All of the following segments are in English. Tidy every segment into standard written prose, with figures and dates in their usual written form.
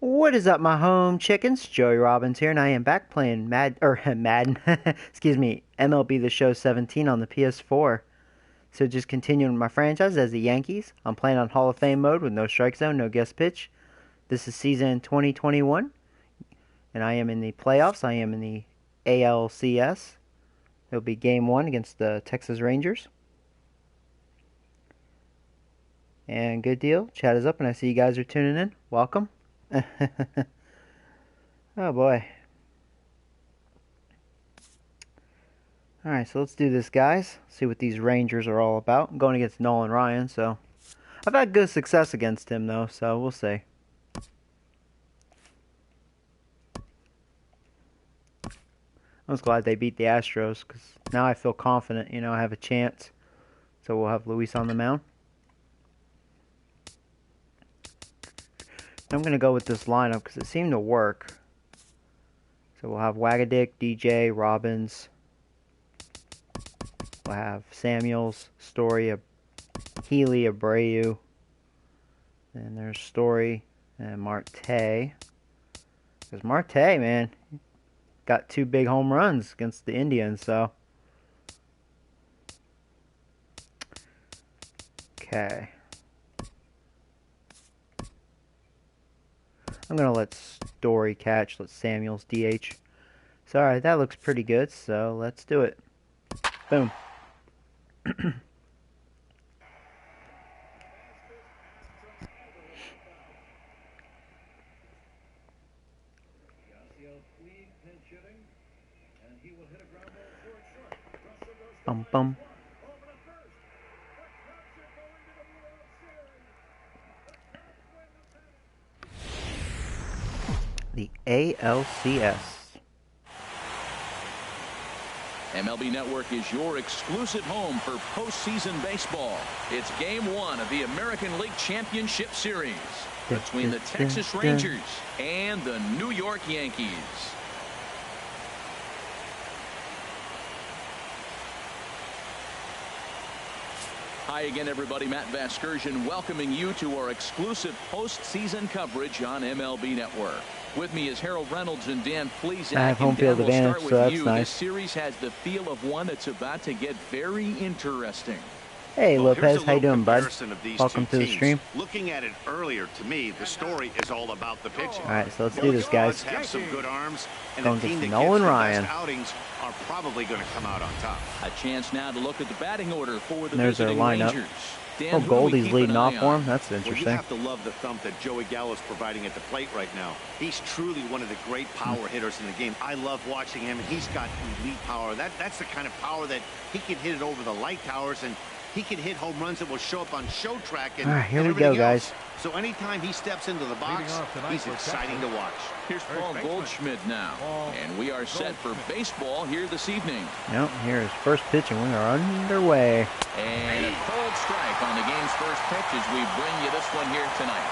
What is up, my home chickens? Joey Robbins here, and I am back playing Madden, excuse me, MLB The Show 17 on the PS4. So just continuing my franchise as the Yankees. I'm playing on Hall of Fame mode with no strike zone, no guest pitch. This is season 2021, and I am in the playoffs. I am in the ALCS. It'll be game 1 against the Texas Rangers. And good deal. Chat is up, and I see you guys are tuning in. Welcome. Oh boy. Alright, so let's do this, guys. See what these Rangers are all about. I'm going against Nolan Ryan, so I've had good success against him, though, so we'll see. I'm just glad they beat the Astros, because now I feel confident, I have a chance. So we'll have Luis on the mound. I'm going to go with this lineup because it seemed to work. So we'll have Wagadick, DJ, Robbins. We'll have Samuels, Story, Healy, Abreu. And there's Story and Marte. Because Marte, man, got 2 big home runs against the Indians, so. Okay. I'm going to let Story catch, let Samuels DH. So, alright, that looks pretty good, so let's do it. Boom. Bum bum. The ALCS. MLB Network is your exclusive home for postseason baseball. It's Game 1 of the American League Championship Series between the Texas Rangers and the New York Yankees. Hi again, everybody. Matt Vasgersian welcoming you to our exclusive postseason coverage on MLB Network. With me is Harold Reynolds and Dan Plesac. I have home field advantage, so that's nice. This series has the feel of one that's about to get very interesting. Hey, Lopez, how you doing, bud? Welcome to the stream. Looking at it earlier, to me, the story is all about the pitching. All right, so let's do this, guys. Have some good arms, and Going the team to that Nolan gets the Ryan. best outings are probably going to come out on top. A chance now to look at the batting order for the There's their visiting lineup. Rangers. Oh, Goldie's leading off for him. That's Well, interesting. you have to love the thump that Joey Gallo's providing at the plate right now. He's truly one of the great power hitters in the game. I love watching him, and he's got elite power. That's the kind of power that he can hit it over the light towers, and he can hit home runs that will show up on show track. And, all right, here and we go, else. guys. So anytime he steps into the box, he's exciting to watch. Here's Paul Goldschmidt now, and we are set for baseball here this evening. Yep, here's first pitch, and we are underway. And a cold strike on the game's first pitch as we bring you this one here tonight.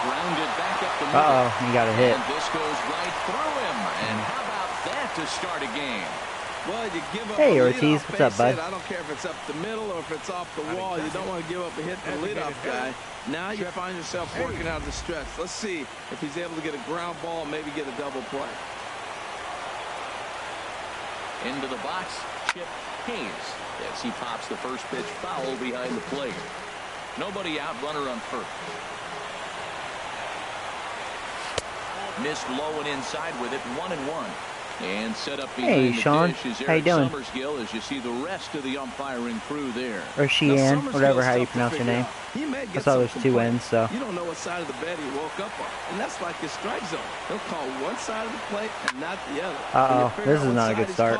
Grounded back up the middle. Uh-oh, he got a hit. And this goes right through him. And how about that to start a game? Well, you give up Hey, a Ortiz, leadoff what's up, base bud? hit. I don't care if it's up the middle or if it's off the wall. You don't want to give up a hit to the leadoff guy. Now you find yourself working out the stretch. Let's see if he's able to get a ground ball and maybe get a double play. Into the box, Chip Hayes. As he pops the first pitch foul behind the plate. Nobody out, runner on first. Missed low and inside with it, 1-1. And set up behind Hey, the Sean. dish is How you doing? Summerskill as you see the rest of the umpiring crew there. Or Sheehan, whatever how you pronounce your name. I saw there's 2 N's, so. You don't know what side of the bed he woke up on. And that's like his strike zone. He'll call one side of the plate and not the other. Uh-oh, this is not a good start.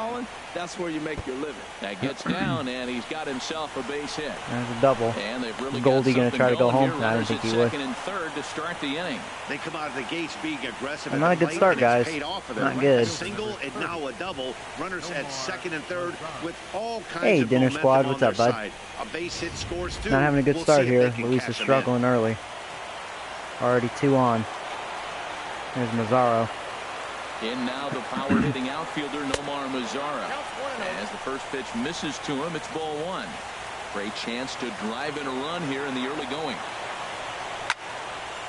That's where you make your living. That gets down, and he's got himself a base hit. There's a double. And they've really Is Goldie going to try to go home? Here. No, I don't Runners think at he would. second and third to start the inning. They come out of the gates being aggressive. Not a good start, guys. Not good. A single and now a double. Runners at second and third with all kinds Hey, of Dinner momentum Squad, on what's their up, bud? side. A base hit scores 2. Not having a good We'll start see if here. they can Luis catch is them in. struggling early. Already 2 on. There's Mazzaro. In now the power hitting outfielder Nomar Mazara. As the first pitch misses to him, it's ball 1. Great chance to drive in a run here in the early going.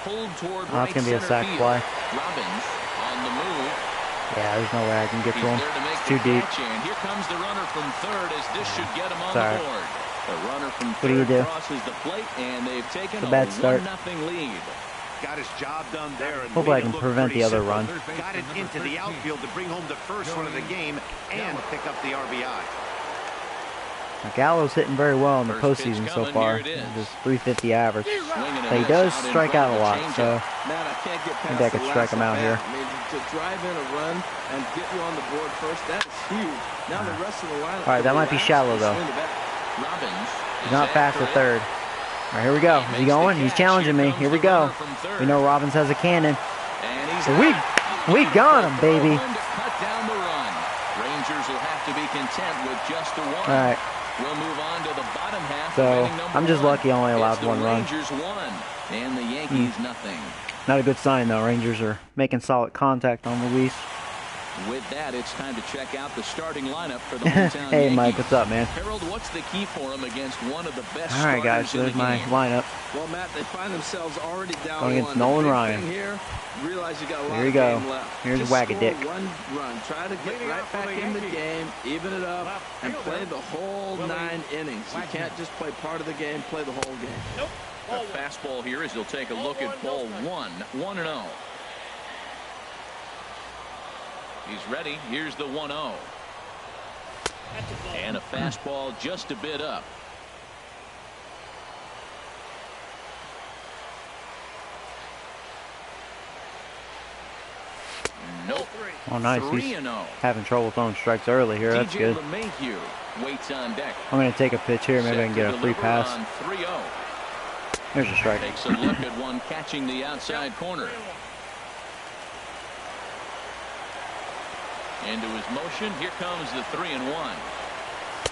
Pulled toward right That's going to be a center sac field. fly. Robbins on the move. Yeah, there's no way I can get to He's him. there to make It's the too deep. catch, and here comes the runner from third as this should get him on Sorry. the board. The runner from What do you third do? crosses the plate, and they've taken It's a bad start. 1-0 lead. Got his job done there. And Hopefully I made it can look prevent pretty the other simple. run. Got it into the outfield to bring home the first run of the game and pick up the RBI. Now, Gallo's hitting very well in the First pitch postseason so coming, far. here it is. Just 350 average. Swinging and But he miss does out in strike front out of a the lot, changeup. so Man, I can't get past maybe I could the strike last him out at here. bat. I mean, to drive in a run and get you on the board first, that is huge. Now the rest of the lineup. All right, that might be shallow, though. Robbins He's not fast at third. All right, here we go. Is he going? He's challenging me. Here we go. We know Robbins has a cannon. And he's So we got him, baby. Cut down the run. Rangers will have to be content with just a one. All right. We'll move on to the bottom half. So, of inning number I'm just one. lucky I only allowed It's the one run. Rangers won, and the Yankees nothing. Not a good sign, though. Rangers are making solid contact on Luis. With that, it's time to check out the starting lineup for the hometown Hey, Yankees. Mike, what's up, man? Harold, what's the key for him against one of the best All right, guys, so starters there's in the my game? lineup. Well, Matt, they find themselves already down Going against one. Nolan The big Ryan. thing here, realize you got a lot Here you of go. game left. Here's Just Wagadick. score one run. Try to get right back in the game, even it up, and play the whole 9 innings. You can't just play part of the game, play the whole game. The fastball here as he'll take a look at ball 1-0. He's ready. Here's the 1-0. And a fastball just a bit up. Nope. Oh, nice. He's 3-0. having trouble throwing strikes early here. That's DJ good. LeMahieu waits on deck. I'm going to take a pitch here. Maybe I can get a free pass. On 3-0. Here's a strike. Takes a look at one catching the outside corner. Into his motion. Here comes the 3-1.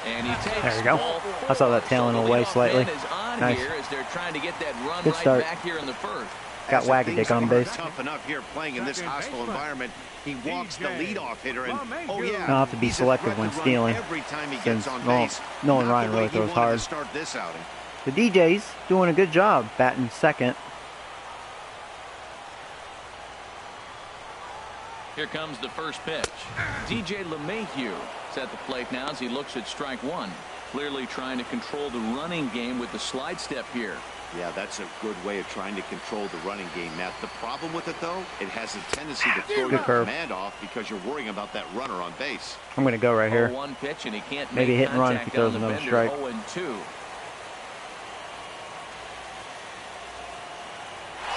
And he takes There we go. ball I saw that four. tailing So the away leadoff slightly. man is on Nice. here as they're trying to get that run Good right start. back here in the first. Got As the Wagadick things on are base. tough enough here playing in this hostile environment. He walks the leadoff hitter, and oh yeah, I'll have to be he's a selective threat when to run stealing, every time he since gets on Nolan base. Ryan Not the way really he throws wanted hard. to start this outing. The DJ's doing a good job batting second. Here comes the first pitch. DJ LeMahieu is at the plate now as he looks at strike one. Clearly trying to control the running game with the slide step here. Yeah, that's a good way of trying to control the running game, Matt. The problem with it, though, it has a tendency to throw your curve. command off because you're worrying about that runner on base. I'm going to go right here. 0-1 pitch, and he can't Maybe make hit and run if he contact throws on the another bender. strike. 0-2.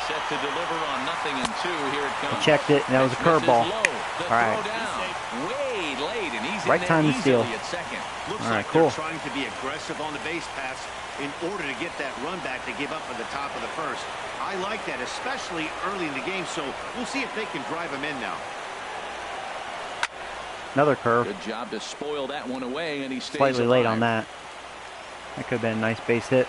Set to deliver on 0-2. Here it comes. I checked it, and that was a Pitch misses curveball. low. The All right. throw down. Way late, and he's Right in time there to steal. easily at second. Looks All right, like cool. they're trying to be aggressive on the base pass in order to get that run back to give up at the top of the first. I like that, especially early in the game, so we'll see if they can drive him in now. Another curve. Good job to spoil that one away, and he stays Slightly late on alive. that. That could have been a nice base hit.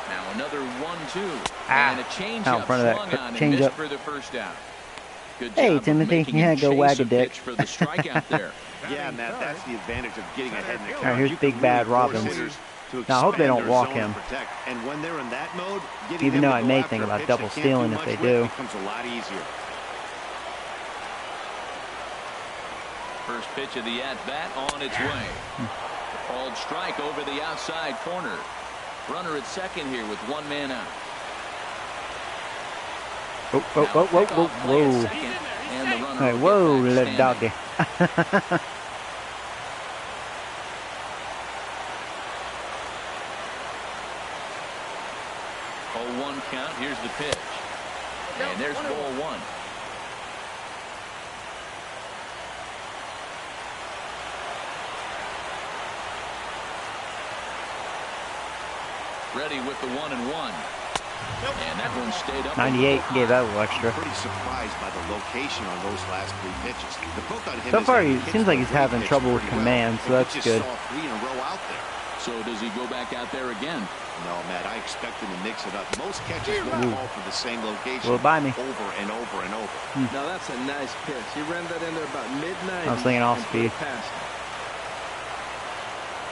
Now another 1-2. Ah, And a change out in up front of that swung on and change missed up. for the first out. Good Hey, job of Timothy, making yeah, him go chase wag a a dick. pitch for the strikeout there. Yeah, Matt, that's the advantage of getting ahead in the count. All right, here's You big can bad really force Robbins. hitters to Now, I hope they expand don't their walk zone him. and protect. And when they're in that mode, getting Even them though to I go may after think a about pitch double they can't stealing do if much they with do. becomes a lot easier. First pitch of the at-bat on its way. Called strike over the outside corner. Runner at second here with one man out. Oh, oh, Now oh, whoa, pickoff whoa, play at whoa. second, and the runner Hey, will whoa, get little back standing. doggy. 0-1 count. Here's the pitch. And there's ball one. Ready with the 1-1. And that one stayed up. 98, gave that a little extra. Pretty surprised by the location on those last three pitches. The book on him So is far, that he hits seems the like he's three having pitches trouble with pretty command, so well. that's He good. just saw 3 in a row out there. So does he go back out there again? No, Matt, I expect him to mix it up. Most catches will fall for the same location Will it buy me? over and over and over. Now that's a nice pitch. He ran that in there about mid-90s. I was thinking off and speed. put it past him.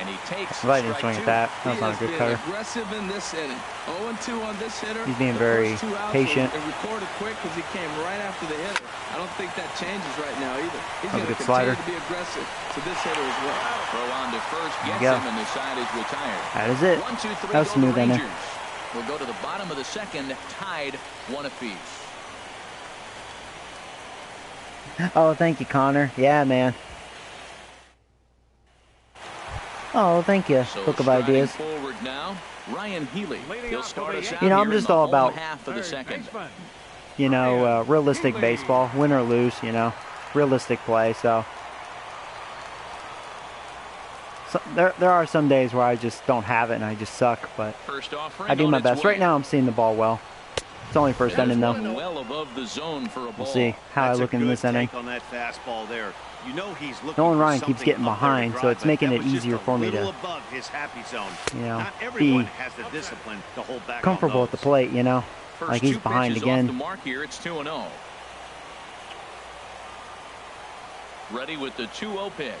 And he takes I didn't swing at that. That was not a good cutter. Aggressive in this inning. 0-2 on this hitter. He's being very patient. It recorded quick because he came right after the hitter. I don't think that changes right now either. He's going to continue to be aggressive to this hitter as well. Throw on to first, gets him, and the side is retired. That is it. 1, 2, 3, that was smooth in there. We'll go to the bottom of the second, tied 1 apiece. Oh, thank you, Connor. Yeah, man. Oh, thank you. So Book of Ideas. Forward now, Ryan Healy. He'll start us out I'm just all about half of the second. Realistic baseball, win or lose. Realistic play. So there are some days where I just don't have it and I just suck, but I do my best. Right now, I'm seeing the ball well. It's only first inning though. Well above the zone for a ball. We'll see how I look in this inning. On that fastball there. He's looking Nolan Ryan keeps getting behind, so it's making it easier for me to, be comfortable at the plate, like he's behind again. The mark here, it's 2-0. Ready with the 2-0 pitch.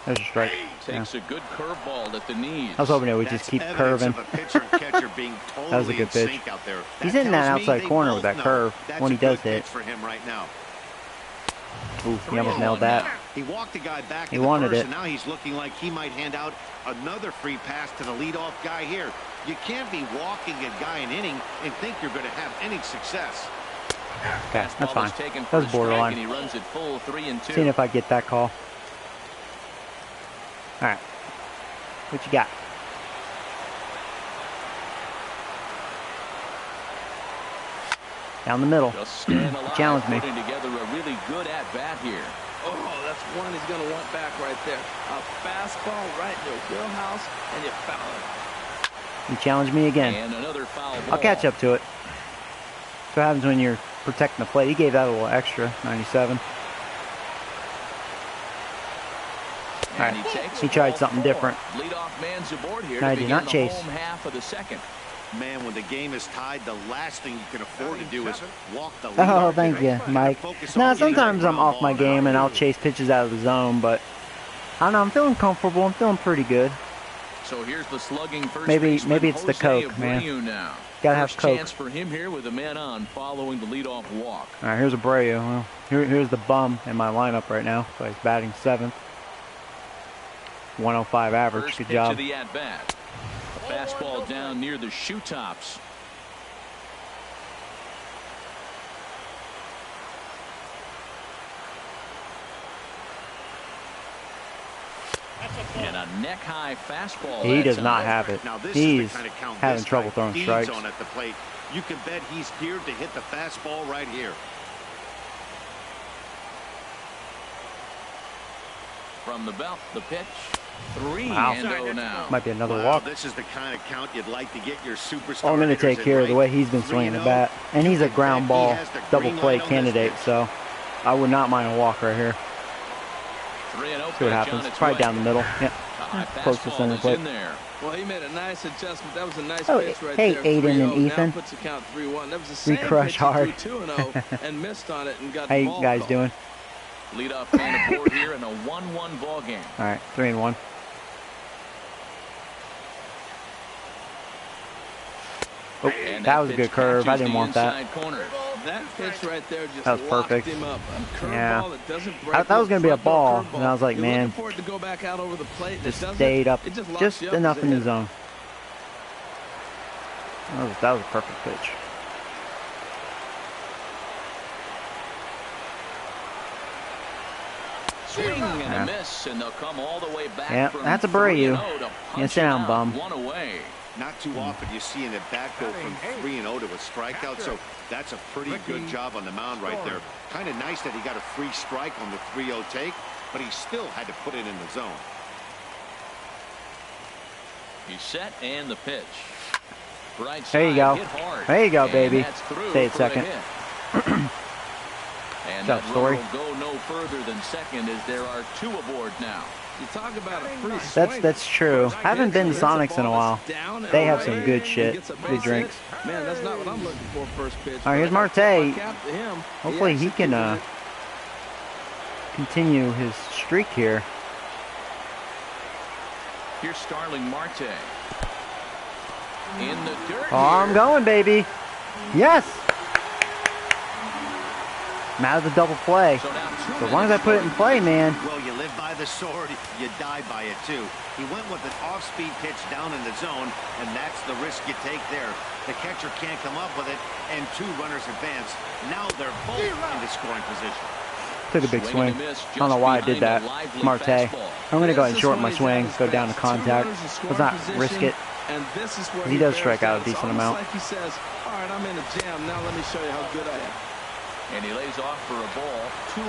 There's a strike. Takes a good curveball at the knees. I was hoping it would just keep curving. That was a good pitch. He's in that outside corner with that curve when he does hit. Ooh, he almost nailed that. He walked the guy back. He wanted it. And now he's looking like he might hand out another free pass to the leadoff guy here. You can't be walking a guy an inning and think you're going to have any success. Okay, that's fine. That was borderline. He runs it full 3-2. Seeing if I get that call. All right. What you got? Down the middle. Challenge me. Putting together a really good at-bat here. Oh, that's one he's going to want back right there. A fastball right in your wheelhouse, and you foul it. You challenge me again. And another foul ball. I'll catch up to it. That's what happens when you're protecting the plate. He gave that a little extra, 97. All right, he tried something different. Leadoff man's aboard here. I did not chase. Home half of the second. Man, when the game is tied, the last thing you can afford to do is walk the lead. Oh, thank you, Mike. Now, sometimes I'm off my game and I'll chase pitches out of the zone, but I don't know. I'm feeling comfortable. I'm feeling pretty good. So here's the slugging first maybe it's the Coke, man. Gotta have Coke. Chance for him here with a man on following the leadoff walk. All right, here's Abreu. Well, here's the bum in my lineup right now. So he's batting 7th. 105 average. First Good job. To the at-bat. Fastball down near the shoe tops. And a neck-high fastball. He does not have it. He's having trouble throwing strikes. At the plate. You can bet he's geared to hit the fastball right here. From the belt, the pitch. 3-0 now. Might be another walk. This is the kind of count you'd like to get your superstar. Oh, I'm going to take care of the way he's been swinging the bat. And he's a ground ball double play candidate, so I would not mind a walk right here. See what happens. Probably down the middle. Yeah. Close to center plate. Well, he made a nice adjustment. That was a nice pitch right hey, there. Aiden and Ethan. Puts the count 3-1. That was the same we crush hard. 2-0 and missed on it and got How the you ball guys called. doing? Leadoff man aboard here in a 1-1 ball game. All right, 3-1. Oh, that was a good curve. I didn't want that. That pitch right there just that was perfect. Him up. Yeah, that was going to be a ball, and I was like, man, to go back out over the plate, just stayed up just enough in the zone. That was a perfect pitch. Swing and a miss, and they'll come all the way back. Yeah, that's a Abreu. You sit down, bum. One away. Not too often you see in the bat go from 3-0 to a strikeout, so that's a pretty good job on the mound right there. Kind of nice that he got a free strike on the 3-0 take, but he still had to put it in the zone. He's set and the pitch. Right side, there you go. There you go, baby. Stay at second. And that runner will go no further than second as there are 2 aboard now. You talk about a free swing. That's true. Haven't been to Sonics in a while. They have some good shit. Good drinks. Man, that's not what I'm looking for first pitch. All right, here's Marte. Hopefully he can continue his streak here. Here's Starling Marte. In the dirt. Oh, I'm going, baby. Yes. I'm out of the double play. So as long as I put it in play, man. Well, you live by the sword, you die by it too. He went with an off-speed pitch down in the zone, and that's the risk you take there. The catcher can't come up with it, and 2 runners advance. Now they're both into scoring position. Took a big swing. I don't know why I did that. Marte. I'm going to go ahead and shorten my swing, go down to contact. Let's not risk it. And this is where he does strike out a decent amount. Like he says, all right, I'm in a jam. Now let me show you how good I am. And he lays off for a ball, 2-1.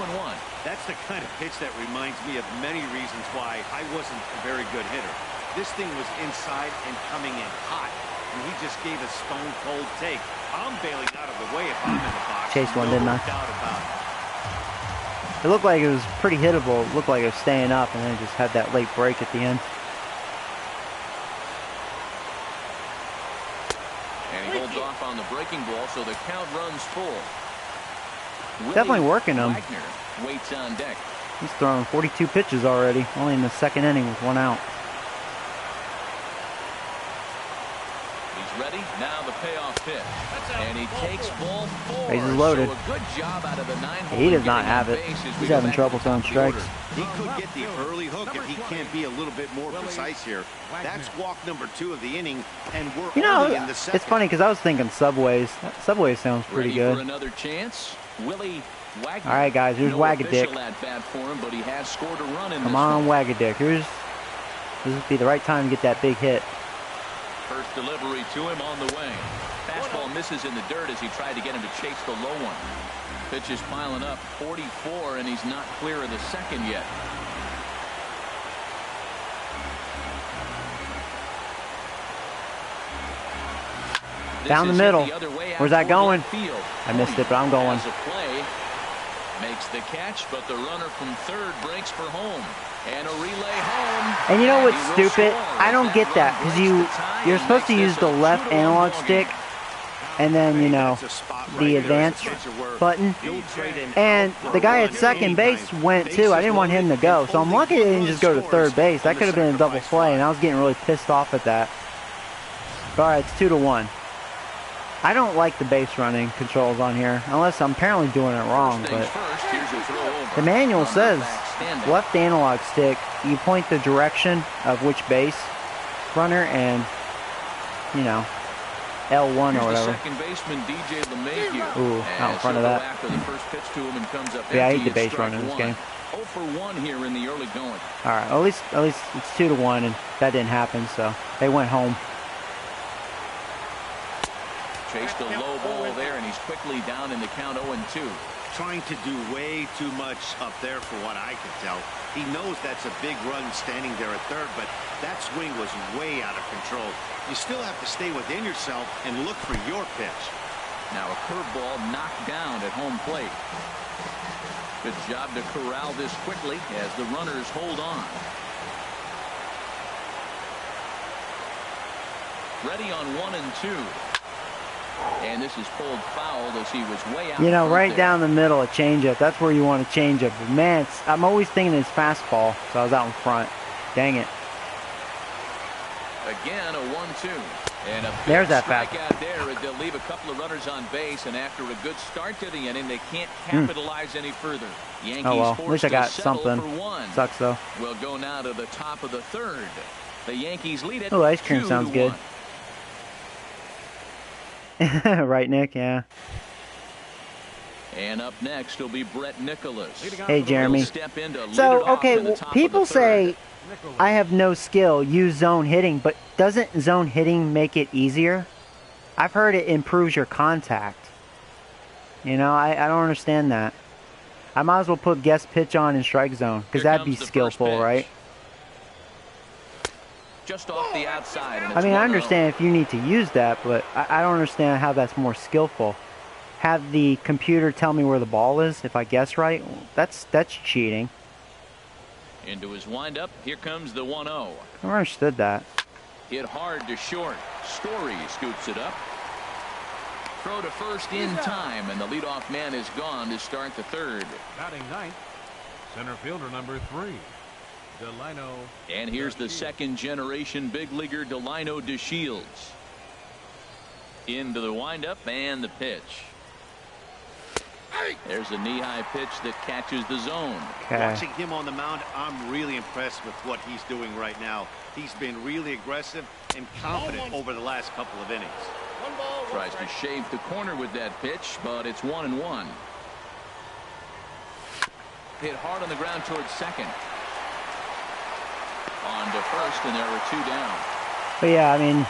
That's the kind of pitch that reminds me of many reasons why I wasn't a very good hitter. This thing was inside and coming in hot, and he just gave a stone-cold take. I'm bailing out of the way if I'm in the box. Chased one, didn't I? No doubt about it. It looked like it was pretty hittable. It looked like it was staying up, and then it just had that late break at the end. And he holds off on the breaking ball, so the count runs full. Definitely working him. Wagner waits on deck. He's thrown 42 pitches already, only in the 2nd inning with 1 out. He's ready. Now the payoff pitch. And he takes ball 4. Bases loaded. So a good job out of the 9-hole. He does not have it. He's having trouble throwing strikes. He could get the early hook if he can't be a little bit more precise here. That's walk number 2 of the inning, and we're only in the 2nd. It's funny because I was thinking Subways. Subway sounds pretty good. For another chance. Willie Wagner. All right, guys, here's Wagadick. Come on, Wagadick. This would be the right time to get that big hit. First delivery to him on the way. Fastball misses in the dirt as he tried to get him to chase the low one. Pitch is piling up, 44, and he's not clear of the 2nd yet. Down the middle. Where's that going? I missed it, but I'm going. Makes the catch, but the runner from 3rd breaks for home. And a relay home. And you know what's stupid? I don't get that, because you're supposed to use the left analog stick and then, you know, the advance button. And the guy at 2nd base went too. I didn't want him to go, so I'm lucky he didn't just go to 3rd base. That could have been a double play, and I was getting really pissed off at that. All right, it's 2-1. I don't like the base running controls on here, unless I'm apparently doing it wrong, but the manual says left analog stick, you point the direction of which base runner and, you know, L1 or whatever. Ooh, out in front of that. Yeah, I hate the base runner in this game. 0 for 1 here in the early going. All right, at least it's 2-1, and that didn't happen, so they went home. Chased a low ball there, and he's quickly down in the count 0-2. Trying to do way too much up there for what I can tell. He knows that's a big run standing there at 3rd, but that swing was way out of control. You still have to stay within yourself and look for your pitch. Now a curveball knocked down at home plate. Good job to corral this quickly as the runners hold on. Ready on 1-2. And this is pulled foul as he was way out. You know, right there. down the middle, a changeup. That's where you want a changeup. But man, I'm always thinking it's fastball, so I was out in front. Dang it. Again, a 1-2. And a there's that strikeout there as they'll leave a couple of runners on base, and after a good start to the inning, they can't capitalize any further. Yankees oh well, at least I got something. Sucks though. We'll go now to the top of the 3rd. The Yankees lead it. Oh, ice cream sounds good. Right, Nick? Yeah. And up next will be Brett Nicholas. Hey, Jeremy. So, okay, well, people say I have no skill, use zone hitting, but doesn't zone hitting make it easier? I've heard it improves your contact. You know, I don't understand that. I might as well put guest pitch on in strike zone, because that'd be skillful, right? Just off the outside. I mean, I understand if you need to use that, but I don't understand how that's more skillful. Have the computer tell me where the ball is if I guess right? That's cheating. Into his windup, here comes the 1-0. I never understood that. Hit hard to short. Story scoops it up. Throw to first in time, and the leadoff man is gone to start the 3rd. Batting 9th, center fielder number 3. Delino. And here's the second-generation big leaguer, Delino DeShields. Into the windup and the pitch. There's a knee-high pitch that catches the zone. Okay. Watching him on the mound, I'm really impressed with what he's doing right now. He's been really aggressive and confident over the last couple of innings. Tries to shave the corner with that pitch, but it's 1-1. Hit hard on the ground towards second. On to first, and there were 2 down. But yeah, I mean,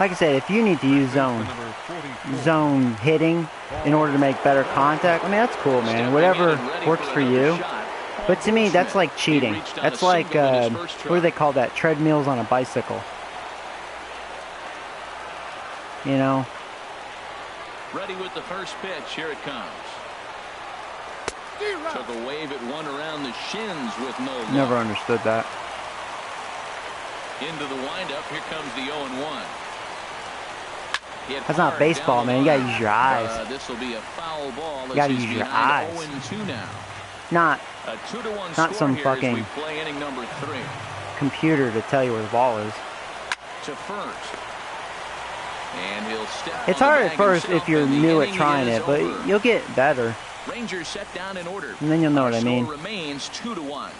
like I said, if you need to use zone hitting in order to make better contact, I mean, that's cool, man. Whatever works for you. But to me, that's like cheating. That's like, what do they call that? Treadmills on a bicycle. You know? Ready with the first pitch. Here it comes. Took a wave at one around the shins with no luck. Never understood that. Into the windup. Here comes the 0-1. That's not baseball, man. You gotta use your eyes. This will be a foul ball. You gotta use your eyes. 0-2 now. Not A 2-1 not some score here as we fucking play inning number 3. computer to tell you where the ball is. To first. And he'll step It's on the hard at bag first himself, if you're and the new at inning trying is it, but over. you'll get better. Rangers set down in order. And then you'll know what I mean. Score remains 2-1.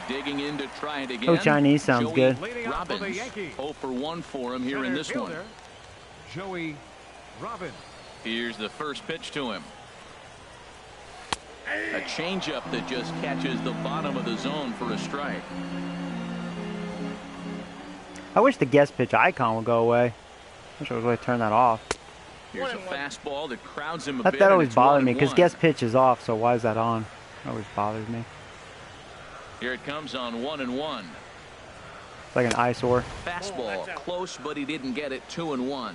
Digging in to try it again. Oh, Chinese sounds Joey good. Leading out for the Robbins. Yankees. 0 for 1 for him here in Center this one. fielder, Joey Robbins. Here's the first pitch to him. A changeup that just catches the bottom of the zone for a strike. I wish the guest pitch icon would go away. Wish I was going to turn that off. Here's a fastball that crowds him a bit. That and always it's bothered me because 1-1. guest pitch is off, so why is that on? That always bothers me. Here it comes on 1-1. It's like an eyesore. Fastball close, but he didn't get it. 2-1.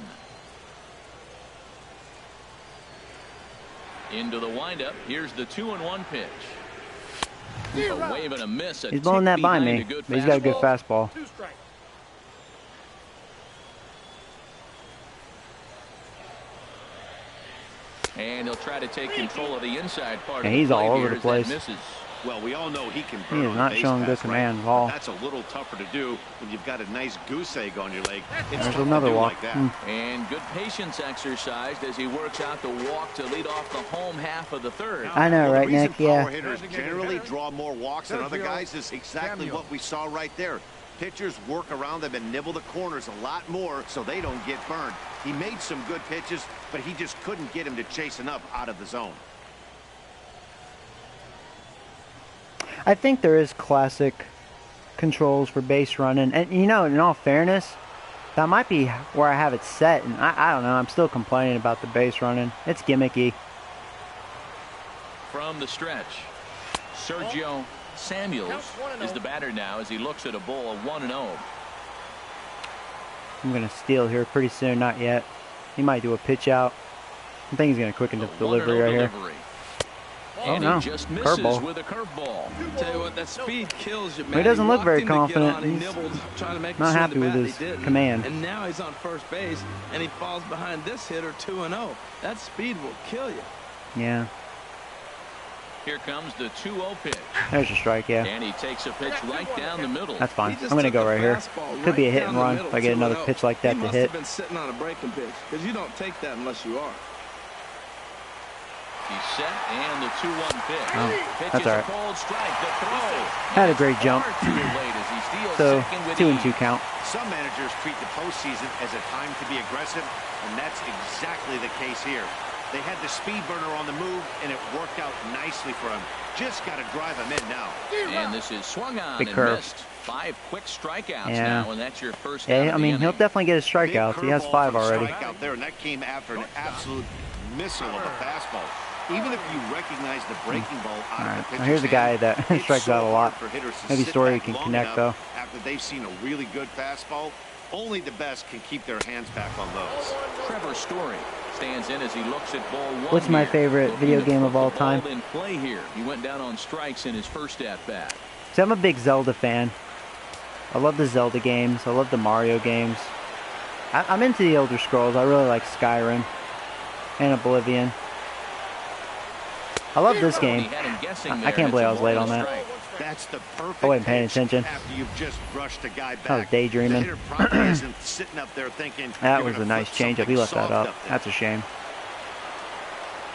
Into the windup. Here's the 2-1 pitch. A wave and a miss. He's blowing that by me, but he's got a good fastball. And he'll try to take control of the inside part. And of he's the all plate over here the as that place. misses. Well, we all know he can He burn is on not base showing good paths, command right? at all. That's a little tougher to do when you've got a nice goose egg on your leg. It's There's tough another to do walk. like that. And good patience exercised as he works out the walk to lead off the home half of the third. I know, Well, right, the reason Nick? Yeah. power hitters generally draw more walks than other guys is exactly Samuel. what we saw right there. Pitchers work around them and nibble the corners a lot more so they don't get burned. He made some good pitches, but he just couldn't get him to chase enough out of the zone. I think there is classic controls for base running. And, you know, in all fairness, that might be where I have it set. And I don't know. I'm still complaining about the base running. It's gimmicky. From the stretch, Sergio Samuels is the batter now as he looks at a ball of 1-0. I'm going to steal here pretty soon. Not yet. He might do a pitch out. I think he's going to quicken the delivery right here. And no. he just misses Curveball. with a curveball. Tell you what, that speed kills you, man. He doesn't look very walked in to get confident. on, he He's nibbled, trying to make not it swing happy the with bat, his he didn't. command. And now he's on first base, and he falls behind this hitter 2-0. That speed will kill you. Yeah. Here comes the 2-0 pitch. There's a strike, yeah. And he takes a pitch right down the middle. That's fine. He I'm just going to took go a right here. fastball Could be a right hit down and the run middle, if I get another 2-0. pitch like that he to must hit. have been sitting on a breaking pitch, because you don't take that unless you are. He's set, and the 2-1 pitch. Oh, Pitch that's is all a right. cold strike. The throw. Had a great jump. Far too late as he steals So, second with 2-2 ease. count. Some managers treat the postseason as a time to be aggressive, and that's exactly the case here. They had the speed burner on the move, and it worked out nicely for him. Just got to drive him in now. And this is swung on Big and curve. missed. 5 quick strikeouts Yeah. now, and that's your first Yeah, out I of the mean, he'll inning. definitely get his Big strikeouts. He has curveball 5 for the already. strikeout there, and that came after an absolute missile of a fastball. Even if you recognize the breaking ball out All of right, the now pitcher's here's a guy hand, that it's strikes so out a lot. hard for hitters to Maybe sit Story back can long connect, enough though. After they've seen a really good fastball, only the best can keep their hands back on those. Trevor Story stands in as he looks at ball 1. What's my here. favorite Looking video to game put of all the ball time? in play here. He went down on strikes in his first at bat. So I'm a big Zelda fan. I love the Zelda games. I love the Mario games. I'm into the Elder Scrolls. I really like Skyrim and Oblivion. I love this game. I can't believe I was late on that. That's the perfect I wasn't paying attention. after you've just brushed a guy back. I was daydreaming. The hitter probably isn't sitting up there thinking That you're was a gonna nice flip changeup. He left something that up. soft there. That's a shame.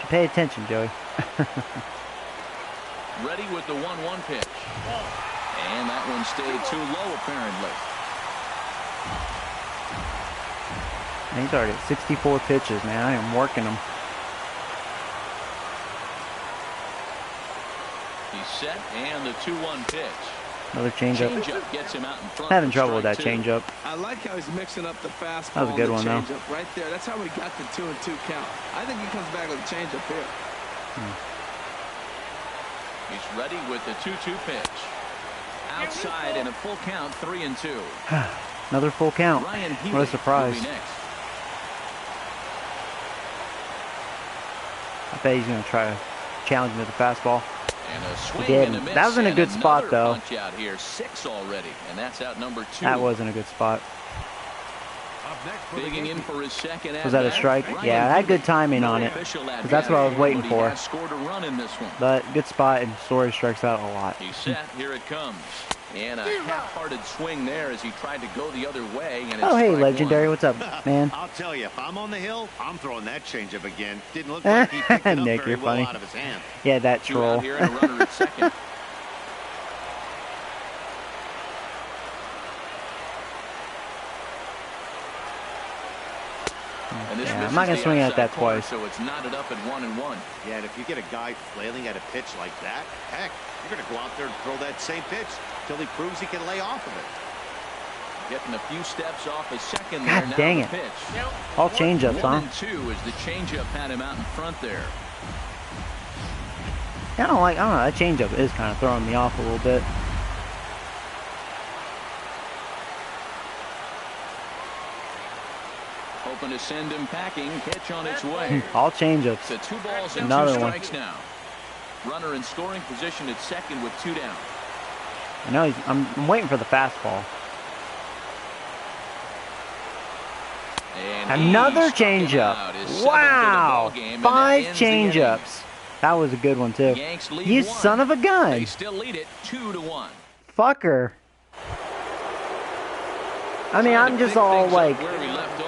You pay attention, Joey. Ready with the 1-1 pitch. And that one stayed too low, apparently. And he's already at 64 pitches, man. I am working him. He's set, and the 2-1 pitch. Another changeup. Changeup gets him out in front. Having for trouble with that strike two. changeup. I like how he's mixing up the fastball. That was a good one, though. and the changeup right there. That's how he got the 2-2 count. I think he comes back with a changeup here. He's ready with the 2-2 pitch. Outside in a full count, 3-2. Another full count. Ryan What a surprise. will be next. I bet he's going to try to challenge him with the fastball. And a swing did. and a miss. That was in a and good spot, another though. Punch out here, 6 already, and that's out number 2. That wasn't a good spot. Up next for the Digging in Yankees. for his second. Was that a strike? Yeah, I had good timing on it. 'Cause that's what I was waiting for. He scored a run in this one. But good spot, and Story strikes out a lot. He's set. Here it comes. And a half-hearted swing there as he tried to go the other way. And it's Oh, hey, strike Legendary. one. What's up, man? I'll tell you, if I'm on the hill, I'm throwing that changeup again. Didn't look like he picked it up Nick, very you're well funny. out of his hand. Yeah, that 2 troll. out here and a runner at second. And this Yeah, I'm misses not gonna the swing at outside that corner, twice. So it's knotted up at 1-1. Yeah, and if you get a guy flailing at a pitch like that, heck, you're going to go out there and throw that same pitch till he proves he can lay off of it. Getting a few steps off a second God there. Now dang the it. pitch. All changeups, huh? 1-2 as the changeup had him out in front there. I don't know, that changeup is kind of throwing me off a little bit. Hoping to send him packing. Pitch on its way. All changeups. So 2 balls and Another 2 one. strikes now. Runner in scoring position at second with 2 down. I know I'm waiting for the fastball. And Another he struck him changeup. out, his 7th of the Wow. ballgame, and 5 that ends the inning. changeups. That was a good one, too. The Yanks lead You 1. son of a They gun. still lead it 2-1. Fucker. I mean, I'm just all like,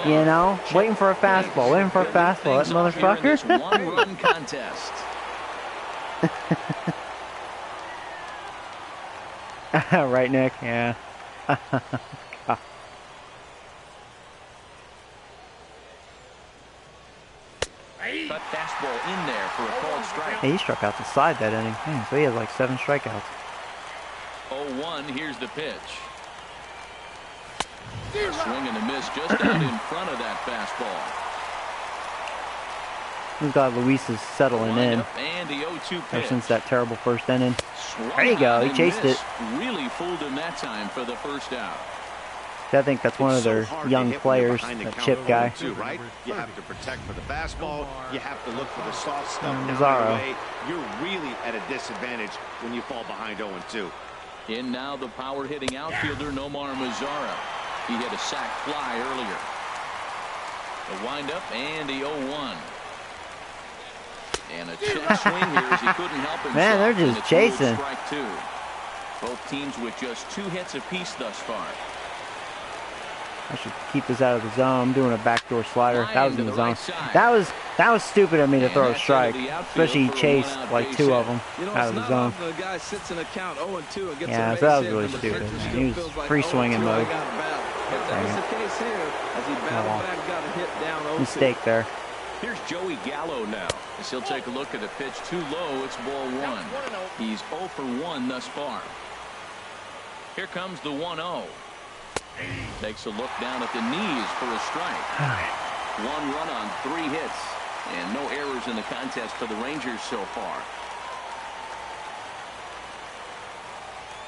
you know, waiting for a fastball, waiting for a fastball. That motherfucker. One-run contest. Right, Nick? Yeah. Cut fastball in there for a called strike. Hey, he struck out the side that inning. Man, so he has like 7 strikeouts. 0-1, here's the pitch. Swing and a miss just out in front of that fastball. I'm glad Luis is settling in And the 0-2 ever pitch. since that terrible first inning. Swung There you go, on he and chased missed. it. Really fooled him that time for the first out. I think that's one of their young players, that chip guy. Too, right? You have to protect for the fastball. You have to look for the soft stuff down your Mazzaro. way. You're really at a disadvantage when you fall behind 0-2. In now the power hitting outfielder Nomar Mazzaro. He hit a sac fly earlier. The windup and the 0-1. And a check swing here as he couldn't help himself. Man, they're just And it's chasing. ruled strike 2. Both teams with just 2 hits apiece thus far. I should keep this out of the zone. I'm doing a backdoor slider. Line That was to in the the zone. right side. That was stupid of me to And throw a that's strike, into the outfield especially he for a chased one-out like base 2 of hit. them You know, out it's of the not zone. often a guy sits in a count 0-2 and gets Yeah, a so that was base hit, really and the stupid, pitcher man. still He was feels like, free swinging 0-2, I mode. got a battle. If that was the case here, as he battled well. back, got a hit down 0-2. Mistake there. Here's Joey Gallo now. As he'll take a look at a pitch too low. It's ball 1. He's 0 for 1 thus far. Here comes the 1-0. Takes a look down at the knees for a strike. 1 run on 3 hits. And no errors in the contest for the Rangers so far.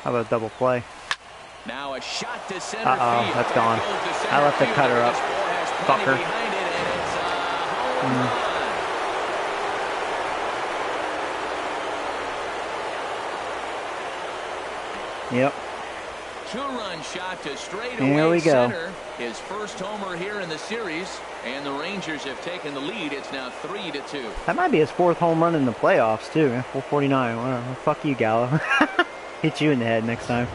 How about a double play? Now a shot to center Uh-oh, field. that's gone. Goes to center I left the field. cutter up. This ball has plenty Fucker. behind it, and it's a home run. Yep. two-run shot to straightaway Here we go. center. His first homer here in the series. And the Rangers have taken the lead. It's now 3-2. That might be his 4th home run in the playoffs, too. 449. Well, fuck you, Gallo. Hit you in the head next time.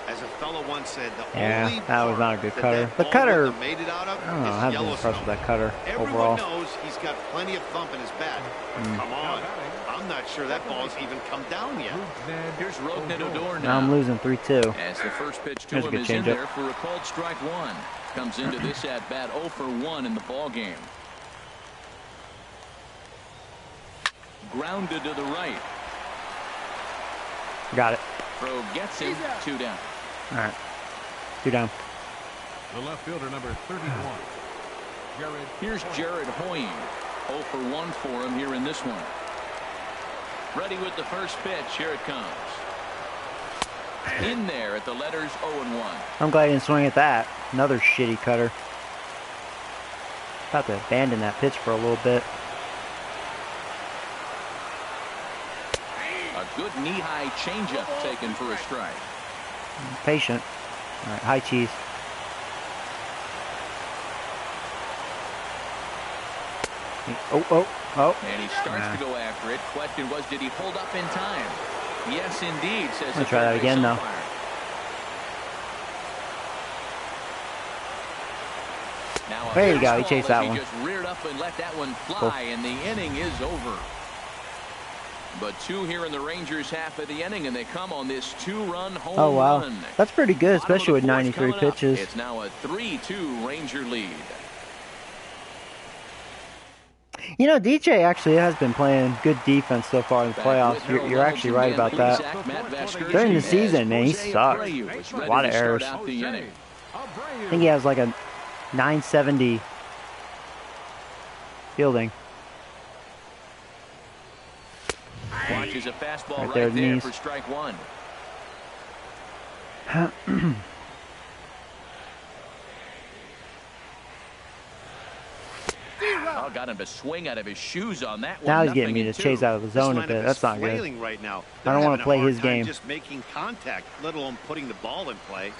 As a fellow once said, the Yeah, only that was not a good part cutter. that The ball cutter, wouldn't have made it out of I don't know, I is haven't been impressed with Yellowstone. that cutter Everyone overall. knows he's got plenty of thump in his bat. Come on. I'm not sure that ball's even come down yet. Here's Rougned Odor Now I'm now. losing 3-2. As the first pitch to There's a him good is in changeup. there for a called strike one. Comes into this at bat 0 for 1 in the ball game. Grounded to the right. Got it. Throw gets him. 2 down. All right. 2 down. The left fielder, number 31. Jared. Here's Jared Hoying. 0 for 1 for him here in this one. Ready with the first pitch. Here it comes. In there at the letters 0-1. I'm glad he didn't swing at that. Another shitty cutter. About to abandon that pitch for a little bit. A good knee-high changeup taken for a strike. Patient. All right, high cheese. Oh. And he starts to go after it. Question was, did he hold up in time? Yes, indeed, says I'll the try that third again, base though. umpire. Now, There you go, he fastball chased as that he one. just reared up and let that one fly, and the inning is over. But 2 here in the Rangers half of the inning, and they come on this 2-run home Oh, wow. run. That's pretty good, Bottom of especially with the fourth 93 coming up. pitches. It's now a 3-2 Ranger lead. You know, DJ actually has been playing good defense so far in the playoffs. You're actually right about that. During the season, man, he sucks. A lot of errors. I think he has like a 970 fielding. Watches a fastball Right right there, there knees. for strike 1. Oh, got him to swing out of his shoes on that one. Now he's getting me to 0-2. chase out of the This zone a lineup bit. is That's not good. flailing right now. I don't They're want to having a play hard his time game. just making contact, let alone putting the ball in play.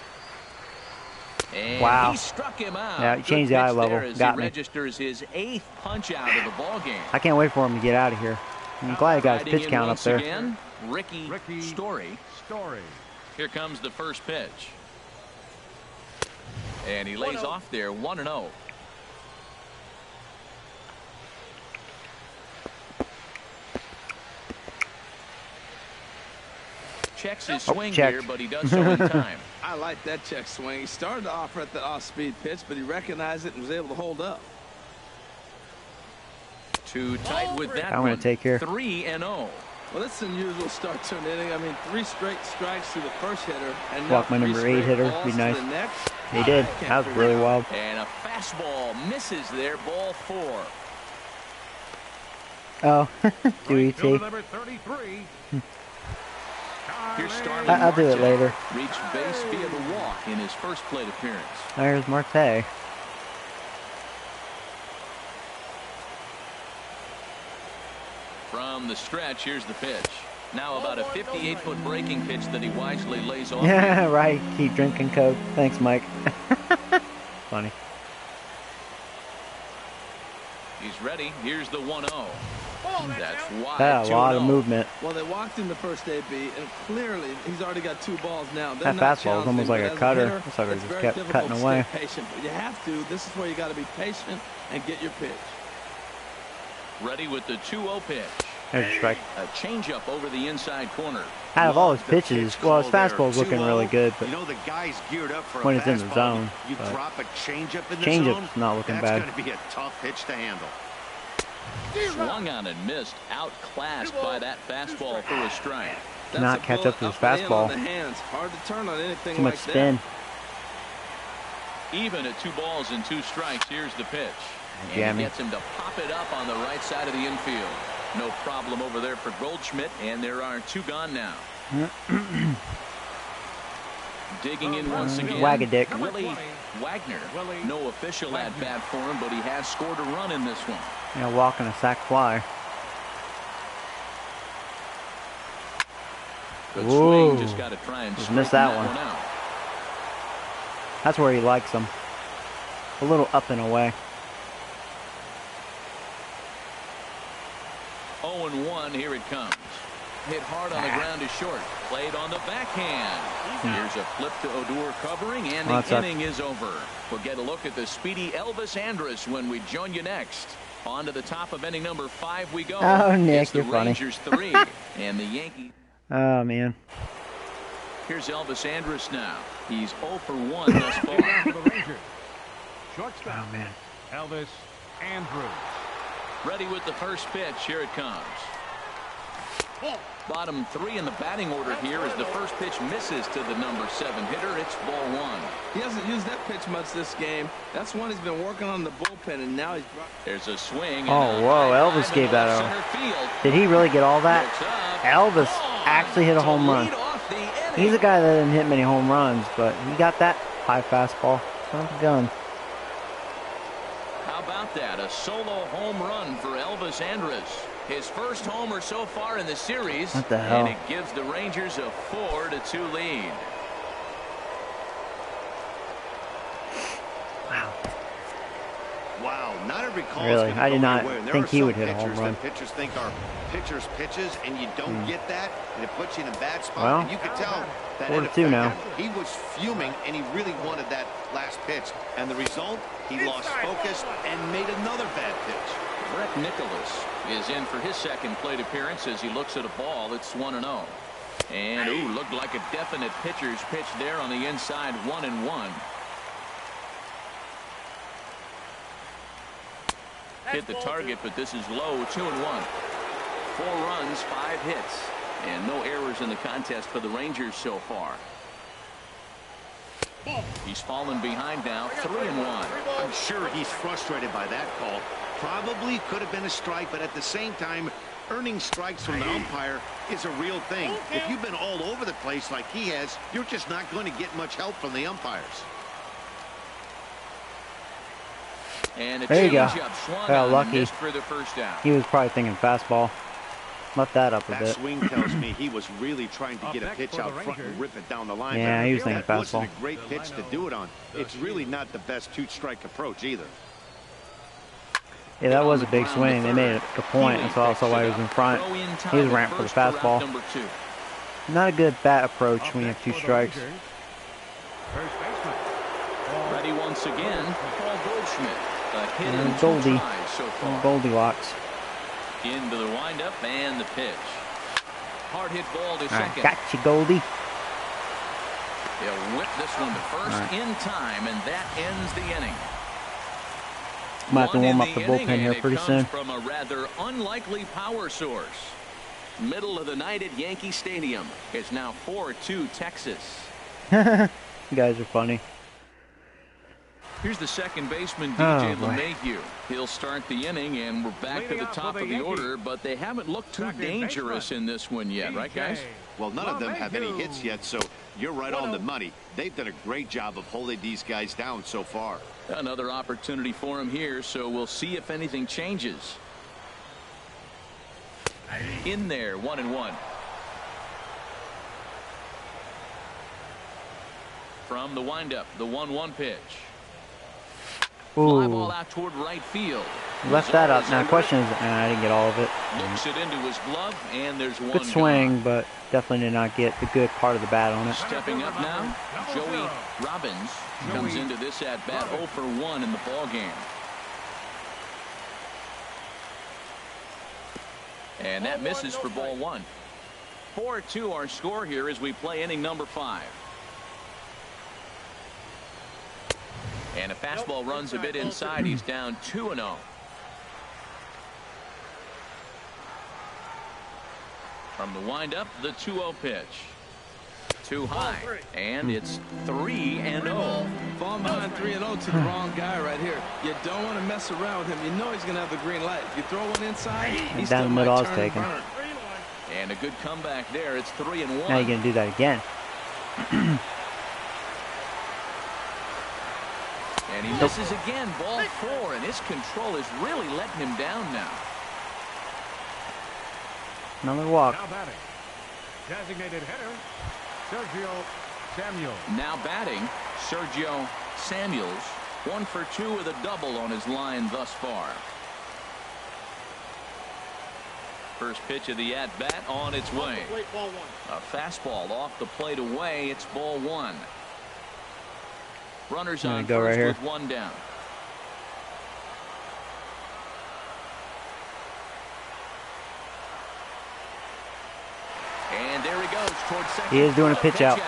And Wow. he struck him out. Yeah, he Good changed the eye pitch level. there as Got he me. registers his 8th punch out of the ball game. I can't wait for him to get out of here. I'm glad he got his Riding pitch in count up once there. Again, Ricky Story. Story. Here comes the first pitch. And he lays off there 1-0. Checks his swing checked. here, but he does so in time. I like that check swing. He started to offer at the off-speed pitch, but he recognized it and was able to hold up. Too tight with that I'm one. gonna take here. 3-0. Well, that's an unusual start to an inning. I mean, 3 straight strikes to the first hitter. And Walk my now 3 number 8 straight hitter. balls Be to nice. the next. He did. I can't That was figure really it out. wild. And a fastball misses there. Ball 4. Oh, Right fielder, Dewey number 33. Here's Starling I'll do it Marte. later. Reached base via the walk in his first plate appearance. There's Marte. From the stretch, here's the pitch. Now about a 58-foot breaking pitch that he wisely lays off. Yeah, right. Keep drinking Coke. Thanks, Mike. Funny. He's ready. Here's the 1-0. That's wide. That a lot of 2-0. movement. Well, they walked in the first AB, and clearly he's already got 2 balls now. That They're not fastball is almost challenging, like but a as cutter. hitter, Looks like it it's just very kept difficult cutting to away. stay patient, but you have to. This is where you got to be patient and get your pitch. Ready with the 2-0 pitch. There's a strike. A changeup over the inside corner. Out of all his Love the pitches, pitch well, his call there. fastball's looking 2-0. really good, but You know, the guy's geared up for when a it's in the fastball. zone, You but drop a changeup in the changeup's zone. not looking that's bad. going to be a tough pitch to handle. Swung on and missed. Outclassed by that fastball for a strike. That's Not a catch bullet up to his up and in fastball. on the hands. Hard to turn on anything too much like spin. Even at 2 balls and 2 strikes, here's the pitch. And he Jamming. gets him to pop it up on the right side of the infield. No problem over there for Goldschmidt, and there are 2 gone now. Digging in once again. Wag-a-dick. Willie Wagner. No official at bat for him, but he has scored a run in this one. Yeah, walking a sack fly. Good swing, just got to try and just missed that one out. That's where he likes them. A little up and away. 0-1, here it comes. Hit hard on the ground is short. Played on the backhand. Here's a flip to Odor covering, and the inning is over. We'll get a look at the speedy Elvis Andrus when we join you next. On to the top of inning number 5 we go. Oh, Nick, it's the you're funny. Rangers 3 and the Yankees. Oh, man. Here's Elvis Andrus now. He's 0 for 1 thus far. For the Rangers. Shortstop. Oh, man. Elvis Andrus. Ready with the first pitch. Here it comes. Bottom 3 in the batting order here as the first pitch misses to the number 7 hitter. It's ball 1. He hasn't used that pitch much this game. That's one he's been working on the bullpen, and now he's brought. There's a swing. Oh, whoa. Elvis gave that out. Did he really get all that? Elvis actually hit a home run. He's a guy that didn't hit many home runs, but he got that high fastball. Son of a gun. How about that? A solo home run for Elvis Andrus. His first homer so far in the series. What the hell? And it gives the Rangers a 4-2 lead. Wow. Not every call Really? is going I to did go not your way. And there think are he some would hit a home pitchers run. that pitchers think are pitchers' pitches, and you don't get that, and it puts you in a bad spot. Well, and you could tell that 4-2 now. he was fuming, and he really wanted that last pitch. And the result, he lost focus and made another bad pitch. Brett Nicholas is in for his second plate appearance as he looks at a ball. It's 1-0. And, ooh, looked like a definite pitcher's pitch there on the inside, 1-1. Hit the target, but this is low, 2-1. 4 runs, 5 hits, and no errors in the contest for the Rangers so far. He's fallen behind now, 3-1. I'm sure he's frustrated by that call. Probably could have been a strike, but at the same time, earning strikes from the umpire is a real thing. If you've been all over the place like he has, you're just not going to get much help from the umpires. And a there you go. Well, lucky. For the first down. He was probably thinking fastball. Left that up a that bit. Swing tells me he was really trying to get a pitch out front and rip it down the line. Yeah, he was thinking that wasn't fastball. a great pitch to do it on. It's really not the best two-strike approach either. Yeah, that was a big swing. They made a point. That's also why he was in front. He was ramped for the fastball. Not a good bat approach when you have 2 strikes. First baseman. Ready once again, Paul Goldschmidt. A hit in 2 Goldie. tries so far. Goldilocks. Into the windup and the pitch. Hard hit ball to All right, second. got you, Goldie. He'll whip this one to first in time, and that ends the inning. Might have to One in warm up the bullpen inning, here and it pretty comes soon. from a rather unlikely power source. Middle of the night at Yankee Stadium. It's now 4-2 Texas. You guys are funny. Here's the second baseman, DJ boy. LeMahieu. He'll start the inning, and we're back to the top of the order, but they haven't looked too dangerous in this one yet, right, guys? Well, none of them have any hits yet, so you're right on the money. They've done a great job of holding these guys down so far. Another opportunity for him here, so we'll see if anything changes. In there, 1-1. From the windup, the 1-1 pitch. Fly ball Ooh, out toward right field. left that up. Now, the question is, I didn't get all of it. Looks it into his glove, and there's one Good swing, gone. but definitely did not get the good part of the bat on it. Stepping up now, Joey Robbins comes into this at bat 0 for 1 in the ball game. And that misses for ball 1. 4-2 our score here as we play inning number 5. And a fastball runs a bit inside. He's down 2-0. From the windup, the 2-0 pitch. Too high, and it's 3-0. Falling behind 3-0 to the wrong guy right here. You don't want to mess around with him. You know he's going to have the green light. If you throw one inside, he's Down still the middle, I might was turn and taking. burn. And a good comeback there. It's 3-1. Now you're going to do that again. And he misses again, ball 4, and his control is really letting him down now. Another walk. Now batting. Designated hitter, Sergio Samuel. Now batting, Sergio Samuels. 1 for 2 with a double on his line thus far. First pitch of the at-bat on its way. A fastball off the plate away. It's ball 1. Runners on go first right here with 1 down. And there he goes towards second. He is doing a pitch out.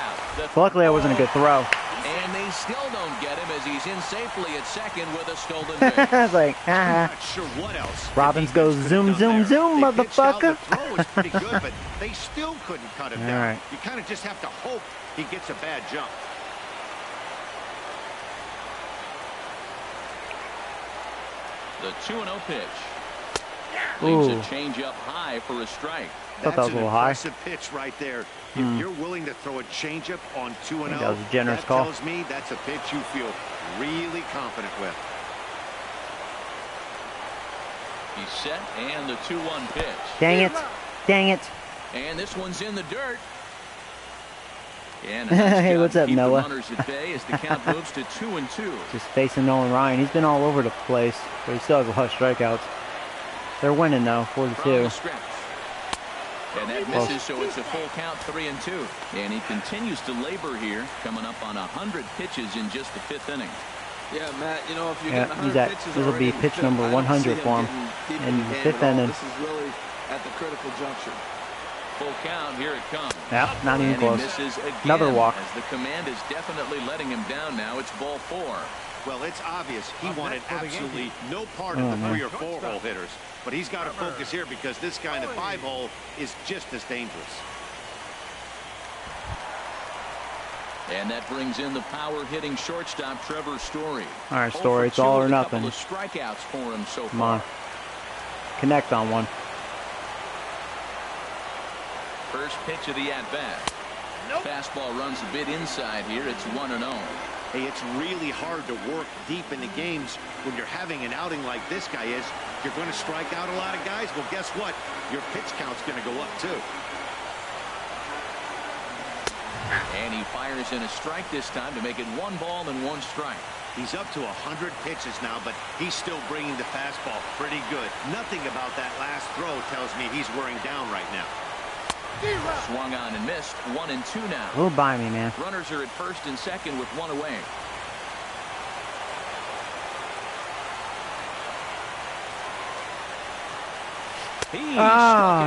Luckily, that wasn't a good throw. And they still don't get him as he's in safely at second with a stolen base. I was like, I'm not sure what else. Robbins goes zoom, zoom, zoom, motherfucker. The throw was pretty good, but they still couldn't cut him down. Right. You kind of just have to hope he gets a bad jump. The 2-0 pitch. Leaves a changeup high for a strike. Thought that was a little high. That's an impressive pitch right there. If you're willing to throw a changeup on 2-0, that was a generous call. Tells me that's a pitch you feel really confident with. He's set, and the 2-1 pitch. Dang it. Dang it. And this one's in the dirt. And hey, what's up, Noah? Runners at bay as the count moves to 2-2. Just facing Nolan Ryan. He's been all over the place, but he still has a lot of strikeouts. They're winning, though, 4-2. And that misses, so it's a full count, 3-2. And he continues to labor here, coming up on 100 pitches in just the 5th inning. Yeah, Matt, you know, if you're Yeah, getting 100 he's at, pitches this will be already, pitch number I don't 100 see for him getting deep in the the 5th game at all. inning. This is really at the critical juncture. Full count, here it comes. Yeah, not even And close. he misses again, Another walk. as the command is definitely letting him down now. It's ball 4. Well, it's obvious he wanted absolutely no part of the 3 or 4 hole hitters. But he's got to focus here because this guy in the 5 hole is just as dangerous. And that brings in the power-hitting shortstop, Trevor Story. All right, Story, it's all or nothing. A couple of strikeouts for him so Come far. on. Connect on one. First pitch of the at-bat. Fastball runs a bit inside here. It's 1-0. Hey, it's really hard to work deep in the games when you're having an outing like this guy is. You're going to strike out a lot of guys. Well, guess what? Your pitch count's going to go up, too. And he fires in a strike this time to make it 1 ball and 1 strike. He's up to 100 pitches now, but he's still bringing the fastball pretty good. Nothing about that last throw tells me he's wearing down right now. Swung on and missed. 1-2 now. Go by me, man. Runners are at first and second with 1 away.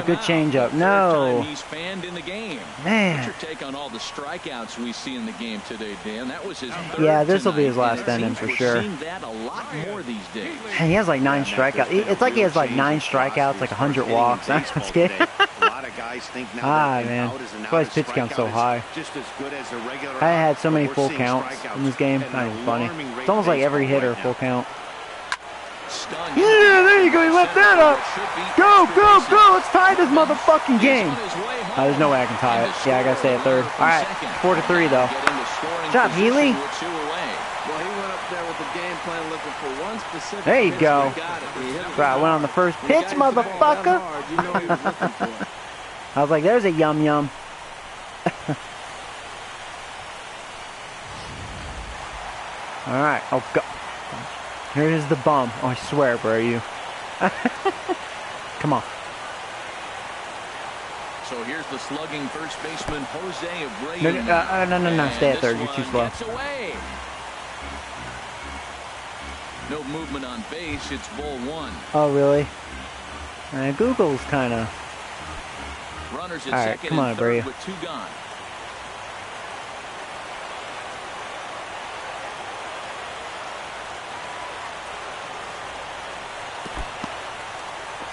Good changeup. No. He's fanned in the game. Man. What's your take on all the strikeouts we see in the game today, Dan? That was his third. Yeah, this will be tonight, his last and it inning seems for we're sure. seeing that a lot more these days. And he has like 9 strikeouts. It's like he has like 9 strikeouts, like 100 walks. That's good. A lot of guys think now that man. out is an That's why his out, pitch count's so strikeout is high. just as good as a regular I out, had so many but we're full seeing counts strikeouts in this game. at Not an even funny. alarming rate It's almost like every baseball hitter right full now. count. Stunned. Yeah, there you go. He left that up. Go, go, go. Let's tie this motherfucking game. There's no way I can tie it. Yeah, I gotta stay at third. All right, 4-3 though. Good job, Healy. Well, he went up there with the game plan looking for one specific There you pitch, go. and he got it. He hit it Right, I went on the first pitch, When the guy hits the ball that motherfucker. hard, you know he was looking for it. I was like, there's a yum yum. All right. Oh, go. Here's the bum. Oh, I swear, bro, you. Come on. So here's the slugging first baseman, Jose Abreu. No. Stay at third. You're too slow. Away. No movement on base. It's ball 1. Oh, really? Google's kind of. Runners at All right, second come on, and third Abreu. with 2 gone.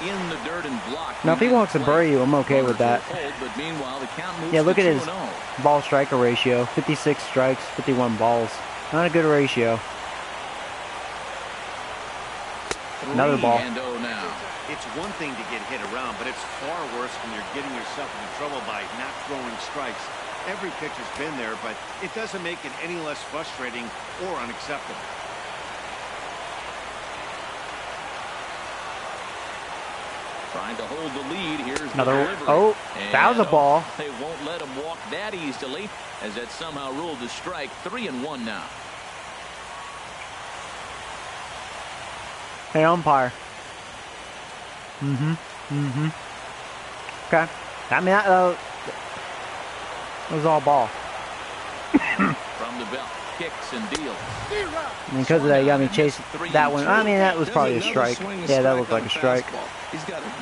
In the dirt and blocked. Now, if he wants to bury you, I'm okay with that. Hold, but meanwhile, the count moves Yeah, look to at his 2-0. ball striker ratio. 56 strikes, 51 balls. Not a good ratio. Another ball. 3-0 now. It's one thing to get hit around, but it's far worse when you're getting yourself into trouble by not throwing strikes. Every pitch has been there, but it doesn't make it any less frustrating or unacceptable. Trying to hold the lead. Here's Another. the delivery. Oh, that was a ball. They won't let him walk that easily, as that somehow ruled a strike. 3-1 now. Hey, umpire. Okay. I mean, that was all ball. From the belt, kicks and deals. I mean, because of that, you got me chasing that one. I mean, that was probably a strike. Yeah, that looked like a strike.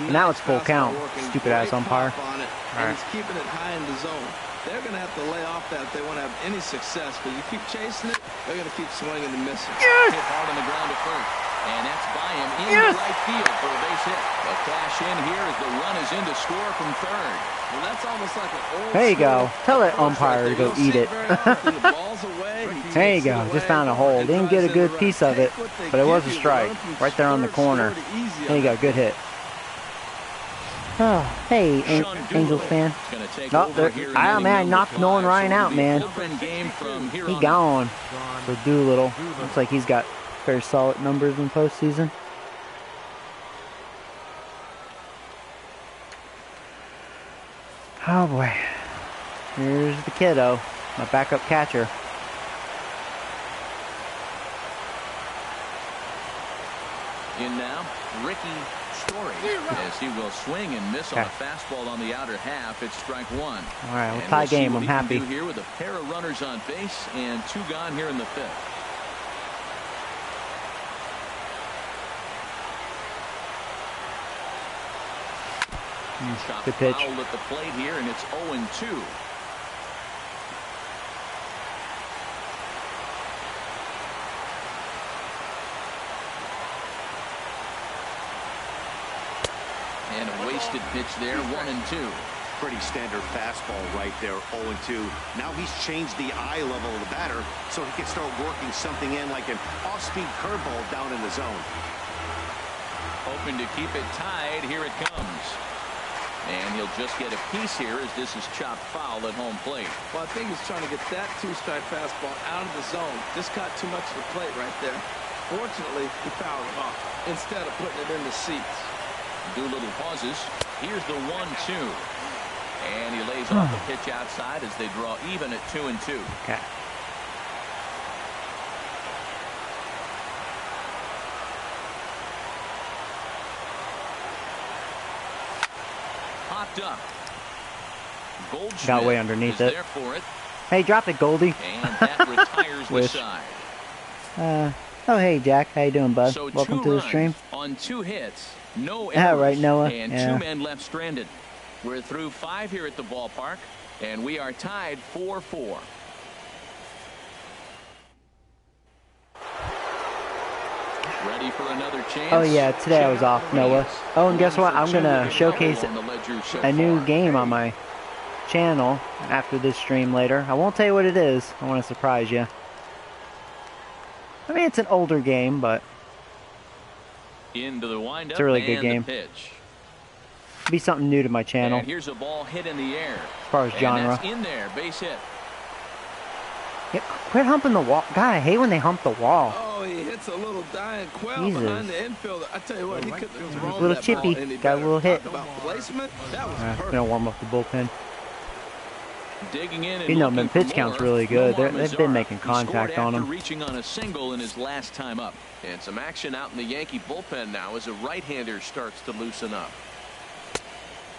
And now it's full count. Stupid ass umpire. All right. He's keeping it high in the zone. They're going to have to lay off that if they want to have any success. Because you keep chasing it, they're going to keep swinging and missing. Hit hard on the ground at first. And that's by him in the right field for a base hit. A cash in here as the run is in to score from third. Well, that's almost like an old there you go. Tell that umpire to go eat it. There you go. Just found a hole. Didn't get a good piece of it, but it was a strike. Right there on the corner. There you go. Good hit. Oh, hey, Angels fan. Oh, man, knocked Nolan Ryan out, man. He gone for Doolittle. Looks like he's got very solid numbers in postseason. Oh boy. Here's the kiddo, my backup catcher. In now, Ricky Story, as he will swing and miss on a fastball on the outer half. It's strike one. All right, we'll tie game. I'm happy. Here with a pair of runners on base and 2 gone here in the 5th. Good pitch. Foul at the plate here, and it's 0-2. And a wasted pitch there, 1-2. Pretty standard fastball right there, 0-2. Now he's changed the eye level of the batter so he can start working something in like an off-speed curveball down in the zone. Hoping to keep it tied. Here it comes. And he'll just get a piece here as this is chopped foul at home plate. Well, I think he's trying to get that 2-strike fastball out of the zone. Just caught too much of the plate right there. Fortunately, he fouled it off instead of putting it in the seats. Doolittle pauses. Here's the 1-2. And he lays off the pitch outside as they draw even at 2-2. Okay. Popped up. Goldschmidt got way underneath it. There for it. Hey, drop it, Goldie. And that retires the side. Oh, hey, Jack. How you doing, bud? So welcome to the stream. On 2 hits, no errors, yeah, right, Noah. And 2 men left stranded. We're through 5 here at the ballpark, and we are tied 4-4. Ready for another chance? Oh, yeah, today I was off, Noah. Oh, and guess what? I'm going to showcase a new game on my channel after this stream later. I won't tell you what it is. I want to surprise you. I mean, it's an older game, but into the windup, it's a really good game. Pitch. It'll be something new to my channel. And here's a ball hit in the air. As far as genre. And that's in there, base hit. Yeah, quit humping the wall. God, I hate when they hump the wall. Oh, he hits a little dying quail behind the infielder. I tell you what, he could have thrown a little that chippy. ball any Got a little hit. About placement, that was perfect. Gonna warm up the bullpen. Digging in and you know, the pitch count's really good. They've been making contact on him. Reaching on a single in his last time up. And some action out in the Yankee bullpen now as a right-hander starts to loosen up.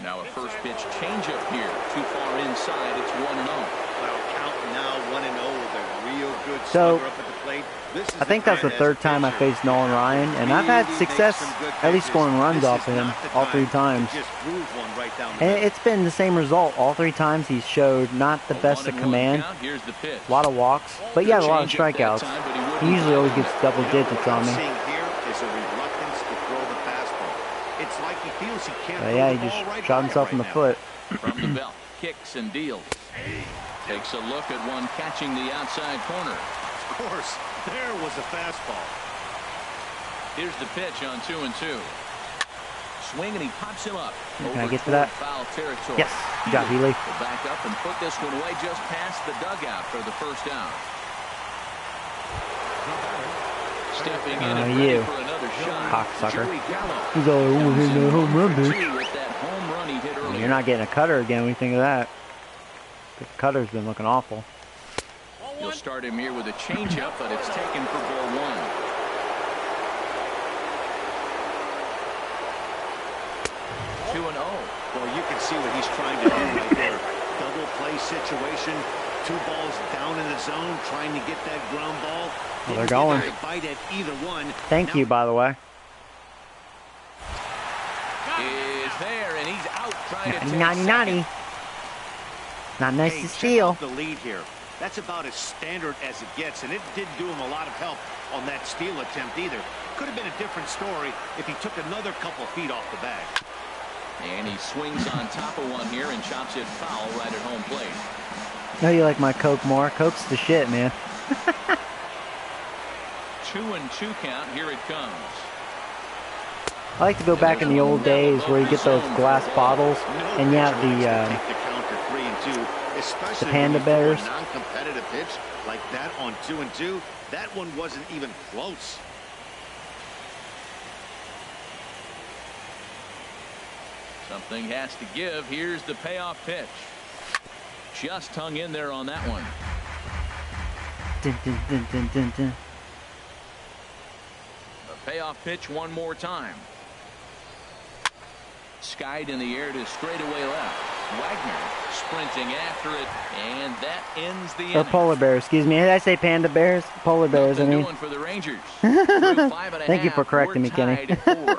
Now a first pitch changeup here. Too far inside. It's 1-0. Well, count now 1-0 with a real good so, slugger up at the plate. I think that's the 3rd time I faced Nolan Ryan, and I've had success at least scoring runs off of him all 3 times. And it's been the same result all 3 times. He's showed not the best of command, a lot of walks, but yeah, a lot of strikeouts. He usually always gets double digits on me. But yeah, he just shot himself in the foot. From the belt, kicks and deals. Takes a look at one catching the outside corner. Of course, there was a fastball. Here's the pitch on 2-2. Swing and he pops him up. Can I get to that? Foul territory. Yes. Good job, Healy. We'll back up and put this one away just past the dugout for the first down. Stepping in and ready for another Cocksucker. Joey Gallo. He's all, oh, he's a home run, bitch. With that home run he hit earlier. You're not getting a cutter again when you think of that. The cutter's been looking awful. You'll start him here with a changeup, but it's taken for ball one. Two and oh. Well, you can see what he's trying to do right there. Double play situation. 2 balls down in the zone, trying to get that ground ball. Well, they're going. Bite at either one. Thank you, by the way. Is there, and he's out trying to take Naughty, naughty. Not nice to check steal. out the lead here. That's about as standard as it gets, and it didn't do him a lot of help on that steal attempt either. Could have been a different story if he took another couple feet off the bag. And he swings on top of one here and chops it foul right at home plate. Know you like my Coke more. Coke's the shit, man. 2-2 count. Here it comes. I like to go back in the old days where you get those glass bottles and you have the Panda Bears. Non-competitive pitch like that on 2-2. That one wasn't even close. Something has to give. Here's the payoff pitch. Just hung in there on that one. Dun, dun, dun, dun, dun, dun. The payoff pitch one more time. Skied in the air to straightaway left. Wagner sprinting after it, and that ends the inning. Or polar bears, excuse me. Did I say panda bears? Polar bears, Nothing I mean. doing for the Rangers. Through 5.5, Thank you for correcting me, we're Kenny. tied at 4.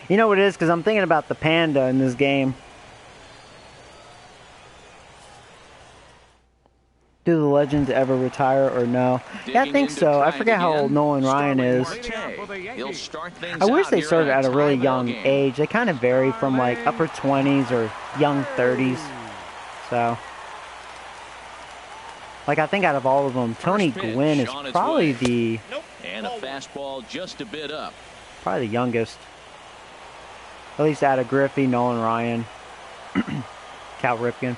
You know what it is? Because I'm thinking about the panda in this game. Do the legends ever retire or no? Yeah, I think so. I forget how old Nolan Ryan is. I wish they started at a really young age. They kind of vary from like upper 20s or young 30s. So, like I think out of all of them, Tony Gwynn is probably the And a fastball just a bit up. probably the youngest. At least out of Griffey, Nolan Ryan, Cal Ripken.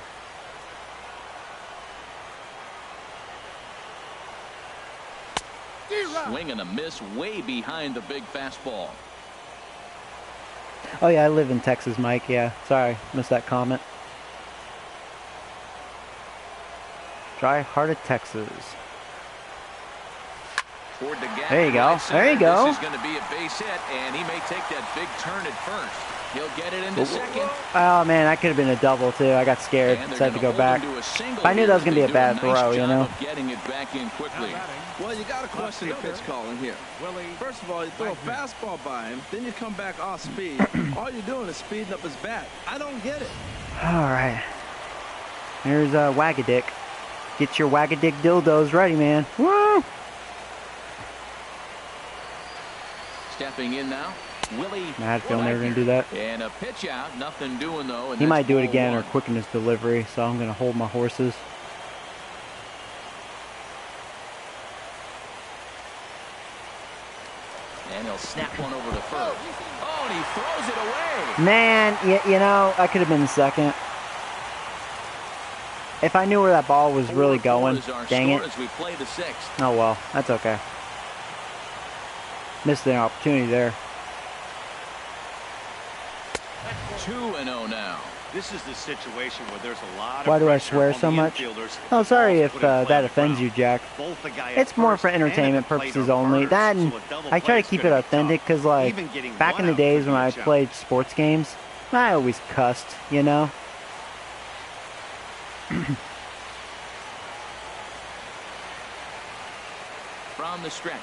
Swing and a miss way behind the big fastball. Oh yeah, I live in Texas, Mike. Yeah, sorry, missed that comment. Dry heart of Texas. Toward the gap. There you go. There you go. This is going to be a base hit, and he may take that big turn at first. He'll get it into second. Oh man, that could have been a double too. I got scared, decided to go back. I knew that was going to be a bad throw, you know. Getting it back in quickly. Well, you got to question the pitch calling here. First of all, you throw a fastball by him, then you come back off speed. All you're doing is speeding up his bat. I don't get it. All right. Here's Wagadick. Get your Wagadick dildos ready, man. Woo! Stepping in now, Willie. I had a feeling they were going to do that. And a pitch out, nothing doing though. And He might do it again or quicken his delivery, so I'm going to hold my horses. And he'll snap one over to first. Oh, and he throws it away. Man, you know, I could have been second. If I knew where that ball was really going, dang it. As we play the sixth. Oh well, that's okay. Missed an opportunity there. 2-0 now. This is the situation where there's a lot of Why do I pressure swear on so the much? infielders. Oh, sorry if Put it flat that on offends ground. you, Jack. Both the guy at It's more first for and at the entertainment plate purposes are only. runners, That and so a double I try play to is keep it gonna be authentic tough. because, like, Even getting back one in the out days could when be a I challenge. played sports games, I always cussed, you know? From the stretch.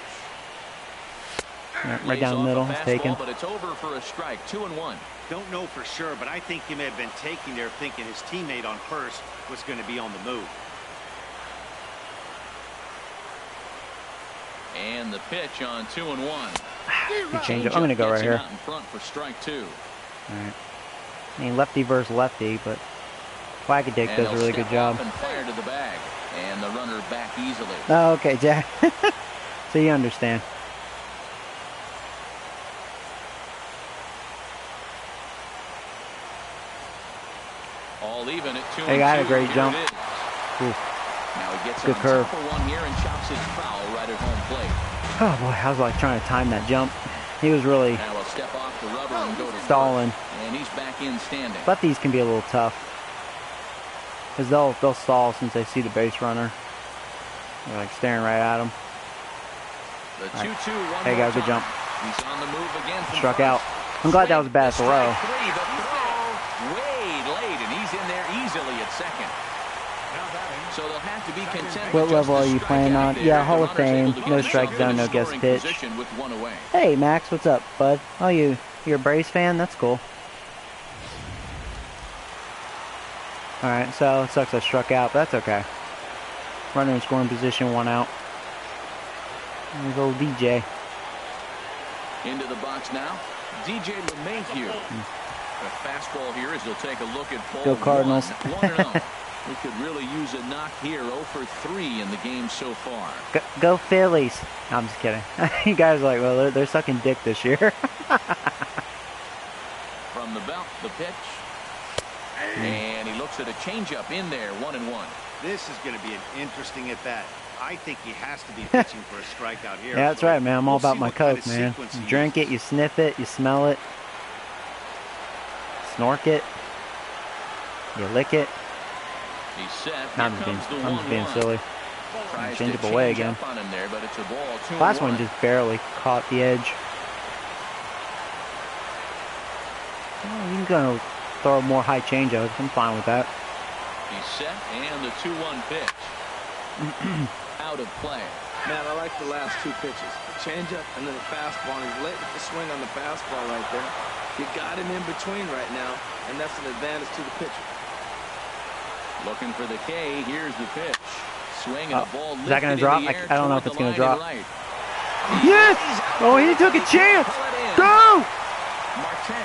Yeah, right down the middle, it's taken. But it's over for a strike. 2-1. Don't know for sure, but I think he may have been taking there thinking his teammate on first was going to be on the move. And the pitch on 2-1. You change it. I'm going to go right here. Out in front for strike 2. All right. I mean, lefty versus lefty, but Wagadick does a really good job. And fire to the bag. And the runner back easily. Oh, okay, Jack. So you understand. All even at 2-2. Hey, I had a great jump. Ooh. Now he gets Good on curve. top of one here and chops his foul right at home plate. Oh boy, I was like trying to time that jump. He was really Now a step off the rubber and go to stalling. first, and he's back in standing. Lefties can be a little tough. Because they'll stall since they see the base runner. They're like staring right at him. The 2-2, one There you more go, good time. jump. He's on the move again from Struck first. out. I'm glad that was a bad Swing, throw. strike three, the throw way late, and he's in there easily at second. So they'll have to be content What with just level the are you playing strikeout on? there. Yeah, The Hall of runner's able Fame. to get No himself strike in zone, a no guest scoring pitch. position with one away. Hey, Max, what's up, bud? Oh, you're a Braves fan? That's cool. Alright, so it sucks I struck out, but that's okay. Runner in scoring position, 1 out. There's old DJ. Into the box now, DJ LeMahieu. A fastball here as he'll take a look at ball Go Cardinals. 1-0. He could really use a knock here. 0 for 3 in the game so far. Go Phillies. No, I'm just kidding. You guys are like, well, they're sucking dick this year. From the belt, the pitch. And he looks at a changeup in there, 1-1. This is going to be an interesting at-bat. I think he has to be pitching for a strikeout here. Yeah, that's So right, man. I'm all we'll about see my what kind Coke, of man. sequence You he drink uses. it, you sniff it, you smell it, snork it, you lick it. He's set. No, Here I'm comes the just being 1-1. silly. Tries Change to it away change again. up on him there, but it's a ball. 2-1. Last one just barely caught the edge. Oh, you can go throw more high changeups. I'm fine with that. He's set, and the 2-1 pitch. Out of play. Man, I like the last two pitches. The changeup and then the fastball. And he's late with the swing on the fastball right there. You got him in between right now, and that's an advantage to the pitcher. Looking for the K. Here's the pitch. Swing and a ball Is that going lifted to in drop? the air I don't know if toward it's going the to line drop. and right. Yes! Oh, he took a chance! Go! Marte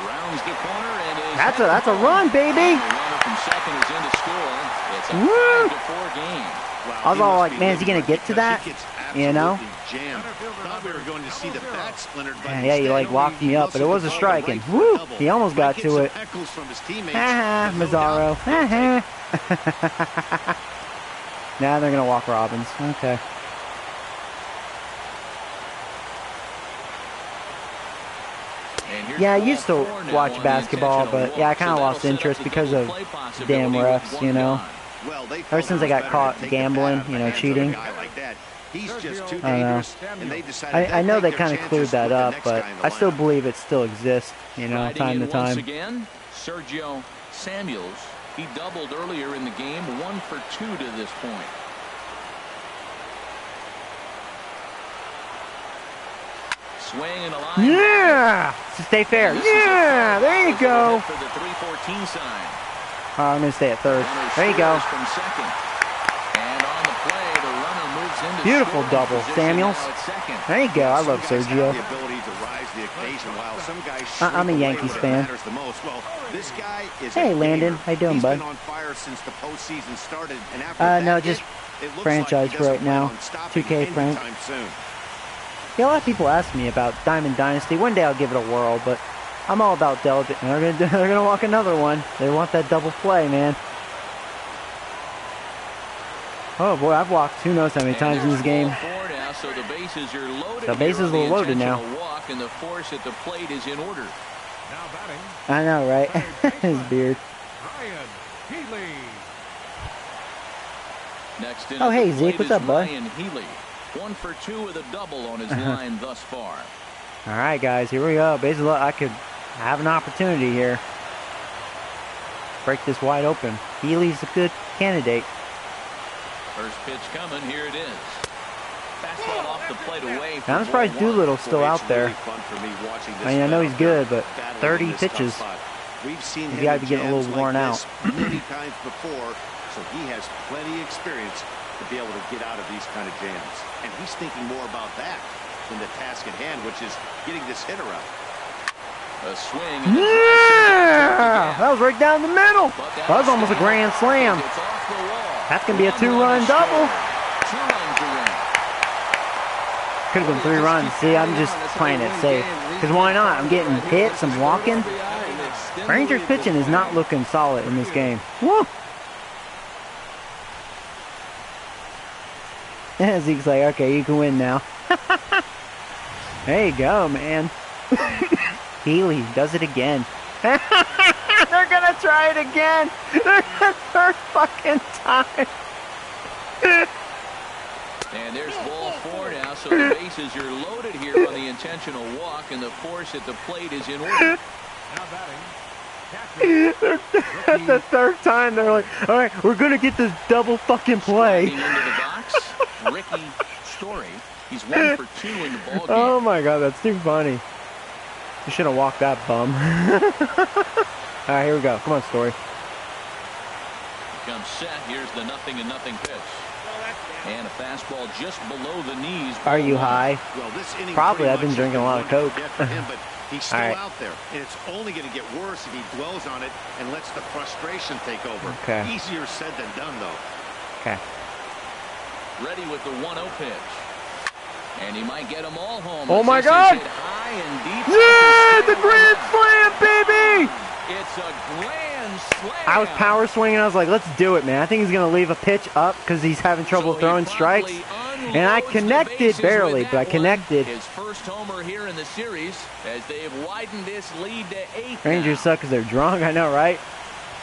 rounds the corner and is That's a run, baby! The runner from second is in to score. It's a Woo! 5-4 game. Wow, I was he all must like, be man, is he living going to right get to because that? he gets You know? absolutely jammed. Thought we were going to see the bat splintered, but Yeah, you like walked me up, but it was a strike, and woo! He almost got to it. Haha, Mazzaro. Haha. Now they're going to walk Robbins. Okay. Yeah, I used to watch basketball, but yeah, I kind of lost interest because of the damn refs, you know. Ever since I got caught gambling, you know, cheating. I know they kind of cleared that up, but I still believe it still exists, you know, time to Once time. again, Sergio Samuels. He doubled earlier in the game, 1 for 2 to this point. Swing and a line. Yeah! Stay fair. Yeah! There you go. For the 3-14 sign. I'm going to stay at third. Runner There you go. scores from second. And on the play, the runner moves into Beautiful scoring double, position Samuels. now at second. There you go. I love Some guys Sergio. have the ability to rise to the occasion, while some guys I'm a shrink away Yankees when it fan. matters the most. Well, this guy is Hey, a Landon. gamer. How you doing, He's bud? been on fire since the postseason started, and after No, that just hit, it looks franchise like he for right doesn't plan now. on stopping 2K Frank. anytime soon. Yeah, a lot of people ask me about Diamond Dynasty. One day I'll give it a whirl, but I'm all about delicate. And they're gonna walk another one. They want that double play, man. Oh boy, I've walked who knows how many times in this game. Now, so the bases are loaded. The bases here on are loaded now. intentional walk, and the force at the plate is in order. Now batting, I know, right? His beard. Ryan Healy. Next in Oh, at hey, the Zeke, plate what's is up, bud? Ryan Healy. 1 for 2 with a double on his line thus far. All right, guys, here we go. Bases loaded. I could have an opportunity here. Break this wide open. Healy's a good candidate. First pitch coming. Here it is. Fastball off the plate away. Now, I'm surprised Doolittle's still out there. I mean, I know he's good, but 30 pitches. We've seen He's him gotta in be getting a jams little worn like out. this many times before, so he has plenty of experience to be able to get out of these kind of jams. And he's thinking more about that than the task at hand, which is getting this hitter out. A swing. And Yeah! That was right down the middle. That was almost a grand slam. It's off the wall. That's going to be a 2-run double. 2 runs to win. Could have been 3 runs. See, I'm just playing it safe. Because why not? I'm getting hits. I'm walking. Rangers pitching is not looking solid in this game. Woo! Zeke's like, okay, you can win now. There you go, man. Healy does it again. They're gonna try it again. Third fucking time. And there's ball 4 now, so the bases are loaded here on the intentional walk, and the force at the plate is in order. Now batting. Catcher. That's the third time they're like, all right, we're gonna get this double fucking play. Sliding into the box, Ricky Story. He's 1 for 2 in the ball game. Oh my god, that's too funny. You should have walked that bum. All right, here we go. Come on, Story. Comes set. Here's the 0-0 pitch. And a fastball just below the knees. Are you high? Well, this inning Probably. pretty I've been much drinking a lot of has been Coke. for him, but he's still All right. out there, and it's only going to get worse if he dwells on it and lets the frustration take over. Okay. Easier said than done, though. Okay. Ready with the 1-0 pitch. And he might get them all home. Oh my This is God! hit high and deep. Yeah, the grand slam, baby! It's a grand slam. I was power swinging. I was like, let's do it, man. I think he's going to leave a pitch up because he's having trouble So he throwing strikes. promptly And I unloads the connected bases barely, with but I that one. connected. His first homer here in the series as they've widened this lead to 8 Rangers now. suck because they're drunk. I know, right?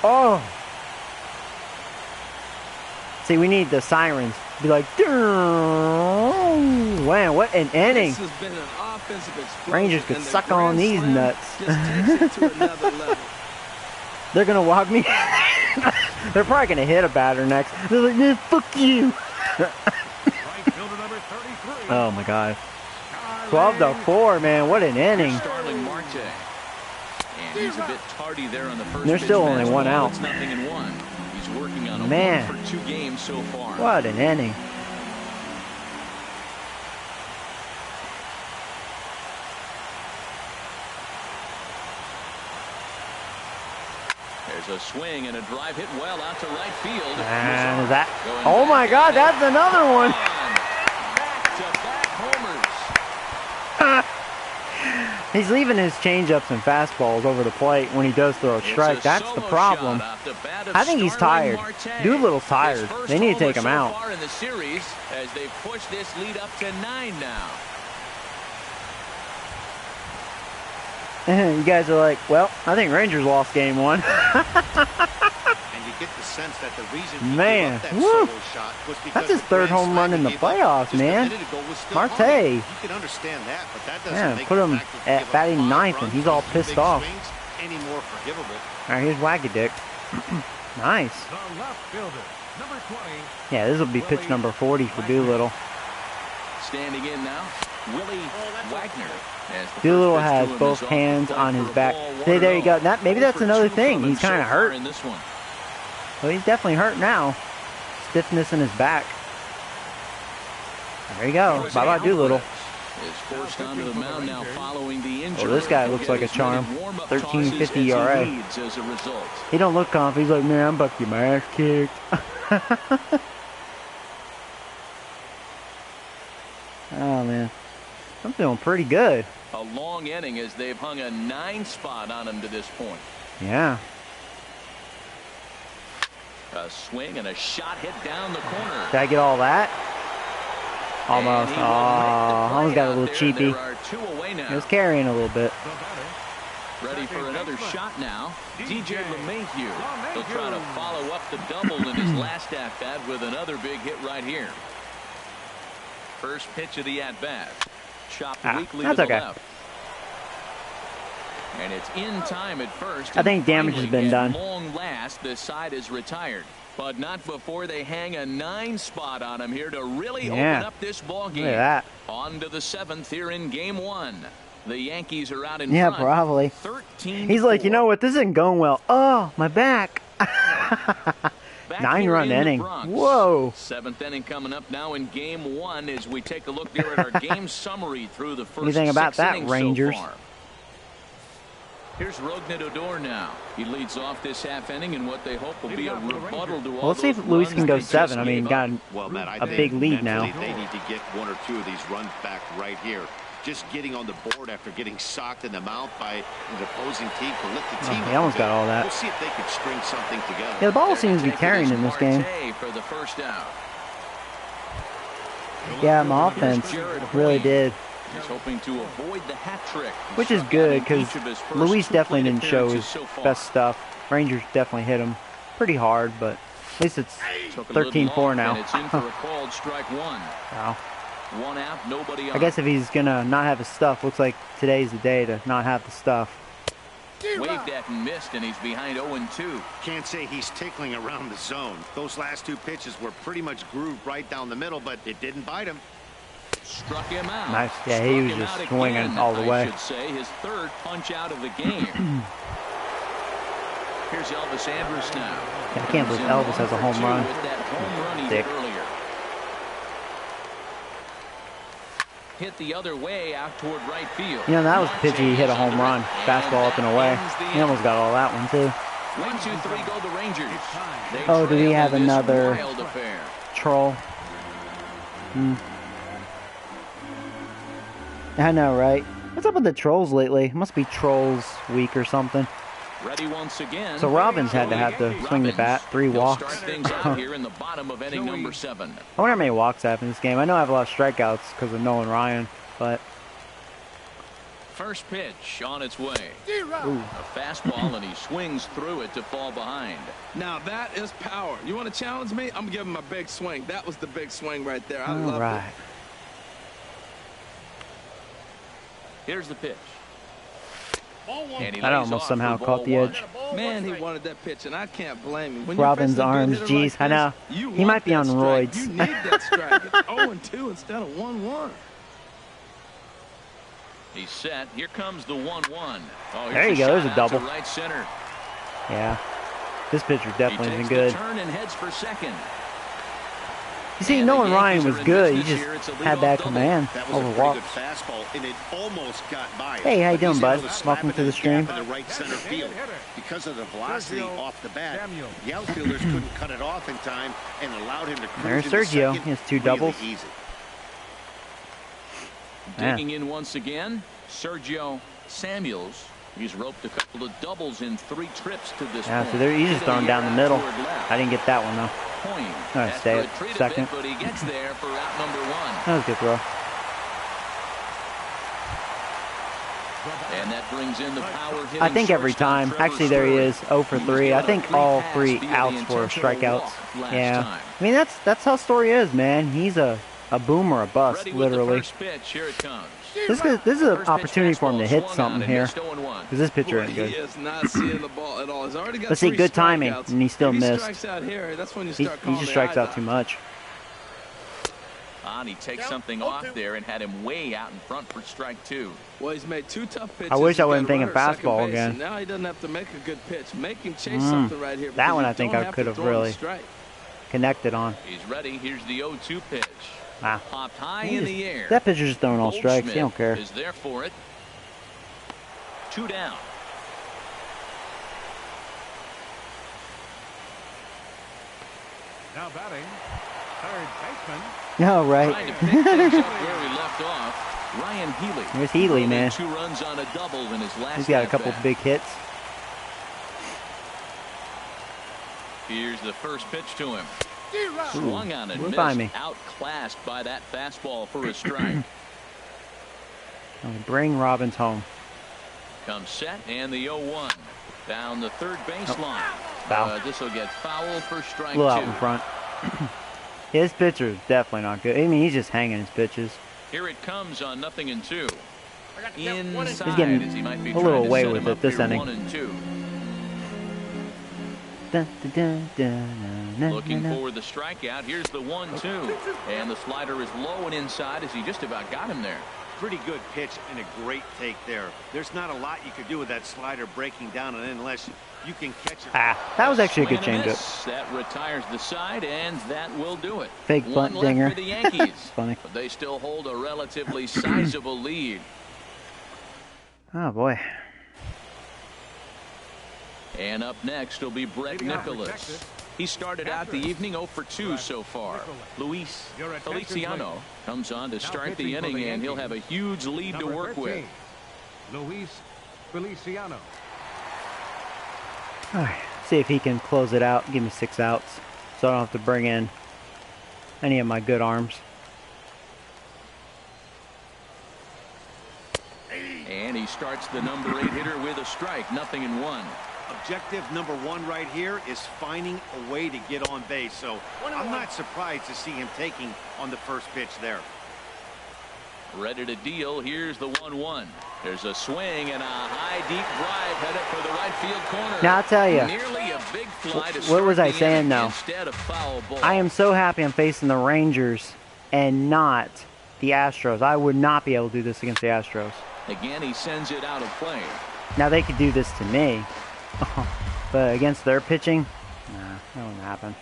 Oh. See, we need the sirens. Be like, wow, what an inning. This has been an offensive explosion, Rangers could and the suck on grand these slam nuts. just takes it to another level. They're going to walk me. They're probably going to hit a batter next. They're like, "Man, fuck you." Right fielder number 33. Oh, my God. 12-4, man. What an inning. Starling Marte. And he's a bit tardy there on the first There's pitch still only fastball. one out. It's 0-1. He's working on a Man. 1 for 2 games so far. What an inning. There's a swing and a drive hit well out to right field. And is that? Going Oh, my back God. at it. That's another one. Back-to-back homers. He's leaving his changeups and fastballs over the plate when he does throw a strike. It's a That's the solo problem. shot off the bat of I think he's Starling tired. Marte. Doolittle's tired. His first They need to take homer him so out. far in the series as they've pushed this lead up to 9 now. You guys are like, well, I think Rangers lost game 1. And you get the sense that the reason he Man, gave up that woo. solo shot was because That's his the third grand home slam run he in the gave up playoffs, just a man. minute ago was still Marte. on it. You can understand that, but that doesn't Yeah, make put the him fact that you at give up batting 5 ninth, and runs he's on all 2 pissed big off. swings any more forgivable. All right, here's Wagadick. Nice. The left fielder, number 20. Yeah, this will be pitch number 40 for Doolittle. Standing in now, Willie Wagner. as the Doolittle first pitch has to him both is off hands the on plate his for a back. ball, See, there you 1-0. go. Maybe that's 0 for another 2 thing. from him He's kind so of far hurt. in this one. Well, he's definitely hurt now. Stiffness in his back. There you go. Bye-bye, Doolittle. Is forced onto the mound now following the injury. Oh, this guy looks like a charm. 1350 ERA. As a result. He don't look confident. He's like, man, I'm about to get my ass kicked. Oh, man. I'm feeling pretty good. A long inning as they've hung a 9 spot on him to this point. Yeah. A swing and a shot hit down the corner. Did I get all that? And Almost. he Oh, will make the play almost got a out little there. cheapy. There are 2 away He now. was carrying a little bit. The batter, Ready for another shot now. DJ LeMahieu. LeMahieu. He'll try to follow up the double in his last at-bat with another big hit right here. First pitch of the at-bat. Chopped weakly that's to the okay. left. And it's in time at first. I think damage has been done. At long last, the side is retired. But not before they hang a 9 spot on him here to really open up this ball game. Look at that. On to the 7th here in game 1. The Yankees are out in Yeah, front. probably. 13. He's like, you know what? This isn't going well. Oh, my back. Back 9-run here in the inning. Bronx. Whoa. 7th inning coming up now in game 1 as we take a look there at our game summary through the first What do you think about 6 that, innings Rangers? so far. Here's Rognet Odor now. He leads off this half inning in what they hope will be a rebuttal to all Well, let's see if those Luis runs can go they just 7. I mean, gave got up. Well, Matt, I a think big lead now. mentally they need to get 1 or 2 of these runs back right here. Just getting on the board after getting socked in the mouth by an opposing team to lift the team he up almost a got bit. all that. We'll see if they could string something together. Yeah, the ball There seems to be take it carrying is in this game. Marte for the first out. Yeah, my offense really did. He's hoping to avoid the hat trick. Which is good, because Luis definitely didn't show his best stuff. Rangers definitely hit him pretty hard, but at least it's 13-4 now. It's in for a called strike one. Wow. One out, nobody on. I guess if he's gonna not have his stuff, looks like today's the day to not have the stuff. Waved at and missed, and he's behind 0-2. Can't say he's tickling around the zone. Those last two pitches were pretty much grooved right down the middle, but it didn't bite him. Struck him out. Nice. Yeah, he was just swinging all the way. I should say his third punch out of the game. Here's Elvis Andrus now. Yeah, I can't believe Elvis has a home run. With that home run he Dick. hit earlier. Hit the other way out toward right field. You know, that was the pitch he hit a home run. Fastball up and away. He almost got all that one, too. 1-2-3 go the Rangers. Oh, do we have another troll? I know, right? What's up with the trolls lately? It must be Trolls Week or something. Ready once again. So Robbins had to have to swing the bat. 3 walks. Start things out here in the bottom of inning number 7. I wonder how many walks I have in this game. I know I have a lot of strikeouts because of Nolan Ryan, but... First pitch on its way. Ooh. A fastball, and he swings through it to fall behind. Now that is power. You want to challenge me? I'm giving him a big swing. That was the big swing right there. I love it. Here's the pitch. That almost somehow caught the edge. Man, he wanted that pitch, and I can't blame him. When Robbins' arms, jeez, I know. He might be on roids. You need that strike. It's 0-2 instead of 1-1. He's set. Here comes the 1-1. Oh, there you go. There's a double. Right center. Yeah. This pitcher definitely isn't good. Turn and heads for second. You see, Nolan Ryan was good. He just had that command over walks. And it almost got by. Hey, how you doing, bud? Welcome to the stream. In the right center field. Because of the velocity off the bat, the outfielders couldn't cut it off in time and allowed him to cruise. There's Sergio. He has 2 doubles. Really easy. Digging in once again, Sergio Samuels. He's roped a couple of doubles in 3 trips to this point. So he's just throwing down the middle. I didn't get that one, though. Point. Stay at second. But he gets there for out number 1. That was a good throw. And that brings in the power hitting. I think every time. Actually, there he is, 0 for 3. I think all 3 outs were strikeouts. Yeah. I mean, that's how Story is, man. He's a boom or a bust, literally. Here it comes. This is an opportunity for him to hit something here, because this pitcher ain't good. He is not seeing the ball at all. He's already got Let's see, 3 good timing, strikeouts. and he still missed. He strikes out here, that's when you He start calling just the strikes eye out too much. He takes something off there and had him way out in front for strike 2. Well, he's made 2 tough pitches. I wish I He's wasn't got a thinking runner at second fastball base, again. and now he doesn't have to make a good pitch. Make him chase something right here. That one because I you think don't I have could to have throw him a really strike. connected on. He's ready. Here's the 0-2 pitch. Wow. Popped high in the air. That pitcher's just throwing all strikes. He don't care. Is there for it. 2 down. Now batting, third baseman. No, right. Trying to pick things up where we left off. Ryan Healy. There's Healy, man. 2 runs on a double in his last. He's got a couple big hits. Here's the first pitch to him. Swung on and missed. By me. Outclassed by that fastball for a strike. Bring Robbins home. Comes set and the 0-1 down the third baseline. Foul. This will get foul for strike 2. A little out in front. His pitcher is definitely not good. I mean, he's just hanging his pitches. Here it comes on 0-2. Inside, He's getting as he might be a little trying to away set with him it up this here, inning. 1-2. Dun, dun, dun, dun, dun, Looking dun, dun. for the strikeout. Here's the 1-2. And the slider is low and inside as he just about got him there. Pretty good pitch and a great take there. There's not a lot you could do with that slider breaking down and unless you can catch it. That was actually a good changeup. That retires the side, and that will do it. Fake bunt dinger. For the Yankees. Funny. But they still hold a relatively sizable lead. Oh, boy. And up next will be Brett Nicholas. He started out the evening 0 for 2 so far. Luis Feliciano comes on to start the inning, and he'll have a huge lead to work with. Luis Feliciano. All right. See if he can close it out. Give me 6 outs, so I don't have to bring in any of my good arms. And he starts the number 8 hitter with a strike. 0-1. Objective number 1 right here is finding a way to get on base. So I'm not surprised to see him taking on the first pitch there. Ready to deal. Here's the 1-1. There's a swing and a high deep drive headed for the right field corner. Now I'll tell you. Nearly a big fly to What was I start the saying inning though? instead of foul ball. I am so happy I'm facing the Rangers and not the Astros. I would not be able to do this against the Astros. Again, he sends it out of play. Now they could do this to me, but against their pitching, nah, that wouldn't happen.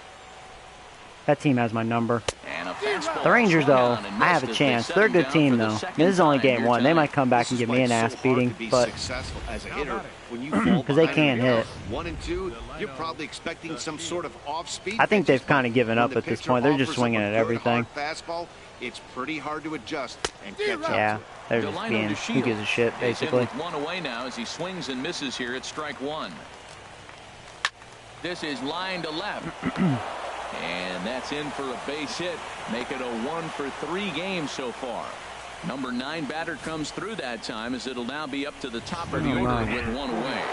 That team has my number. And a fastball The Rangers, though, swung on and I have a missed as chance. they They're a set him good down team, for the though. second This is only time game here 1. They tonight. might come back and give me an ass beating, but successful as a hitter when you fall because they can't behind hit. 1 and 2, you're probably expecting some sort of off-speed. I think they've pitches, kind of given when up the at this pitcher point. They're just offers swinging up a at good, everything. hard fastball, it's pretty hard to adjust and catch up Yeah, to. they're just being, who gives a shit, basically. He's in with 1 away now as he swings and misses here at strike 1. This is line to left. And that's in for a base hit. Make it a 1-for-3 game so far. Number 9 batter comes through that time as it'll now be up to the top of the order with 1 away.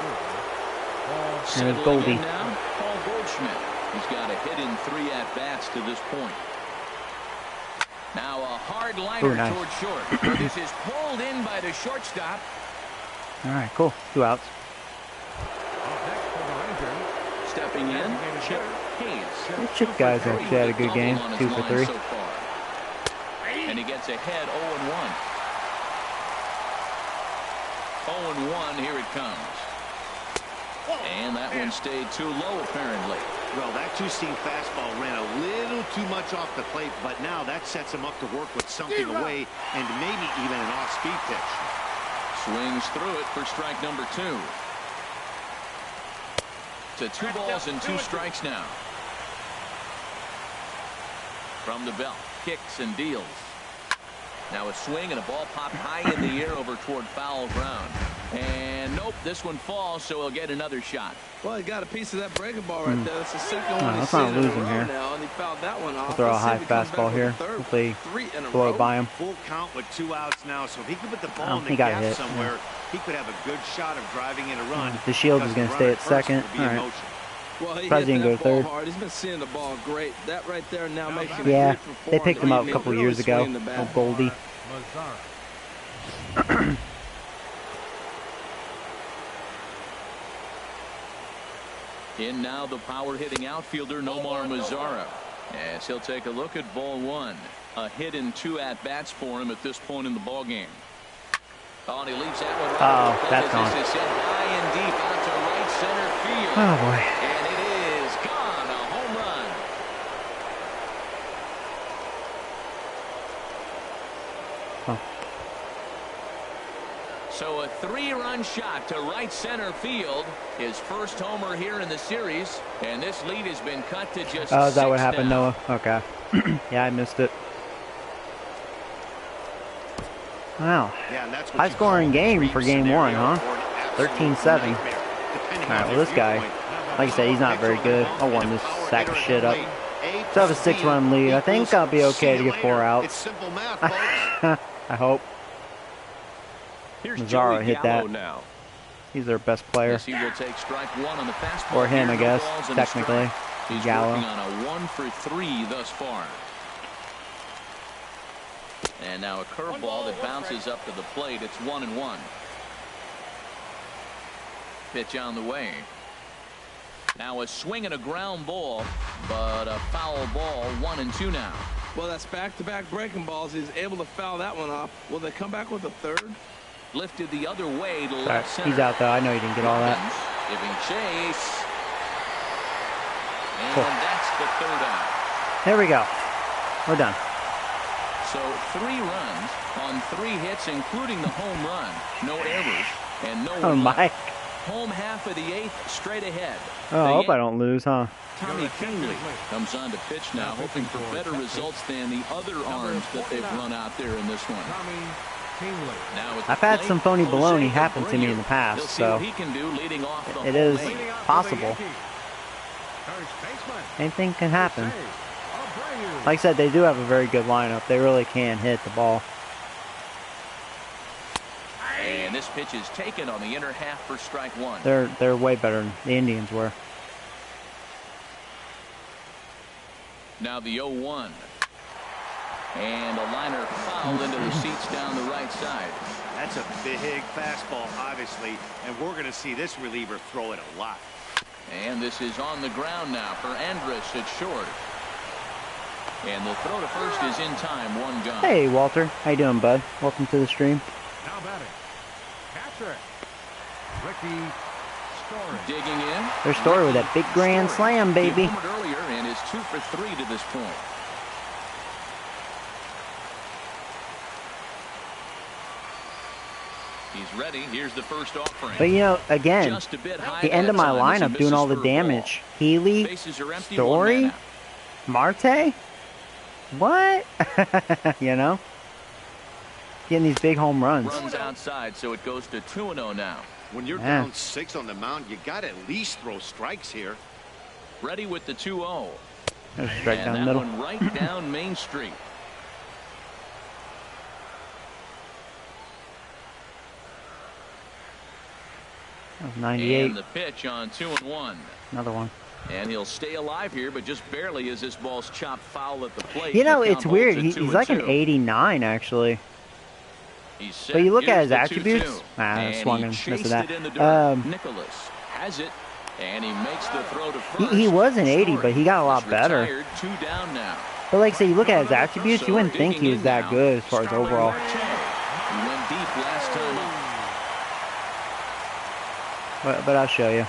There's Goldie. Now, Paul Goldschmidt. He's got a hit in 3 at-bats to this point. Now a hard liner nice. toward short. But this is pulled in by the shortstop. All right, cool. 2 outs. Stepping in, Chip Hayes. The Chip guys actually had a good game. 2 for 3. So far. And he gets ahead 0-1. 0-1, here it comes. And that one stayed too low, apparently. Well, that two-seam fastball ran a little too much off the plate, but now that sets him up to work with something away and maybe even an off-speed pitch. Swings through it for strike number 2. To 2 balls and 2 strikes now. From the belt, kicks and deals. Now a swing and a ball popped high in the air over toward foul ground. And nope, this one falls, so he'll get another shot. Well, he got a piece of that breaking ball right there. That's the second one he's let's not seen in lose a him row here. now, and he fouled that one off. We'll throw a Let's see high if he comes back fastball with here. a third. Hopefully 3 in a blow row. it by him. Full count with 2 outs now, so if he could put the ball in he the got gap hit. somewhere, he could have a good shot of driving in a run. The Shield is because going to the stay runner at first second. would be All in right. motion. Well, he Surprised he hit didn't that go ball third. hard. He's been seeing the ball great. That right there now makes him Yeah, 3 for 4 they picked him up a evening. couple Really years ago. swinging the bat. Oh, Goldie. In now the power-hitting outfielder Nomar Mazara. As he'll take a look at ball 1. A hit in 2 at-bats for him at this point in the ballgame. Oh, and he leaves that one right. Oh, that's gone. This is hit high and deep out to right center field. Oh, boy. And it is gone. A home run. Oh. So a 3-run shot to right center field. His first homer here in the series. And this lead has been cut to just Oh, is that what 6 happened, now. Noah? Okay. Yeah, I missed it. Wow. Yeah, and that's what High you scoring call game dream for game 1, scenario huh? or an absolute 13-7. nightmare, depending All right, on well, your this guy, viewpoint. like I said, he's not very good. I'll warm this sack of shit up. So I have a 6-run lead. I think I'll be okay to get 4 outs. It's simple math, folks. I hope. Here's Mazzara Joey hit Gallo that. now. He's their best player. Yes, he will take strike 1 on the fastball. Or him, Here, I no guess, balls and a technically. strike. He's Gallo. working on a 1-for-3 thus far. And now a curveball that bounces up to the plate. It's 1-1. Pitch on the way. Now a swing and a ground ball, but a foul ball. 1-2 now. Well, that's back-to-back breaking balls. He's able to foul that one off. Will they come back with a third? Lifted the other way to Sorry, left center. he's out though. I know he didn't get all that. Giving chase. And Cool. that's the 3rd out. There we go. We're done. So 3 runs on 3 hits, including the home run. No errors and no Oh one my. left. Home half of the 8th straight ahead. Oh, I hope I don't lose, huh? Tommy Kingley comes on to pitch now, hoping for better results than the other arms that they've run out there in this one. Now I've had some phony baloney happen to me in the past, so he can do leading off the it whole is eight. possible. Anything can happen. Like I said, they do have a very good lineup. They really can hit the ball. And this pitch is taken on the inner half for strike one. They're way better than the Indians were. Now the 0-1. And a liner foul into the seats down the right side. That's a big fastball, obviously, and we're going to see this reliever throw it a lot. And this is on the ground now for Andrus at short. And the throw to first is in time, one gone. Hey, Walter. How you doing, bud? Welcome to the stream. Now batting. Catcher. Ricky Story. Digging in. There's Story with that big grand slam, baby. He homered earlier and is 2 for 3 to this point. He's ready. Here's the first offering. But you know, again, Just a bit high the end of my that time, lineup doing all the damage. Healy, Bases are empty, Story, one man Marte. What? You know, getting these big home runs. runs outside, so it goes to 2-0 now. When you're down 6 on the mound, you got to at least throw strikes here. Ready with the 2-0. There's a strike And down the that middle. one right down Main Street. That was 98. And the pitch on 2-1. Another one. And he'll stay alive here, but just barely as this ball's chopped foul at the plate. You know, The count it's weird. holds at He's like an 2-2. 89, actually. He's set. But you look at Here's his the attributes. 2-2. I And swung he and missed chased of that. it in the dirt. Nicholas has it, and he makes the throw to first. He was an 80, Story but he got a lot is better. retired, 2 down now. But like, say, you look at his attributes, you wouldn't think he Digging was in that now, good as far as Starling overall. Marte. He went deep last time up. But I'll show you.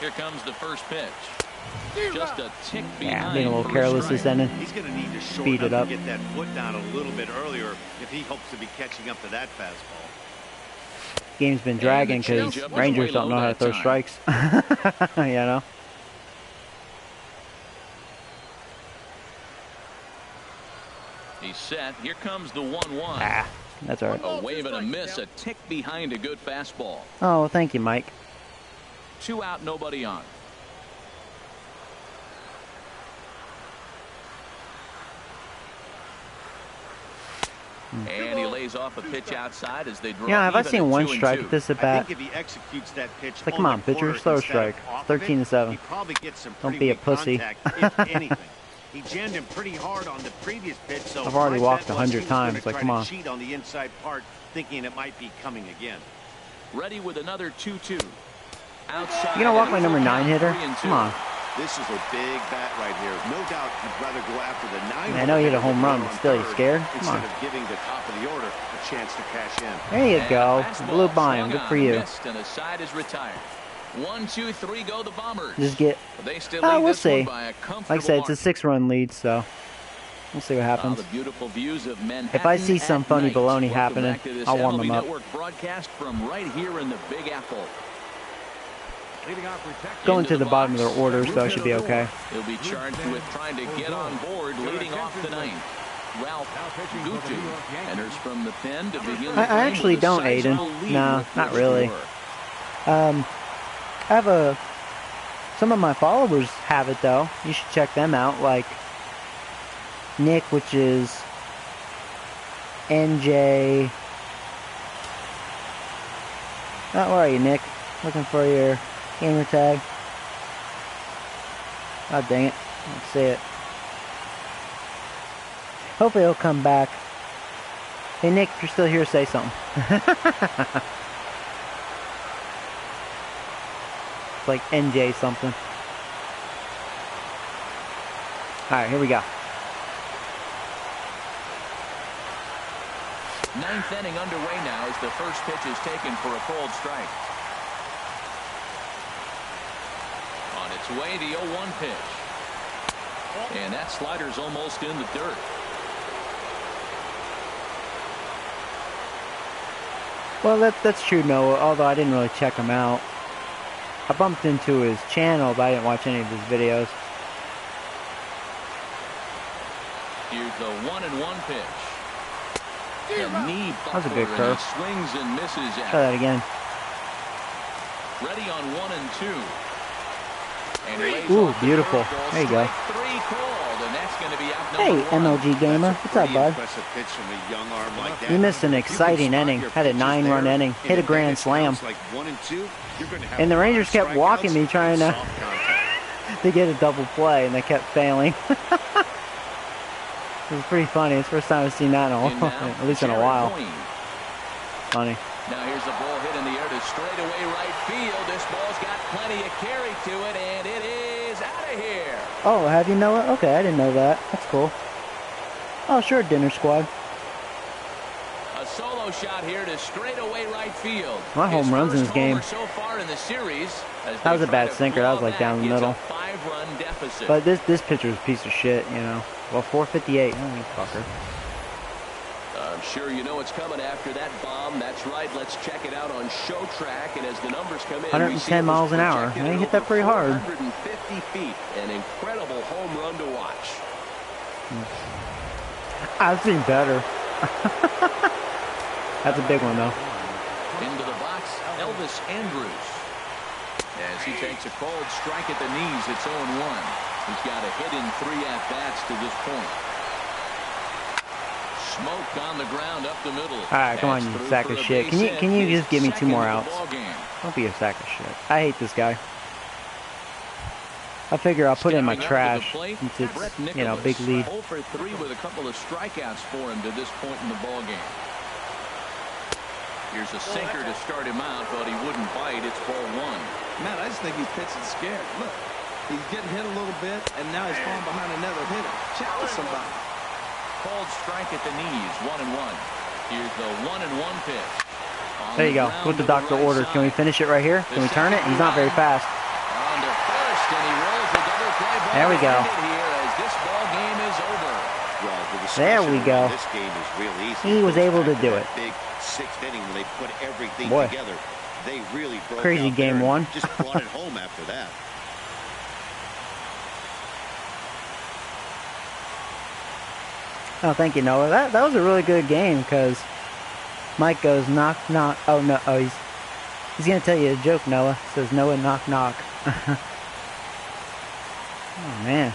Here comes the first pitch. Just a tick behind. Yeah, being a little for careless strike. this inning. He's going to need to Speed shorten it up up. and get that foot down a little bit earlier if he hopes to be catching up to that fastball. Game's been dragging because changeup was Rangers way don't know low how to that throw time. strikes. You know? He's set. Here comes the 1-1. Ah, that's all right. A wave and a miss, a tick behind a good fastball. Oh, thank you, Mike. 2 out, nobody on. And he lays off a pitch outside as they draw. Yeah, have I even seen at one 2-2. strike at this at I bat? think if he executes that pitch Like, on come on, the pitcher, corner throw a instead of strike. off of it, 13-7. he probably gets some Don't pretty be a weak pussy. contact, if anything. He jammed him pretty hard on the previous pitch, so I've already my walked bet was he 100 was gonna times, like, try come to on. cheat on the inside part, thinking it might be coming again. Ready with another 2-2. Outside. You gonna walk my and number full 9 count, hitter? 3-2. Come on. This is a big bat right here. No doubt he'd rather go after the 9. I know he hit a home run, but still, you scared? Come instead on. of giving the top of the order a chance to cash in. There you And go. a fastball Blew by him. swung Good on, for you. missed, and the side is retired. 1, 2, 3 go the Bombers. Just get. They still Oh, lead we'll this one see. by a Like I comfortable said, it's a margin. 6-run lead, so we'll see what happens. The beautiful views of Manhattan If I see some at funny night. baloney Welcome happening, back to this I'll warm MLB them up. Network broadcast from right here in the Big Apple. Leading off with Texas. Going Into to the bottom of box. their order, so I should be okay. He'll be charged with trying to get on board, leading off the ninth. Ralph Gutu enters from the pen to begin the I game actually with a don't, Aiden. sizable lead No, with not four really. score. I have some of my followers have it though. You should check them out. Like Nick, which is NJ. Oh, where are you, Nick? Looking for your gamer tag. Oh, dang it. Let's see it. Hopefully he'll come back. Hey, Nick, if you're still here, say something. It's like NJ something. Alright, here we go. Ninth inning underway now as the first pitch is taken for a called strike. On its way, the 0-1 pitch. And that slider's almost in the dirt. Well, that's true, Noah, although I didn't really check him out. I bumped into his channel, but I didn't watch any of his videos. Here's the 1-1 pitch. A knee That was a good buckler, and curve. he swings and misses Try at that it. again. Ready on 1 and 2. And he lays Ooh, off the beautiful. curveball. There you go. Strike 3 called, and that's going to be out Hey, number 1. MLG Gamer. What's up, bud? Impressive pitch from a young arm like that. You missed an If you can exciting spot inning. your Had a pitches 9-run there, inning. Hit a and grand it slam. sounds like 1 and 2, you're gonna have And the a lot Rangers of kept walking strikeouts me trying to and soft contact. to get a double play, and they kept failing. It was pretty funny. It's the first time I've seen that in a And while, now, at least in a Jared while. Boyne. Funny. Now here's the ball hit in the air to straightaway right field. This ball's got plenty of carry to it, and it is out of here. Oh, have you know it? Okay, I didn't know that. That's cool. Oh, sure, Dinner Squad. A solo shot here to straightaway right field. My home His runs in first this game. homer so far in the series. As That was they a try bad to sinker. That was claw like down the back. middle. It's a 5-run deficit. But this pitcher's a piece of shit, you know. Well, 458. Oh, you fucker. I'm sure you know what's coming after that bomb. That's right. Let's check it out on Show Track. And as the numbers come in, 110 miles an hour. I He hit that pretty hard. 150 feet. An incredible home run to watch. I've seen better. That's a big one, though. Into the box, Elvis Andrews. As he takes a cold strike at the knees, it's 0-1. He's got a hit in 3 at-bats to this point. Smoke on the ground up the middle. All right, come on, you sack of shit. Can you just give me 2 more outs? Don't be a sack of shit. I hate this guy. I figure I'll put in my trash since it's, you know, big lead. 0 for 3 with a couple of strikeouts for him to this point in the ball game. Here's a sinker to start him out, but he wouldn't bite. It's ball 1. Man, I just think he's pitching scared. Look, he's getting hit a little bit, and now he's falling behind another hitter. Challenge somebody. Cold strike at the knees, 1-1. Here's the 1-1 pitch. There you go. What the doctor ordered. Can we finish it right here? Can we turn it? He's not very fast. On to first, and he rolls the double play ball. There we go. Here as this ball game is over. Well, the There we discussion go. around this game is real easy. He was able to do it. Big 6th inning when they put everything Boy. together. They really broke Crazy out game there and 1. just brought it home after that. Oh, thank you, Noah. That was a really good game because Mike goes knock knock. Oh no! Oh, he's gonna tell you a joke. Noah says Noah knock knock. Oh man,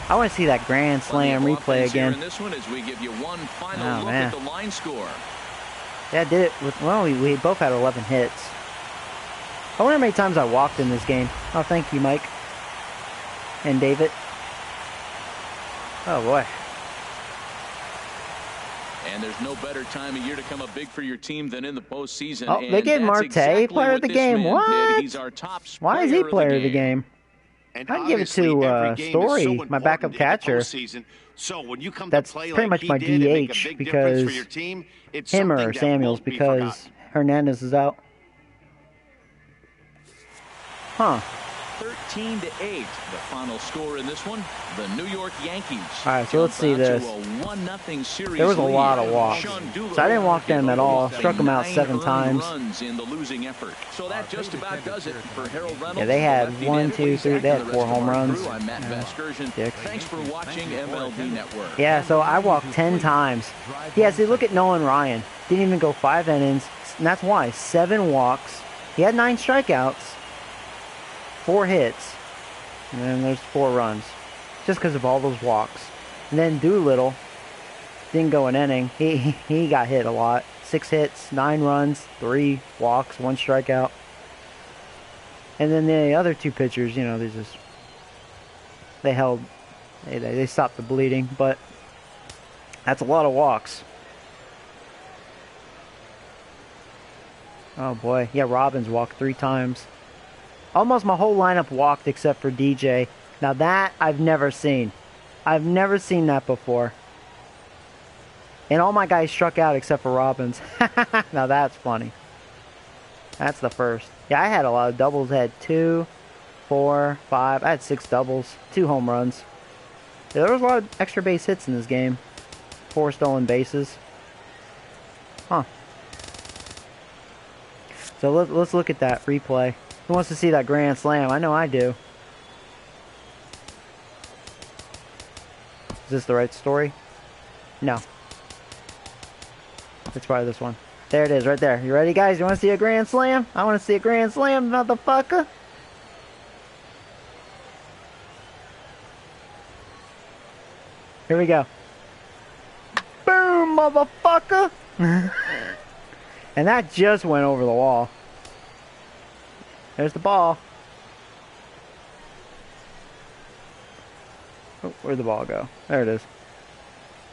I want to see that grand slam replay again. In this one as we give you one final Oh, look man. at the line score. Yeah, I did it with. Well, we both had 11 hits. I wonder how many times I walked in this game. Oh, thank you, Mike and David. Oh boy. And there's no better time of year to come up big for your team than in the postseason. Oh, they And gave that's Marte exactly player of what the this game. man What? did. He's our top Why is he player player of the game? And I'd give it obviously, to every game is Story, so my important backup in the catcher. postseason. So when you come That's to play pretty like much he my did and make a DH big difference for because your team, it's him something or that Samuels won't be because forgotten. Hernandez is out. Huh. 13-8, the final score in this one. The New York Yankees. All right, so let's see jump out to this. a 1-0 series There was a lead. lot of walks. Sean Doolittle So I didn't walk them at all. with Struck them out 9 7 earned times. runs in the losing effort. So that just about does it for Harold Reynolds. Yeah, they had the lefty 1, man, 2, 3. They had and the 4 rest of home our runs. crew. I'm Matt Yeah. Vasgersian. Dicks. Thanks for watching MLB Network. Yeah, so I walked 10 times. Yeah, see, look at Nolan Ryan. Didn't even go 5 innings. And that's why. 7 walks. He had 9 strikeouts. 4 hits. And then there's 4 runs. Just because of all those walks. And then Doolittle didn't go an inning. He got hit a lot. 6 hits, 9 runs, 3 walks, 1 strikeout. And then the other 2 pitchers, you know, they stopped the bleeding, but that's a lot of walks. Oh boy. Yeah, Robbins walked 3 times. Almost my whole lineup walked except for DJ. Now that I've never seen. I've never seen that before. And all my guys struck out except for Robbins. Now that's funny. That's the first. Yeah, I had a lot of doubles. I had 2, 4, 5. I had 6 doubles. 2 home runs. Yeah, there was a lot of extra base hits in this game. 4 stolen bases. Huh. So let's look at that replay. Who wants to see that grand slam? I know I do. Is this the right story? No. It's probably this one. There it is, right there. You ready, guys? You want to see a grand slam? I want to see a grand slam, motherfucker. Here we go. Boom, motherfucker! And that just went over the wall. There's the ball. Oh, where'd the ball go? There it is.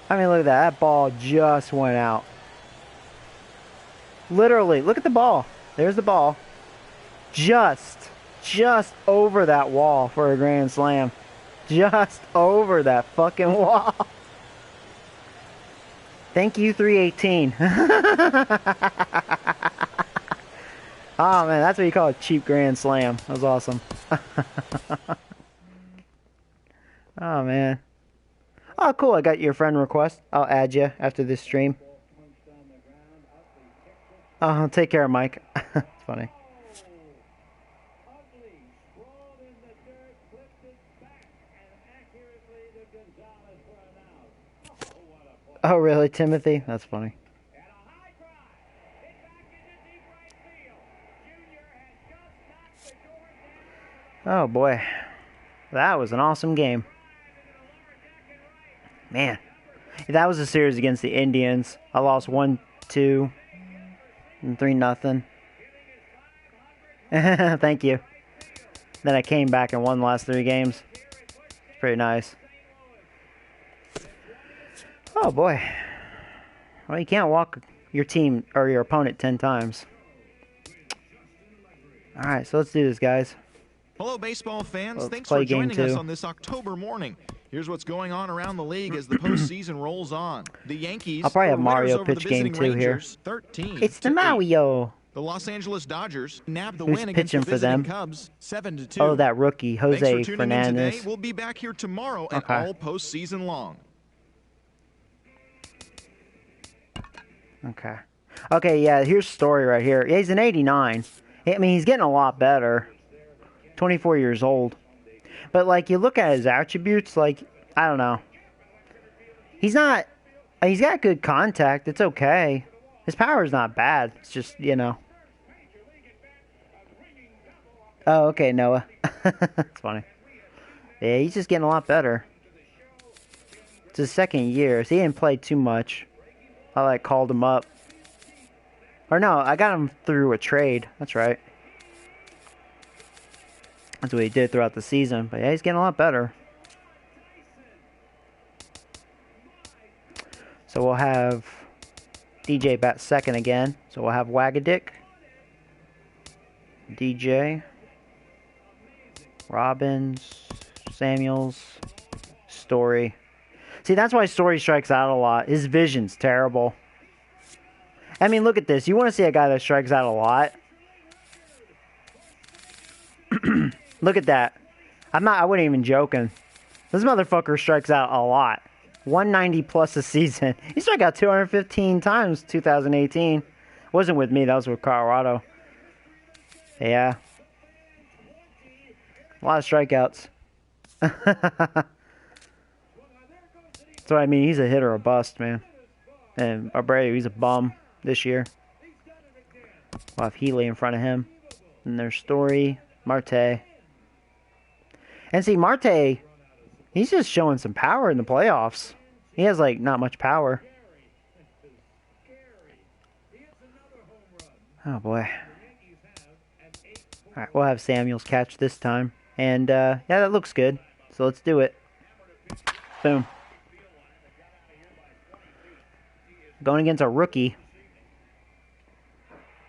I mean, look at that. That ball just went out. Literally, look at the ball. There's the ball. Just over that wall for a grand slam. Just over that fucking wall. Thank you, 318. Oh, man, that's what you call a cheap grand slam. That was awesome. Oh, man. Oh, cool. I got your friend request. I'll add you after this stream. Oh, take care, Mike. It's funny. Oh, really, Timothy? That's funny. Oh, boy. That was an awesome game. Man. That was a series against the Indians. I lost 1-2 and 3-0. Thank you. Then I came back and won the last 3 games. It's pretty nice. Oh, boy. Well, you can't walk your team or your opponent 10 times. Alright, so let's do this, guys. Hello, baseball fans. Let's Thanks play for joining game us 2. on this October morning. Here's what's going on around the league as the postseason rolls on. The Yankees I'll probably have were Mario winners over pitch the game visiting 2 here. Rangers, 13 It's the to 8. Mario. The Los Angeles Dodgers nabbed the Who's win against the pitching for visiting them? Cubs, 7-2. Oh, that rookie, Thanks Jose for tuning in Fernandez. today. We'll be back here tomorrow and Okay. all postseason long. Okay. Okay, yeah, here's the story right here. Yeah, he's an 89. I mean, he's getting a lot better. 24 years old. But, like, you look at his attributes, like, I don't know. He's got good contact. It's okay. His power's not bad. It's just, you know. Oh, okay, Noah. It's funny. Yeah, he's just getting a lot better. It's his second year, so he didn't play too much. I, like, called him up. Or no, I got him through a trade. That's right. That's what he did throughout the season. But yeah, he's getting a lot better. So we'll have DJ bat second again. So we'll have Wagadick, DJ, Robbins, Samuels, Story. See, that's why Story strikes out a lot. His vision's terrible. I mean, look at this. You want to see a guy that strikes out a lot? Look at that. I wasn't even joking. This motherfucker strikes out a lot. 190 plus a season. He struck out 215 times 2018. Wasn't with me, that was with Colorado. Yeah. A lot of strikeouts. That's what I mean. He's a hit or a bust, man. And Abreu, he's a bum this year. We'll have Healy in front of him. And there's Story, Marte. And see, Marte, he's just showing some power in the playoffs. He has, like, not much power. Oh, boy. Alright, we'll have Samuels catch this time. And, yeah, that looks good. So let's do it. Boom. Going against a rookie.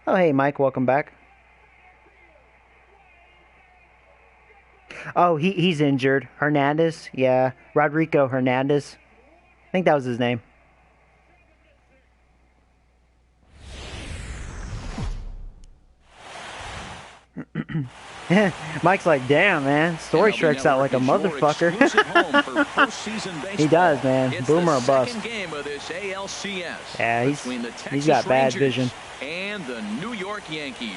Oh, hey, Mike, welcome back. Oh, he's injured. Hernandez, yeah. Rodrigo Hernandez. I think that was his name. Mike's like, damn, man. Story strikes out like a motherfucker. He does, man. It's Boomer or the bust. second game of this ALCS Yeah, between the he's Texas got bad Rangers vision. and the New York Yankees.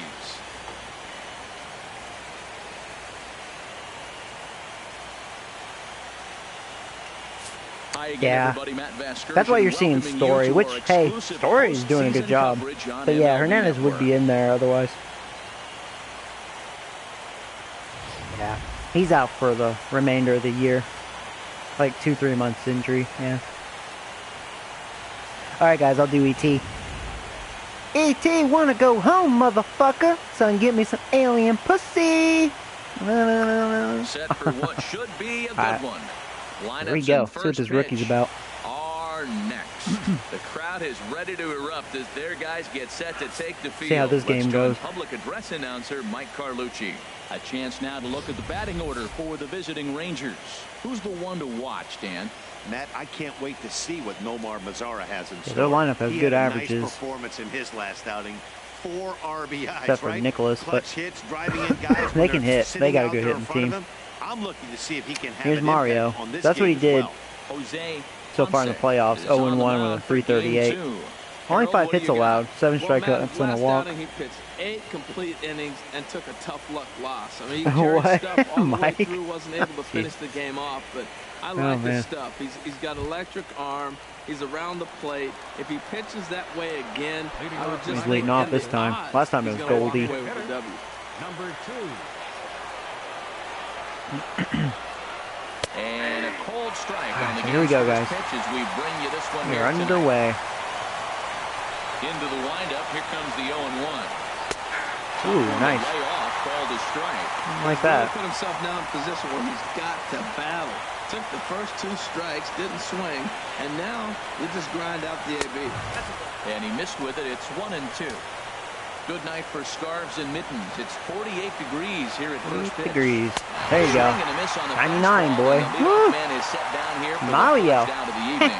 Hi again, Yeah. everybody. Matt Vasgersian That's why you're seeing welcoming Story, you to which, our hey, exclusive Story's doing a good postseason job. coverage on But yeah, MLB Hernandez would be Network. in there otherwise. Yeah. He's out for the remainder of the year. Like 2-3 months injury, yeah. Alright guys, I'll do ET. ET wanna go home, motherfucker! Son, give me some alien pussy! Set for what should be a good right. one. Here we go. See what this rookie's about. Are next. The crowd is ready to erupt as their guys get set to take the field. See how this game goes. Public address announcer Mike Carlucci. A chance now to look at the batting order for the visiting Rangers. Who's the one to watch, Dan? Matt, I can't wait to see what Nomar Mazara has in store. Their lineup has good averages. Nice performance in his last outing. 4 RBIs, except for right? Nicholas, Clutch hits, driving in guys they can hit. They got a good hitting team. I'm looking to see if he can have Here's Mario. On this That's what he did Jose so far in the playoffs. 0-1 with a 338. Only 5 hits allowed, 7 strikeouts and a walk. He pitched 8 complete innings and took a tough luck loss. I mean, he What? carried stuff all the way Mike? through, wasn't able to finish the game off, but I like his stuff. He's got electric arm. He's around the plate. If he pitches that way again, I would just He's leading off this time. Last time it was Goldie. Number 2. And a cold strike on the Here we go, guys. pitch as we bring you this one We're here underway. Into the windup. Here comes the 0-1. Ooh, nice. Way off, called a strike. Like that. He put himself now in a position where he's got to battle. Took the first 2 strikes, didn't swing, and now you just grind out the AB. And he missed with it. It's 1-2. Good night for scarves and mittens. It's 48 degrees here at first pitch. Degrees. There you go. 99, boy. Woo! Man is set down here for Mario. down to the evening.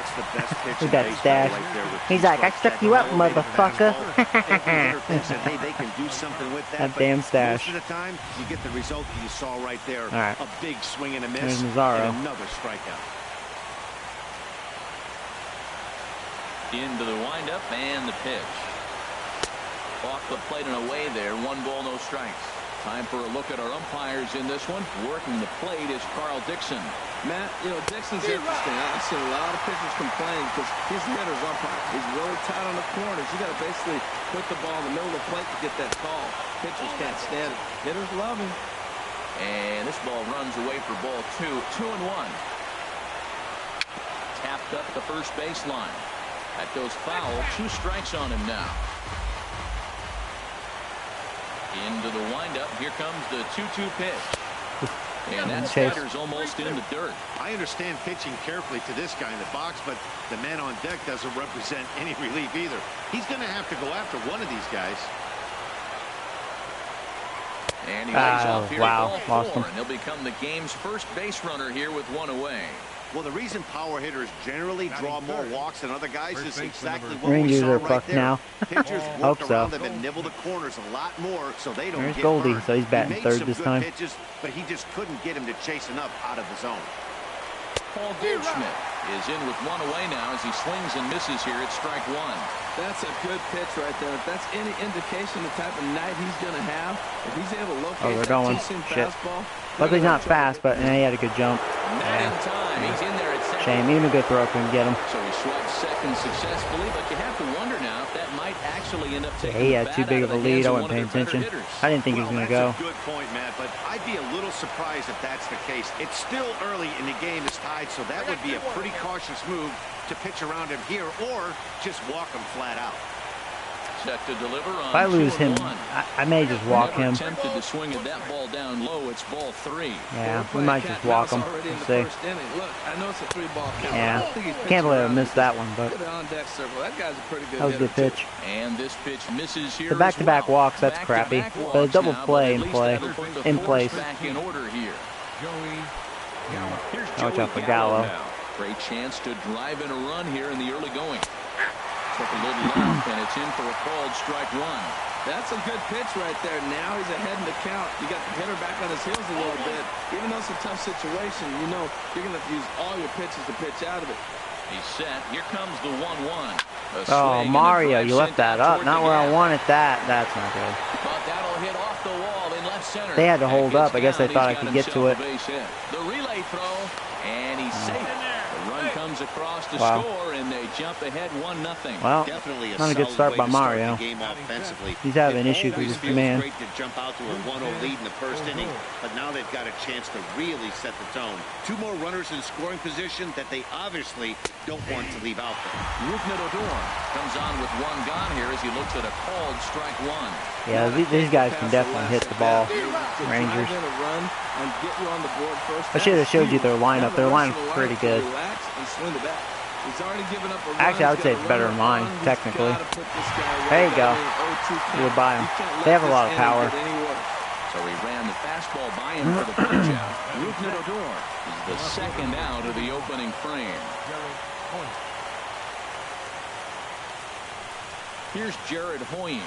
That's the best pitch With in that baseball stash. right there with He's 2 like, I strikes. stuck you up, That elevated motherfucker. fastball. Every hitter thinks that, hey, they can do something with that. That but damn stash. Most of the time, you get the result that you saw right there. All right. A big swing and a miss. There's Mazzaro. And another strikeout. Into the windup and the pitch. Off the plate and away there. 1 ball, no strikes. Time for a look at our umpires in this one. Working the plate is Carl Dixon. Matt, you know, Dixon's interesting. I've seen a lot of pitchers complain because he's the hitter's umpire. He's really tight on the corners. You got to basically put the ball in the middle of the plate to get that call. Pitchers can't stand it. Hitters love him. And this ball runs away for ball 2. 2-1. Tapped up the first baseline. That goes foul. 2 strikes on him now. Into the windup. Here comes the 2-2 pitch. And that slider's almost in the dirt. I understand pitching carefully to this guy in the box, but the man on deck doesn't represent any relief either. He's going to have to go after one of these guys. And he lays off here wow. at ball Lost 4, him. and he'll become the game's first base runner here with 1 away. Well, the reason power hitters generally draw more walks than other guys is exactly what Rangers we saw are right fucked there. now. Pitchers Hope work so. around them and nibble the corners a lot more so they don't There's get Goldie, burned. so he's batting He made third some this good time. pitches, but he just couldn't get him to chase enough out of the zone. Paul Goldschmidt is in with 1 away now as he swings and misses here at strike 1. That's a good pitch right there. If that's any indication the type of night he's going to have, if he's able to locate they're that going. two-seam Shit. fastball. Luckily he's not fast, but he had a good jump. Not in time. He's in there at second. Shame. Even a good throw couldn't get him. So he swiped second successfully, but you have to wonder now if that might actually end up taking He the had bat too big out of a the lead. hands I of wasn't one paying of their better attention. hitters. I didn't think he was going to go. That's a good point, Matt, but I'd be a little surprised if that's the case. It's still early in the game. It's tied, so that would be a pretty cautious move to pitch around him here or just walk him flat out. Set to deliver on If I lose him, 2-1. I may just walk Never him. Tempted to swing at that ball down low. It's ball 3. Yeah, we might just walk him. Already in We'll the see. first inning. Look, I know it's a 3-ball count. I Yeah, don't think he's can't pitching believe I around missed this. that one, but Look at the on-deck circle. That guy's a pretty good that was a hitter, good pitch. And this pitch misses here. The back-to-back as well. walks, that's crappy. Back-to-back But a walks double now, play but in at least play, that'll put the in force place. back in order here. Joey Gallo. Here's Watch Joey out for Gallo. now. Great chance to drive in a run here in the early going. Took a little left, and it's in for a called strike 1. That's a good pitch right there. Now he's ahead in the count. You got the hitter back on his heels a little bit. Even though it's a tough situation, you know you're going to have to use all your pitches to pitch out of it. He's set. Here comes the 1-1. Oh, Mario, you left that up. Not where I wanted that. That's not good. But that'll hit off the wall in left center. They had to hold That up. I guess they gets thought I down. could He's get got to it. himself a base hit. The relay throw, and he's safe. The run comes across to Wow. score, and they jump ahead 1-0. Well, Definitely not a good solid start way by to start Mario. the game offensively. He's having It issues with always his feels command. great to jump out to a 1-0 lead in the first inning, but now they've got a chance to really set the tone. 2 more runners in scoring position that they obviously don't want to leave out there. Odor comes on with 1 gone here as he looks at a called strike 1. Yeah, these guys can definitely hit the ball. Rangers. I should have showed you their lineup. Their lineup's pretty good. Actually, I would say it's better than mine, technically. There you go. You're by him. They have a lot of power. So he ran the fastball by him for the pitch out. Odor is the second out of the opening frame. Here's Jared Hoying.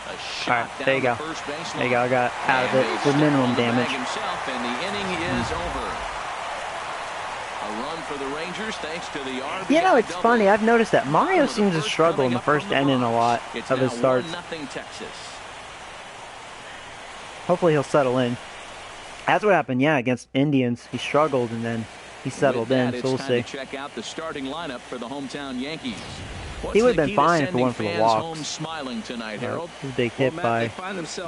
A shot right, there you down go. the first baseline. There you go. I got out of it with minimum damage. Himself, and the inning is over. A run for the Rangers thanks to the RBI. You know, it's double. funny. I've noticed that Mario seems to struggle in the first inning a lot It's of his now starts. 1-0 Texas. Hopefully he'll settle in. That's what happened, yeah, against Indians. He struggled and then he settled With that, in, so we'll it's see. time to check out the starting lineup for the hometown Yankees. He would have What's the been key to fine if it sending weren't for the fans walks. home smiling tonight, Harold? It was a big hit by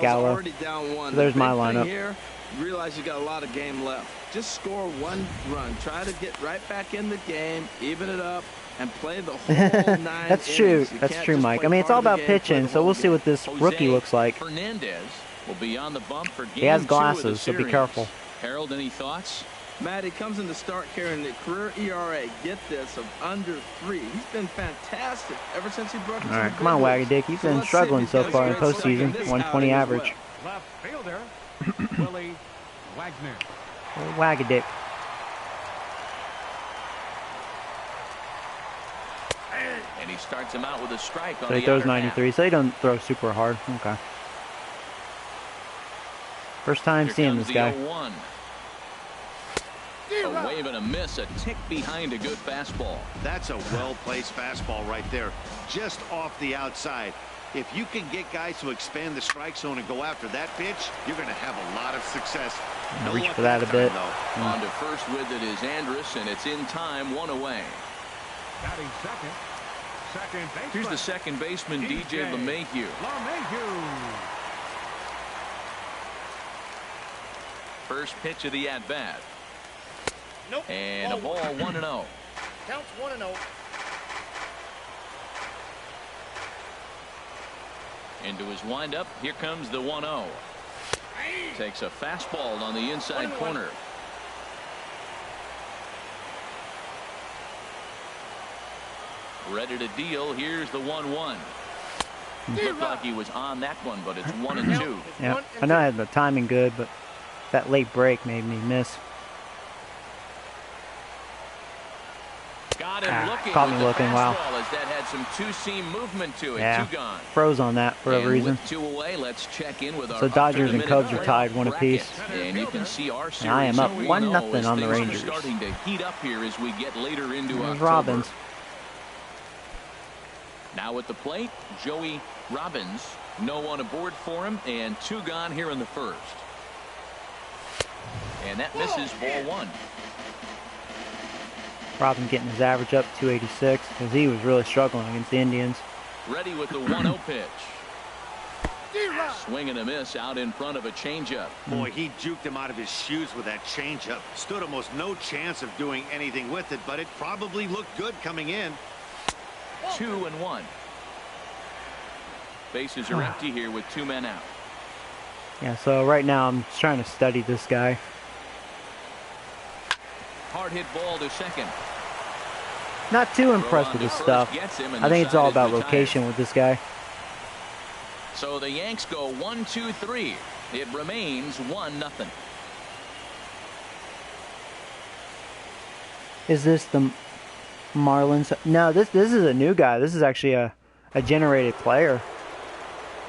Gallo. So there's my lineup. Here, realize you got a lot of game left. Just score 1 run. Try to get right back in the game, even it up, and play the whole 9 That's true. innings. You That's can't true, just Mike. play I mean, it's part all of the about game, play pitching, the so whole we'll see game. what this rookie looks like. Hernandez will be on the bump for game He has 2 of the glasses, so be series. careful. Harold, any thoughts? Matt, he comes in to start carrying the career ERA, get this, of under 3. He's been fantastic ever since he broke into All right, the come on, big leagues. Wagadik. He's So been let's see if struggling he's so got a far in great second postseason. this 120 outing as average. well. Left fielder, Willie Wagner. Wagadik. And he starts him out with a strike on So he the throws outer half. 93, so he doesn't throw super hard. Okay. First time Here seeing comes this the guy. 0-1. A wave and a miss, a tick behind a good fastball. That's a well-placed fastball right there, just off the outside. If you can get guys to expand the strike zone and go after that pitch, you're going to have a lot of success. No Reach luck for that a time, bit. though. On to first with it is Andrus, and it's in time, 1 away. Batting second. Second baseman. Here's the second baseman, DJ LeMahieu. LeMahieu. First pitch of the at-bat. Nope. And a ball 1-0. Counts 1-0. Into his windup, here comes the 1-0. Takes a fastball on the inside corner. Ready to deal. Here's the 1-1. Looked like he was on that one, but it's 1-2. Yeah, I know I had the timing good, but that late break made me miss. Got him looking. caught me with the looking, wow. fastball as that had some two-seam movement to it. Yeah, 2 gone. froze on that for whatever And reason. with 2 away, let's check in with our So Dodgers and up-to-the-minute Cubs are playoff tied 1 apiece. bracket. And you can see our series I am up 3-0 1-0 as on the things are Rangers. starting to heat up here as we get later into There's October. Robbins. Now at the plate, Joey Robbins. No one aboard for him, and 2 gone here in the first. And that misses ball 1. Robbins getting his average up 286 because he was really struggling against the Indians. Ready with the 1-0 pitch. Swing and a miss out in front of a changeup. Boy, he juked him out of his shoes with that changeup. Stood almost no chance of doing anything with it, but it probably looked good coming in. 2-1. Bases are empty here with 2 men out. Yeah, so right now I'm just trying to study this guy. Hard hit ball to second. Not too impressed with his stuff. I think it's all about location with this guy. So the Yanks go 1-2-3. It remains 1-0. Is this the Marlins? No, this is a new guy. This is actually a generated player.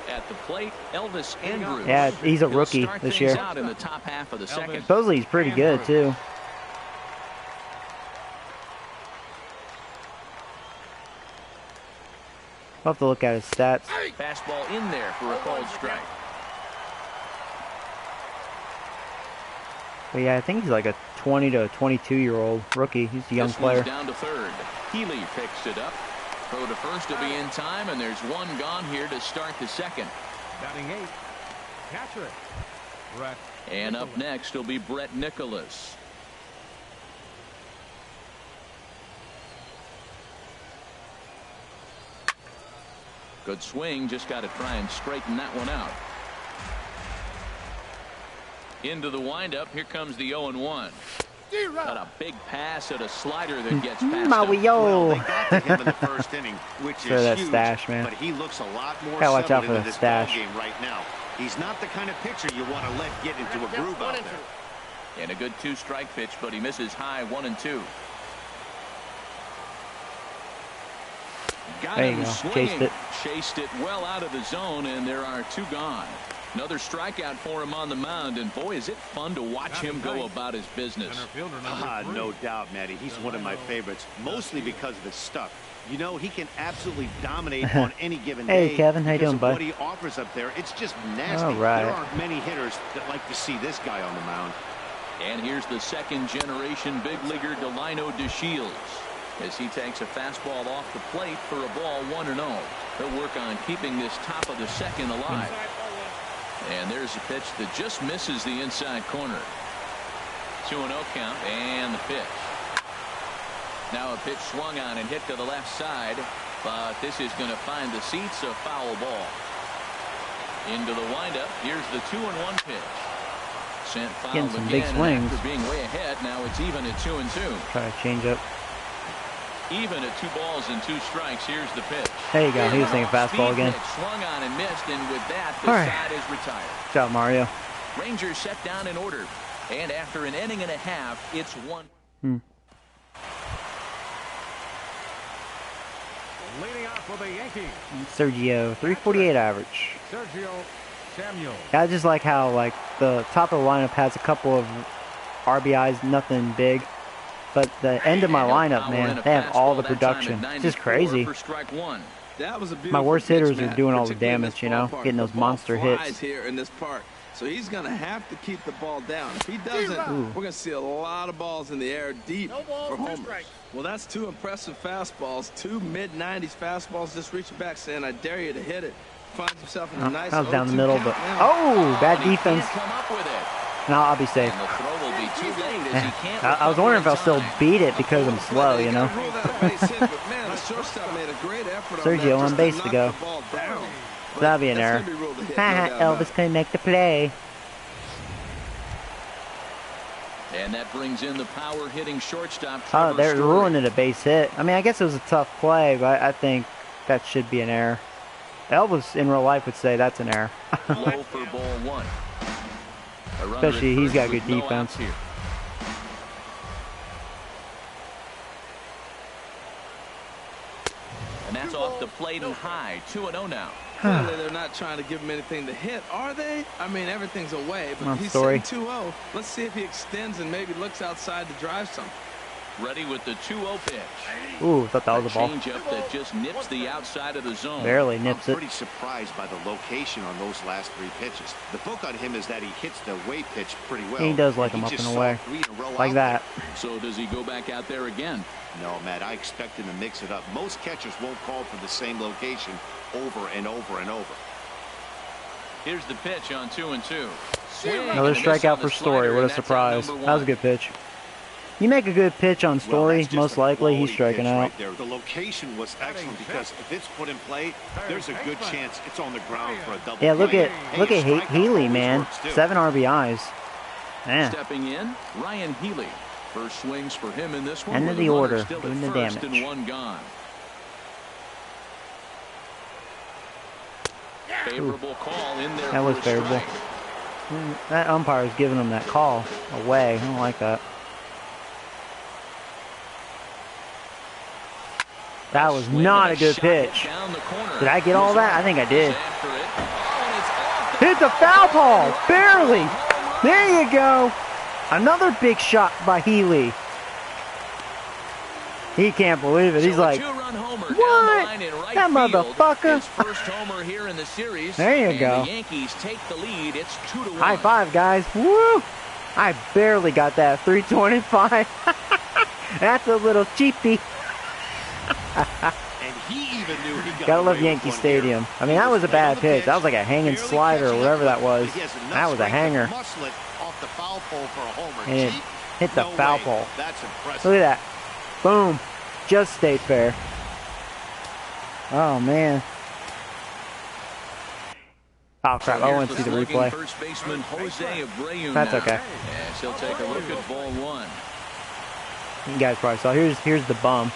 At the plate, Elvis Andrews. Yeah, he's a He'll rookie start this things year. out in the top half of the second. Supposedly he's pretty good too. We'll have to look at his stats. Fastball in there for a called strike. But yeah, I think he's like a 20 to a 22-year-old rookie. He's a young This player. one's down to third. Healy picks it up. Throw to first to be in time, and there's one gone here to start the second. Batting 8. Catcher. Brett. And up next will be Brett Nicholas. Good swing, just got to try and straighten that one out. Into the windup, here comes the 0-1. Got a big pass at a slider that gets past him. Well, they got to him in the first inning, which is that huge, stash, man. but he looks a lot more Gotta watch out settled for into the this stash. ball game right now. He's not the kind of pitcher you want to let get into a groove out there. And a good 2-strike pitch, but he misses high 1-2. Got There you him go. swinging. Chased it well out of the zone, and there are 2 gone. Another strikeout for him on the mound, and boy, is it fun to watch him go about his business. Center fielder number 3. No doubt, Matty. He's one of my favorites, mostly because of his stuff. You know, he can absolutely dominate on any given day. Hey, Kevin, how you doing, bud? What he offers up there, it's just nasty. All right. There aren't many hitters that like to see this guy on the mound. And here's the second-generation big leaguer Delino DeShields as he takes a fastball off the plate for a ball 1-0. He'll work on keeping this top of the second alive. And there's a pitch that just misses the inside corner. 2-0 count, and the pitch. Now a pitch swung on and hit to the left side, but this is going to find the seats, a foul ball. Into the windup. Here's the 2-1 pitch. Sent foul Getting some again, big swings. after being way ahead, now it's even at 2-2. Try to change up. Even at 2 balls and 2 strikes. Here's the pitch. There you go. He was thinking fastball again. Swung on and missed, and with that, the side is retired. Good job, Mario. Rangers set down in order, and after an inning and a half, it's 1. Leading off for the Yankees. Sergio, 348 average. Sergio Samuel. I just like how the top of the lineup has a couple of RBIs, nothing big. But the end of my lineup, man, they have all the production. It's just crazy. That was a My worst pitch, hitters Matt, are doing all the particularly in damage, this you know, ballpark. getting those The ball monster flies hits. here in this park. So he's going to have to keep the ball down. If he doesn't, we're going to see a lot of balls in the air deep for homers. Well, that's 2 impressive fastballs, 2 mid-90s fastballs just reaching back saying, I dare you to hit it. Finds himself in a nice That was down the 0-2 middle, count but now. bad defense. No, I'll be safe. And the throw will be too late as he can't I was wondering if I'll still recover in beat it because I'm slow, you know. Sergio on base to go. That'll be an error. Elvis couldn't make the play. And that brings in the power hitting shortstop. Oh, they're Trevor Story. ruining a base hit. I mean, I guess it was a tough play, but I think that should be an error. Elvis in real life would say that's an error. Low for ball 1. A runner at Especially he's first got with good no defense. outs here. And that's off the plate and high. 2-0 now. Clearly, they're not trying to give him anything to hit, are they? I mean, everything's away, but he's Story. sitting 2-0. Let's see if he extends and maybe looks outside to drive some. Ready with the 2-0 pitch. Ooh, thought that was a ball. Changeup that just nips the outside of the zone. Barely nips I'm it. pretty surprised by the location on those last 3 pitches. The book on him is that he hits the away pitch pretty well. He does like He him up just and saw away. 3 in a row Like out that. So does he go back out there again? No, Matt, I expect him to mix it up. Most catchers won't call for the same location over and over and over. Here's the pitch on 2-2. Another strikeout for Story. What a surprise. That was a good pitch. You make a good pitch on Story, that's just most a likely he's quality striking pitch out. right there. The location was excellent because if it's put in play, there's a good chance it's on the ground for a double Yeah, look play. at Hey, look a at strikeout Healy, always man. works, too. 7 RBIs. Man. Stepping in, Ryan Healy. First swings for him in this one. End of with the a runner order, still at doing the first damage. and 1 gone. Favorable call in there. That was for a favorable. strike. That umpire is giving him that call away. I don't like that. That was Swing not and a good shot hit pitch. down the corner. Did I get all that? I think I did. After it. Oh, and it's off the Hit the foul ball! Barely! There you go! Another big shot by Healy. He can't believe it. He's So a like, two-run homer down the what? line in right That field. motherfucker. His first homer here in the series. There you and go. The Yankees take the lead. It's 2-1. high five, guys. Woo! I barely got that. 325. That's a little cheapy. And he even knew he got Gotta love away with Yankee one Stadium. here. I mean, He that was a late on bad the pitch. That was like a hanging barely slider or catching whatever up that was. but he has enough That was a strength to hanger. muscle it off the foul pole for a homer. And Cheap? hit the No foul way. pole. That's impressive. Look at that. Boom. Just stayed fair. Oh, man. Oh, crap. I want to see the replay. First baseman Jose Abreu That's now. okay. As he'll take a look at ball one. You guys probably saw. Here's the bum.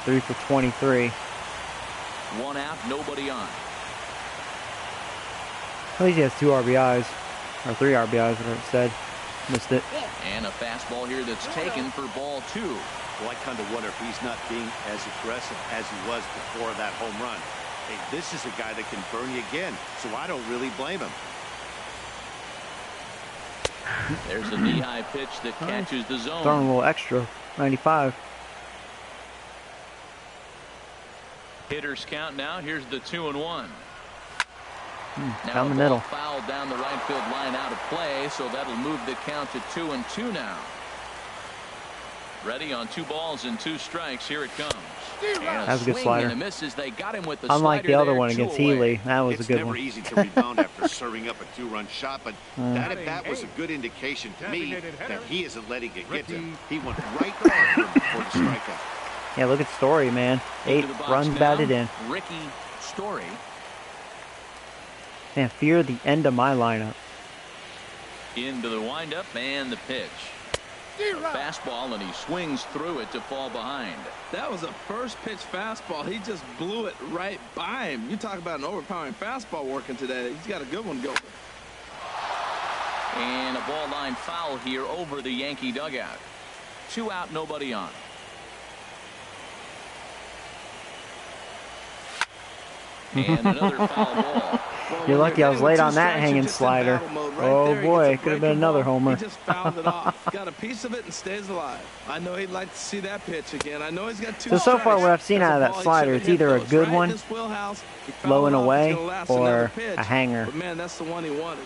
3 for 23. One out, nobody on. At least he has 2 RBIs. Or 3 RBIs, whatever it said. Missed it. And a fastball here that's taken for ball two. Well, I kind of wonder if he's not being as aggressive as he was before that home run. Hey, this is a guy that can burn you again, so I don't really blame him. There's a knee-high pitch that catches the zone. Throwing a little extra. 95. Hitters count now. Here's the 2-1. Now Down the a middle. ball fouled down the right field line out of play, so that'll move the count to 2-2 now. Ready on 2 balls and 2 strikes. Here it comes. That was a good slider. And a miss as they got him with the Unlike slider the other there, one 2 against away. Healy. That was It's a good never one. easy to rebound after serving up a 2-run shot, but that at-bat was a good indication to me that he isn't letting it get to him. He went right after him before the strikeout. Yeah, look at Story, man. 8 Into the box runs now, batted in. Ricky Story. Man, fear the end of my lineup. Into the windup and the pitch. A fastball, and he swings through it to fall behind. That was a first pitch fastball. He just blew it right by him. You talk about an overpowering fastball working today. He's got a good one going. And a ball line foul here over the Yankee dugout. 2 out, nobody on. And another foul ball. Well, You're when lucky I was hitting with late 2 on that strikes, hanging you're just in slider. battle mode right Oh there. He boy, gets a could have been breaking another ball. homer. He just fouled it off. Got a piece of it and stays alive. I know he'd like to see that pitch again. I know he's got 2 So far strikes. what I've seen There's out of a that ball he slider, should've it's hit either a those good right in one, his wheelhouse. He fouled low and it off. It's away, gonna last or another pitch. a hanger. But man, that's the one he wanted.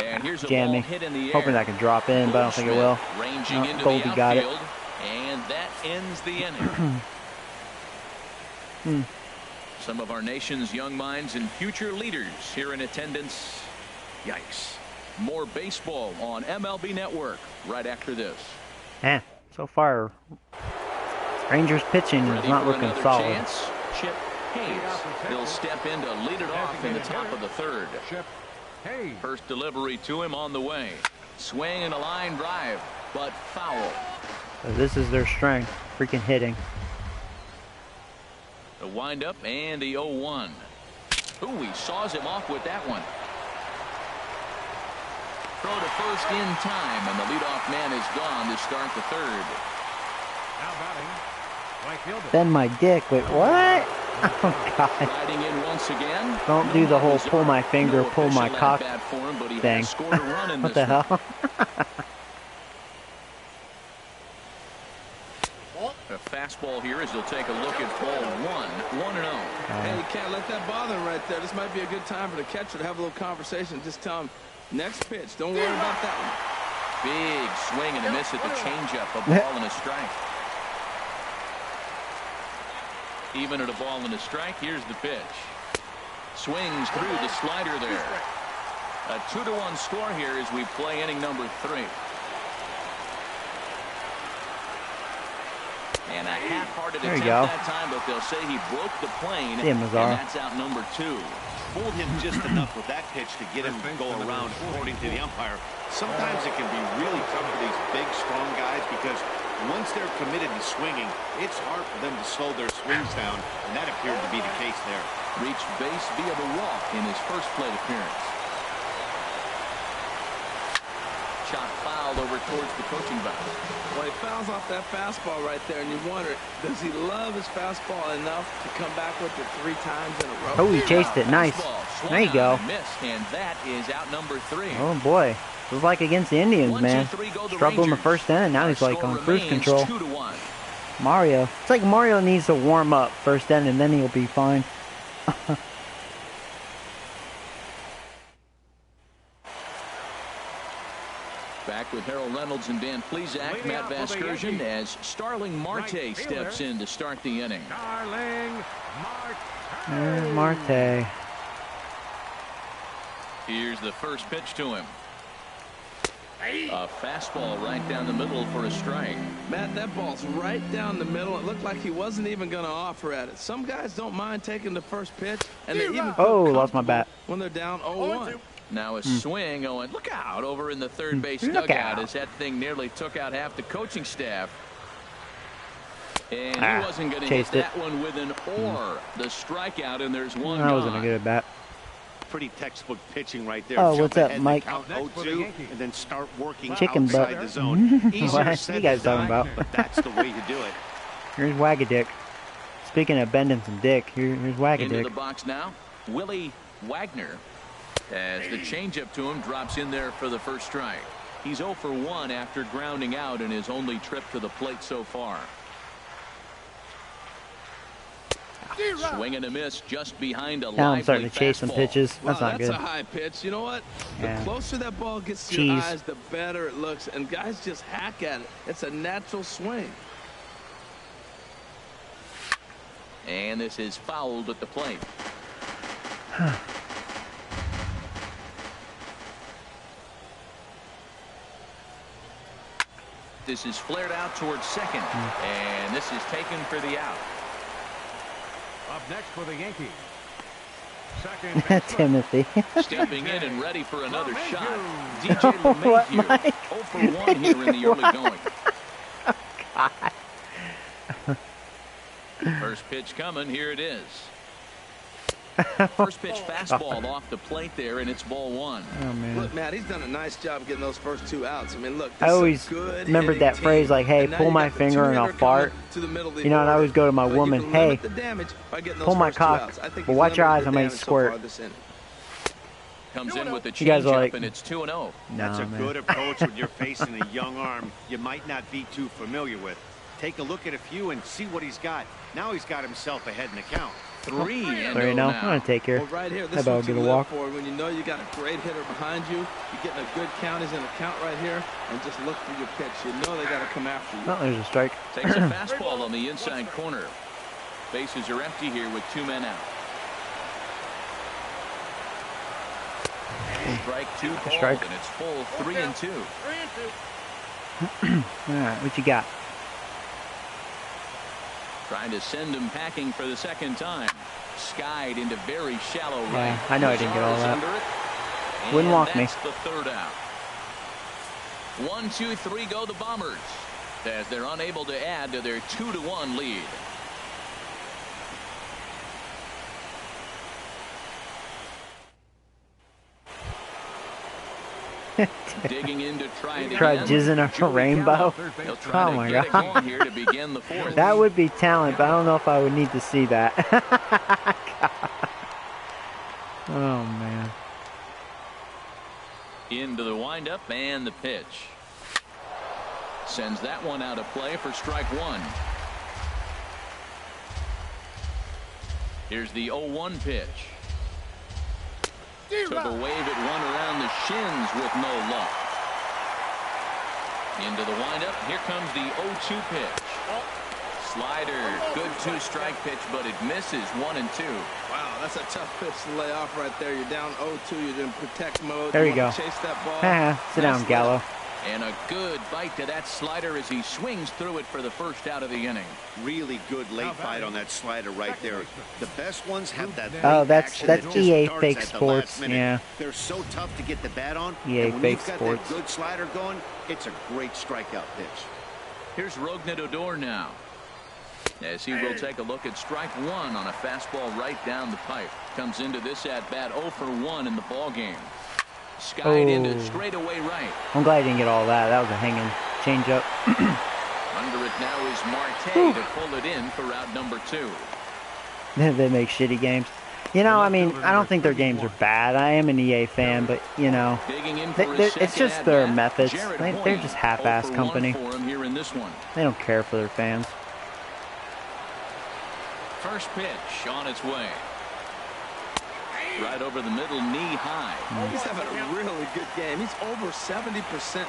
And here's a Jammy. ball hit in the air. Hoping that can drop in, but I don't think it will. Ranging into Goldie the got it. outfield, and that ends the inning. Some of our nation's young minds and future leaders here in attendance. Yikes. More baseball on MLB Network right after this. Man, so far, Rangers pitching is Ready not for looking another solid. chance. Chip Hayes. He'll step in to lead it off in the top of the third. Chip Hayes. First delivery to him on the way. Swing and a line drive, but foul. So this is their strength, freaking hitting. The windup and the 0-1. Ooh, he saws him off with that one. Throw to first in time, and the leadoff man is gone to start the third. Now batting, right fielder. Bend my dick. Wait, what? Oh, God. Riding in once again. Don't do the whole pull my finger, No pull my official cock at-bat for him, but he thing. has scored a run in What this the one. hell? A fastball here as he'll take a look at ball 1-0. Hey, you can't let that bother him right there. This might be a good time for the catcher to have a little conversation. Just tell him, next pitch. Don't worry about that one. Big swing and a miss at the changeup. A ball and a strike. Even at a ball and a strike, here's the pitch. Swings through the slider there. A 2-1 score here as we play inning number 3. And a half-hearted There you attempt go. that time, but they'll say he broke the plane. See ya, Mazzara. And that's out number 2. Fooled him just enough with that pitch to get him to go around, according to the umpire. Sometimes it can be really tough for these big, strong guys because once they're committed to swinging, it's hard for them to slow their swings down, and that appeared to be the case there. Reached base via the walk in his first plate appearance. Shot fouled over towards the coaching box. Well, he fouls off that fastball right there, and you wonder, does he love his fastball enough to come back with it 3 times in a row? Oh, he chased it. Nice. Fastball swung There you on go. and missed, and that is out number 3. Oh, boy. It was like against the Indians, 1, man. 2, 3 go the Struggled in the Rangers. first inning. Now he's Our like score on cruise remains control. 2-1. Mario. It's like Mario needs to warm up first inning, and then he'll be fine. back with Harold Reynolds and Dan Plesac, Matt Vasgersian, as Starling Marte steps in to start the inning. Starling There's Marte. Here's the first pitch to him. A fastball right down the middle for a strike. Matt, that ball's right down the middle. It looked like he wasn't even going to offer at it. Some guys don't mind taking the first pitch, and they even Oh, lost my bat. when they're down 0-1. Now a swing. Oh, and look out over in the third base Look dugout out. as that thing nearly took out half the coaching staff. And he wasn't going to hit chased it. that one with an or. The strikeout, and there's one That wasn't a gone. good bat. Pretty textbook pitching right there. Oh, Jump what's up, ahead in Mike? the count 0-2, and then start working Chicken outside butt. the zone. Easier What? said You guys than talking done. about? That's the way to do it. Here's Wagadick. Speaking of bending some dick, here's Into Wagadick. the box now, Willie Wagner. As the changeup to him drops in there for the first strike. He's 0 for 1 after grounding out in his only trip to the plate so far. Swing and a miss just behind a Now I'm lively starting to chase some fastball. pitches. Wow, That's not that's good. a high pitch. You know what? Yeah. The closer that ball gets to your Cheese. eyes, the better it looks. And guys just hack at it. It's a natural swing. And this is fouled at the plate. This is flared out towards second. And this is taken for the out. Up next for the Yankees. Second baseman. Timothy. Stepping in and ready for another LeMahieu. shot. DJ What, LeMahieu, Mike? 0 for 1 here in the early going. First pitch coming. Here it is. First pitch fastball off the plate there, and it's ball 1. Oh, man. Look, Matt, he's done a nice job getting those first 2 outs. I mean, look, I this is a always good remembered hitting that team. phrase like, hey, And now pull you my got the finger and I'll two-hitter fart. coming to the middle of the You know, and I order. always go to my But you woman, can hey, limit the damage by getting those pull my first 2 cock, outs. I think but he's watch your limited eyes, the I might damage so squirt. far this inning. Comes in with the You guys are changeup, like, and it's 2-0. That's a man. good approach when you're facing a young arm you might not be too familiar with. Take a look at a few and see what he's got. Now he's got himself ahead in the count. 3 and There you 0 know, I'm now. going to take care. Well, right here, How this is about what you get a live walk? for when you know you got a great hitter behind you. You're getting a good count. He's in a count right here, and just look for your pitch. You know they got to come after you. Oh, there's a strike. Takes a fastball on the inside corner. Bases are empty here with 2 men out. Strike 2 called, Strike. and it's full 3 and 2. 3 and 2. All right, what you got? Trying to send him packing for the second time. Skied into very shallow right. Yeah, I know I didn't get all Lazar's that. under it. Wouldn't And walk me. that's the third out. 1, 2, 3 go the Bombers as they're unable to add to their 2-1 lead. Digging in to try it Try again. jizzing a Joey rainbow. Gallo, third They'll base. try Oh to my get it God. going here to begin the 4th. That would be talent, but I don't know if I would need to see that. Oh, man. Into the windup and the pitch. Sends that one out of play for strike 1. Here's the 0-1 pitch. Took a wave at one around the shins with no luck. Into the windup. Here comes the 0-2 pitch. Slider. Good 2-strike pitch, but it misses 1 and 2. Wow, that's a tough pitch to lay off right there. You're down 0-2. You're in protect mode. There you want go. to Chase that ball. Sit down, Nice Gallo. And a good bite to that slider as he swings through it for the first out of the inning. Really good late bite on that slider right there. The best ones have that Oh, late that's action that just EA starts Fake at the Sports, last minute. yeah. They're so tough to get the bat on. EA and when Fake you've got Sports. that good slider going, it's a great strikeout pitch. Here's Rognet Odor now, as he will take a look at strike 1 on a fastball right down the pipe. Comes into this at bat 0 for 1 in the ball game. Skied into straightaway right. I'm glad I didn't get all that. That was a hanging changeup. Under it now is Marte to pull it in for out number 2. They make shitty games. You know, I mean, I don't think their games are bad. I am an EA fan, but, you know, Digging in for his it's second just their at-bat, methods. Jared They're Hoyt, just 0 half-ass for 1 company. for him here in this one. They don't care for their fans. First pitch on its way. Right over the middle, knee high. He's having a really good game. He's over 70%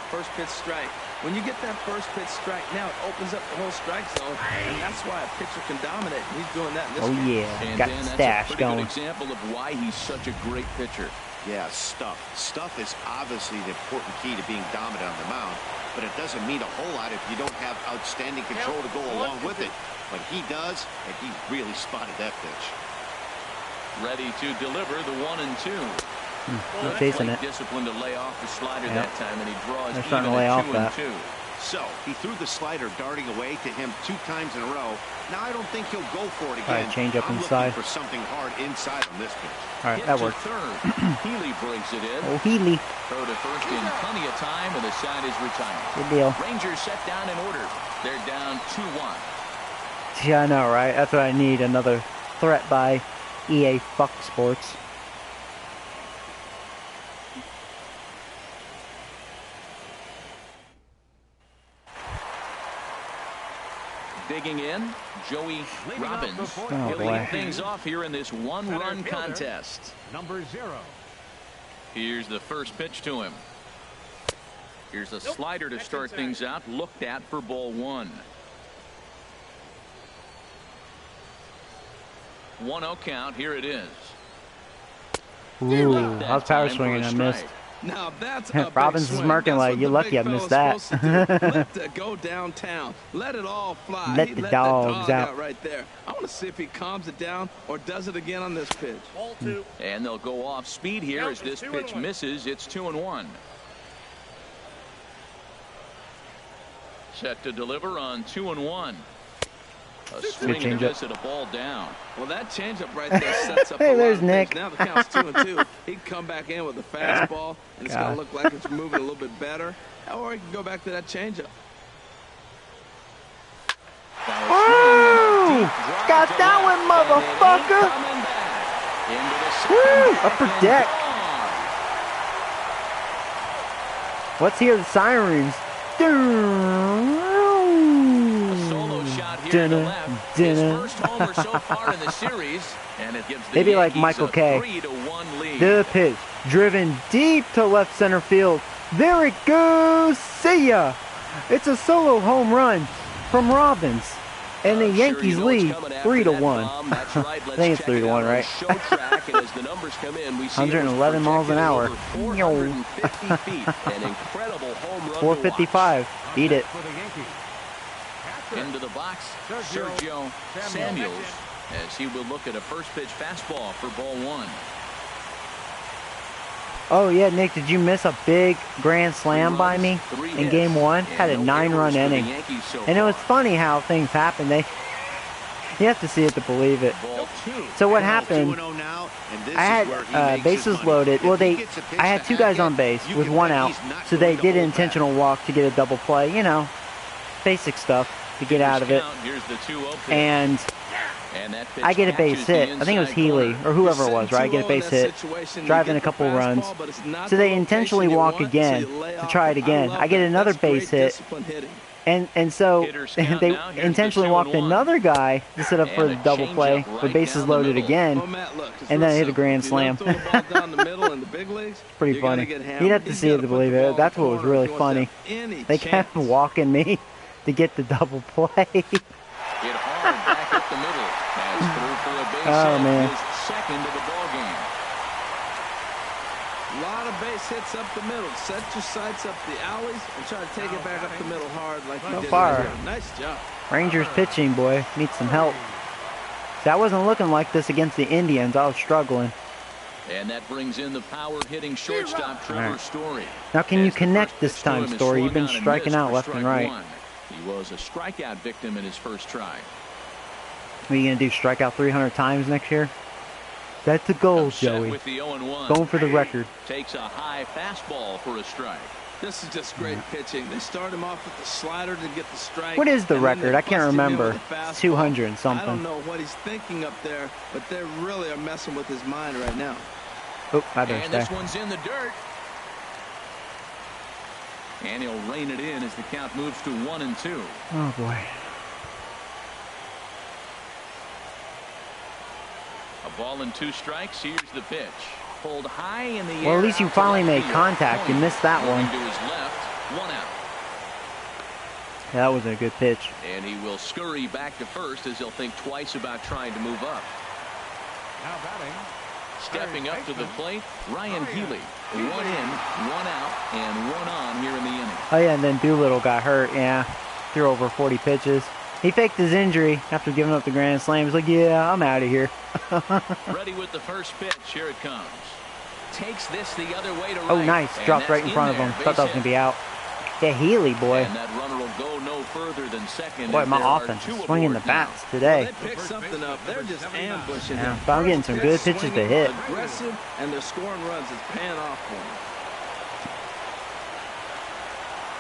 first pitch strike. When you get that first pitch strike, now it opens up the whole strike zone, and that's why a pitcher can dominate. He's doing that in this game. Yeah, And got Dan, the that's stash a pretty going. good example of why he's such a great pitcher. Yeah, stuff. Stuff is obviously the important key to being dominant on the mound, but it doesn't mean a whole lot if you don't have outstanding control to go along with it. But he does, and he really spotted that pitch. Ready to deliver the 1-2. Not chasing it. Disciplined to lay off the slider that time, and he draws They're even starting to lay at off that. 2-2. So he threw the slider darting away to him 2 times in a row. Now I don't think he'll go for it again. All right, change up I'm inside. looking for something hard inside on this pitch. All right, Hit that to worked. third. Healy breaks it in. Oh, Healy. Throw to first in plenty of time, and the side is retired. Good deal. Rangers set down in order. They're down 2-1. Yeah, I know, right? That's what I need. Another threat by EA Fuck Sports. Digging in, Joey Robbins. Oh, He'll boy. lead things off here in this one-run contest. Number 0. Here's the first pitch to him. Here's a slider to start things out, looked at for ball 1. 1-0 count, here it is. Ooh, I was power swinging. I missed. Now that's a Robbins big is swing. marking That's like, what you're the lucky big I missed fella's that. supposed to do. Let it go downtown. Let it all fly. Let He the let dogs dog out. right there. I want to see if he calms it down or does it again on this pitch. Ball 2. And they'll go off speed here Count as is this 2-1. pitch misses. It's 2-1. Set to deliver on 2-1. A swing and a changeup. miss at a ball down. Well, that changeup right there sets up Hey, a lot there's of Nick. things. Now the count's 2-2. He can come back in with a fastball, and it's going God. to look like it's moving a little bit better. Or he can go back to that changeup. Ooh, got that one, motherfucker. Woo, upper deck. Let's hear the sirens. Solo shot here to the left. His first homer so far in the series, and it gives the Maybe like Yankees Michael a K. 3-1 lead. The pitch driven deep to left center field. There it goes. See ya. It's a solo home run from Robbins. And the Yankees lead 3-1. I think it's 3-1, right? 111 miles an hour. 450 feet. An incredible home run. 455. Beat it. For the Yankees. Into the box, Sergio Samuels, as he will look at a first pitch fastball for ball 1. Oh, yeah, Nick, did you miss a big grand slam by me in game 1? Had a 9-run inning. And it was funny how things happen. You have to see it to believe it. So what happened, I had bases loaded. Well, I had 2 guys on base with 1 out, so they did an intentional walk to get a double play. You know, basic stuff to get out of it. And I get a base hit. I think it was Healy or whoever it was, right? I get a base hit, driving a couple runs. So they intentionally walk again to try it again. I get another base hit. And so they intentionally walked another guid to set up for the double play with bases loaded again, and then I hit a grand slam. Pretty funny. You'd have to see it to believe it. That's what was really funny. They kept walking me to get the double play. Hit hard back up the middle. That's through for a base Oh, hit, man. his second of the ball game. A lot of base hits up the middle. Set your sights up the alleys and try to take it back up the middle hard like you So did far. right here. Nice job. Rangers pitching, boy, needs some help. See, I wasn't looking like this against the Indians. I was struggling. And that brings in the power-hitting shortstop Trevor Story. Now, can you As the connect first this pitch to time, him is Story? You've been swung on and striking missed out for left and strike right. 1. He was a strikeout victim in his first try. Are you going to do strikeout 300 times next year? That's a goal, Set Joey. with the 0-1. Going for the record. Takes a high fastball for a strike. This is just great pitching. They start him off with the slider to get the strike. What is the and then record? they I can't bust him in remember. with a fastball. It's 200 and I something. don't know what he's thinking up there, but they really are messing with his mind right now. Oh, I better And stay. this one's in the dirt. And he'll rein it in as the count moves to 1-2. Oh, boy. A ball and 2 strikes. Here's the pitch. Pulled high in the air. Well, at least you finally made contact. You missed that one. To his left, 1 out. That was a good pitch. And he will scurry back to first as he'll think twice about trying to move up. Now batting. Stepping up to the plate, Ryan Healy. 1 in, 1 out, and 1 on here in the inning. Oh, yeah, and then Doolittle got hurt. Yeah, threw over 40 pitches. He faked his injury after giving up the grand slam. He's like, yeah, I'm out of here. Ready with the first pitch. Here it comes. Takes this the other way to right. Oh, nice. Dropped right in front of him. Thought that was going to be out. Yeah, Healy, boy. And that runner will go no further than second. Boy, my offense is swinging the bats today. Well, they pick something up. They're just ambushing him. Yeah, but I'm getting some good pitches to hit. Aggressive, and they're scoring runs. It's paying off for them.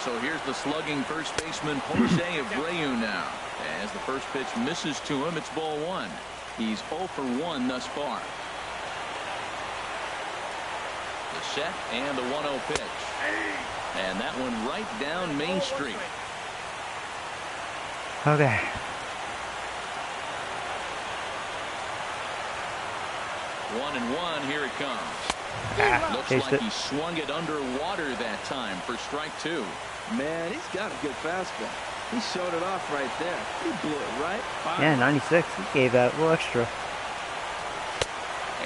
So here's the slugging first baseman, Jose Abreu now. As the first pitch misses to him, it's ball 1. He's 0 for 1 thus far. The set and the 1-0 pitch. And that one right down Main Street. Okay. One and one. Here it comes. Looks like he swung it underwater that time for strike 2. Man, he's got a good fastball. He showed it off right there. He blew it right. Yeah, 96. He gave that a little extra.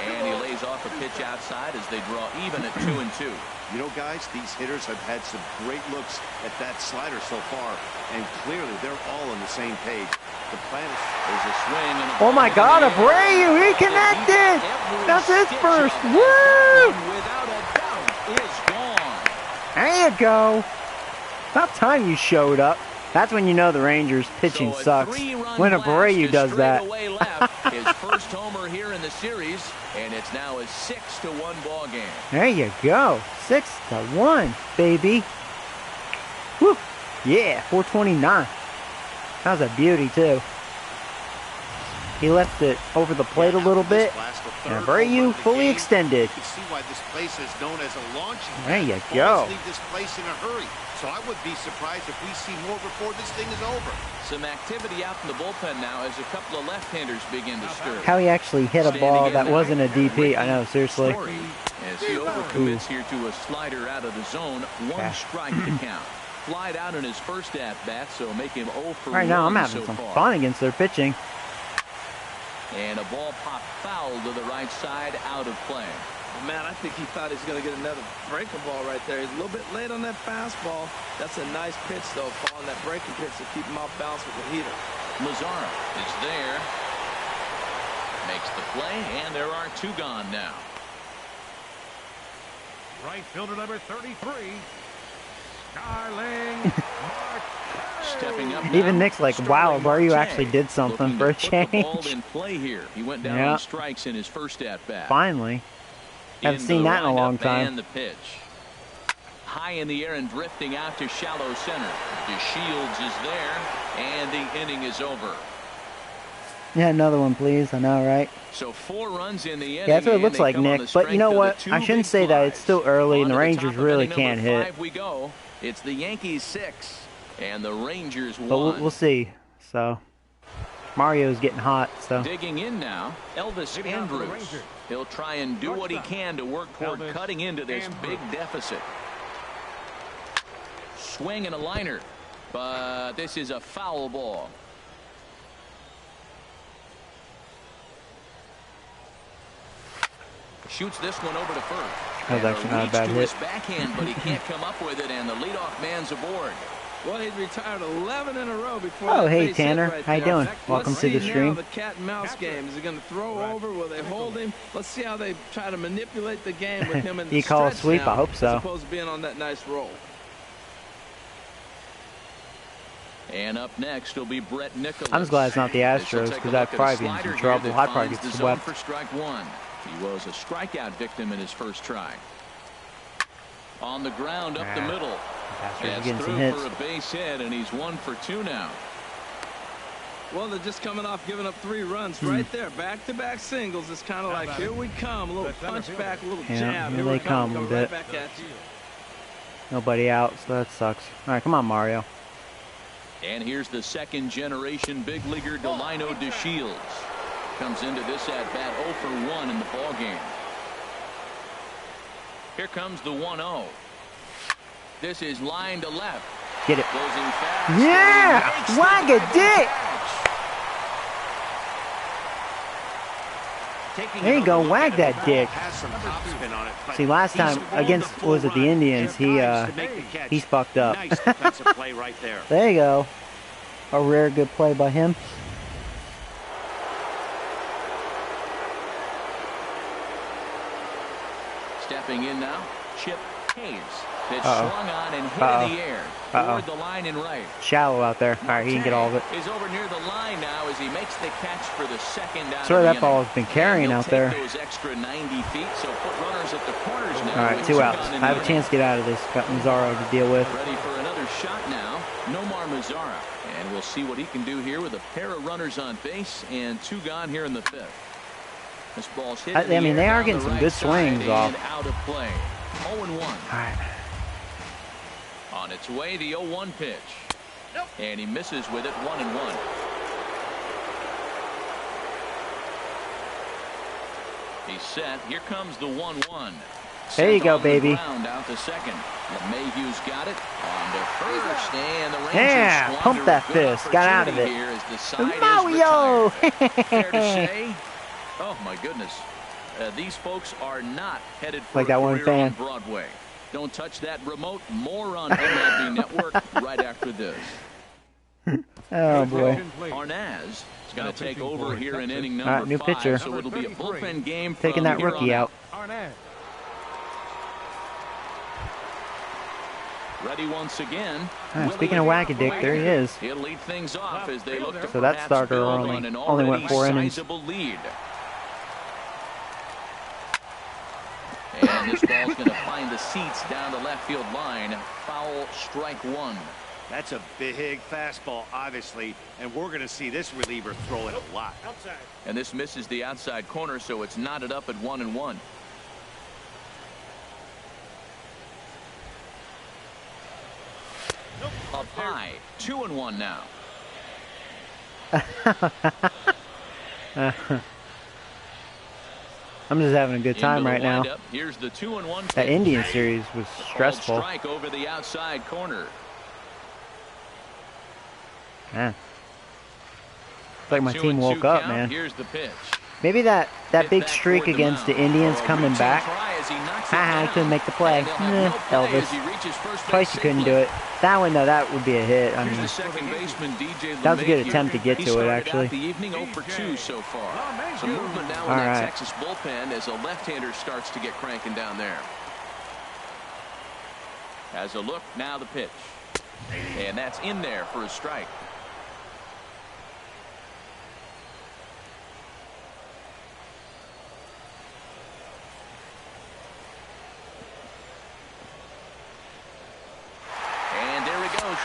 And he lays off a pitch outside as they draw even at 2-2. You know, guys, these hitters have had some great looks at that slider so far, and clearly they're all on the same page. The plan is there's a swing. And oh my God, Abreu, he connected. That's his first. Woo! Without a doubt, is gone. There you go. About time you showed up. That's when you know the Rangers pitching sucks. When Abreu does that. His first homer here in the series, and it's now a 6-1 ball game. There you go. 6-1, baby. Woo. Yeah, 429. That was a beauty, too. He left it over the plate a little bit. And Abreu fully extended. You can see why this place is known as a launching pad. There you go. Leave this place in a hurry. So I would be surprised if we see more before this thing is over. Some activity out in the bullpen now as a couple of left-handers begin to stir. How he actually hit a ball that wasn't a DP. I know, seriously. As he overcommits here to a slider out of the zone. 1 strike to count. Flied out in his first at-bat, so make him 0 for 1 right now, I'm having some fun against their pitching. And a ball popped foul to the right side, out of play. Man, I think he thought he was going to get another breaking ball right there. He's a little bit late on that fastball. That's a nice pitch, though, following that breaking pitch to keep him off balance with the heater. Lazara is there. Makes the play, and there are 2 gone now. Right fielder number 33. Starling. Stepping up even Nick's like, wow, Abreu actually did something for a change. The ball in play here. He went down on strikes in his first at-bat. Finally. Haven't seen that in a long time. And the pitch. High in the air and drifting out to shallow center. DeShields is there, and the inning is over. Yeah, another one, please. I know, right? So 4 runs in the inning. Yeah, that's what it looks like, Nick. But you know what? I shouldn't say that. It's still early, and the Rangers really can't hit. We go. It's the Yankees 6, and the Rangers 1. But we'll see. So Mario's getting hot. So digging in now, Elvis Andrus. He'll try and do what he can to work toward cutting into this big deficit. Swing and a liner, but this is a foul ball. Shoots this one over to first. That was actually not a bad hit. His backhand, but he can't come up with it, and the leadoff man's aboard. Well, he's retired 11 in a row before. Oh, hey, Tanner. How you doing? Welcome to the stream. The cat and mouse game. Is he going to throw over? Will they hold him? Let's see how they try to manipulate the game with him in the you call a sweep? Now, I hope so. As opposed to being on that nice roll. And up next will be Brett Nicholas. I'm just glad it's not the Astros because I'd probably be in some trouble. I'd probably get swept. For strike 1. He was a strikeout victim in his first try. On the ground up the middle. That's through for a base hit, and he's 1 for 2 now. Well, they're just coming off giving up 3 runs right there. Back-to-back singles. It's kind of like, here we come. A little punch back, a little jab. Here they come a bit. Right back at you. Nobody out, so that sucks. All right, come on, Mario. And here's the second-generation big leaguer, Delino DeShields. Comes into this at bat 0 for 1 in the ball game. Here comes the 1-0. This is line to left. Get it. Closing fast. Yeah! Wag a dick! There you go, wag that dick. See, last time against, what was it, the Indians, he's fucked up. Nice defensive play right there. There you go. A rare good play by him. Stepping in now, Chip Hayes. Pitch swung on and hit in the air. Toward the line and right. Shallow out there. All right, he can get all of it. Is over near the line now as he makes the catch for the second out. Sorry, that ball has been carrying out there. Those extra 90 feet, so put runners at the corners now. All right, 2 outs. I have a chance to get out of this. Got Mazzaro to deal with. Ready for another shot now. Nomar Mazzaro. And we'll see what he can do here with a pair of runners on base and 2 gone here in the 5th. This ball's hit. I mean, they are getting some good swings off. Out of play. 0-1. All right. On its way, the 0-1 pitch. Nope. And he misses with it, 1-1. He's set. Here comes the 1-1. There you go, baby. Out to second. Mayhew's got it on to first, and the Rangers yeah, pump that fist. Got out of it. Mario! Fair to say. Oh my goodness. These folks are not headed for like that one fan on Broadway. Don't touch that remote. More on MLB Network right after this. Oh boy. Arnaz is going to take over here in inning number new 5. pitcher. So it'll be a bullpen game. Taking that rookie out. Ready once again. Speaking of Whack-A-Dick, there he is. He'll lead things off as they look to so that starter only went 4 innings. Lead. And this ball's going to find the seats down the left field line. Foul, strike 1. That's a big fastball, obviously, and we're going to see this reliever throw it a lot. Outside. And this misses the outside corner, so it's knotted up at 1-1. Up high, 2-1 now. I'm just having a good time right now. Here's the 2-1. That Indian series was stressful. Strike over the outside corner. Man. It's like my team woke up, man. Here's the pitch. Maybe that big streak against the Indians coming back. I couldn't make the play. Elvis. Twice you couldn't do it. That one, though, that would be a hit. I mean, that was a good attempt to get to it, actually. The evening 0 for 2 so far. Some movement now in that Texas bullpen as a left-hander starts to get cranking down there. Has a look, now the pitch. And that's in there for a strike.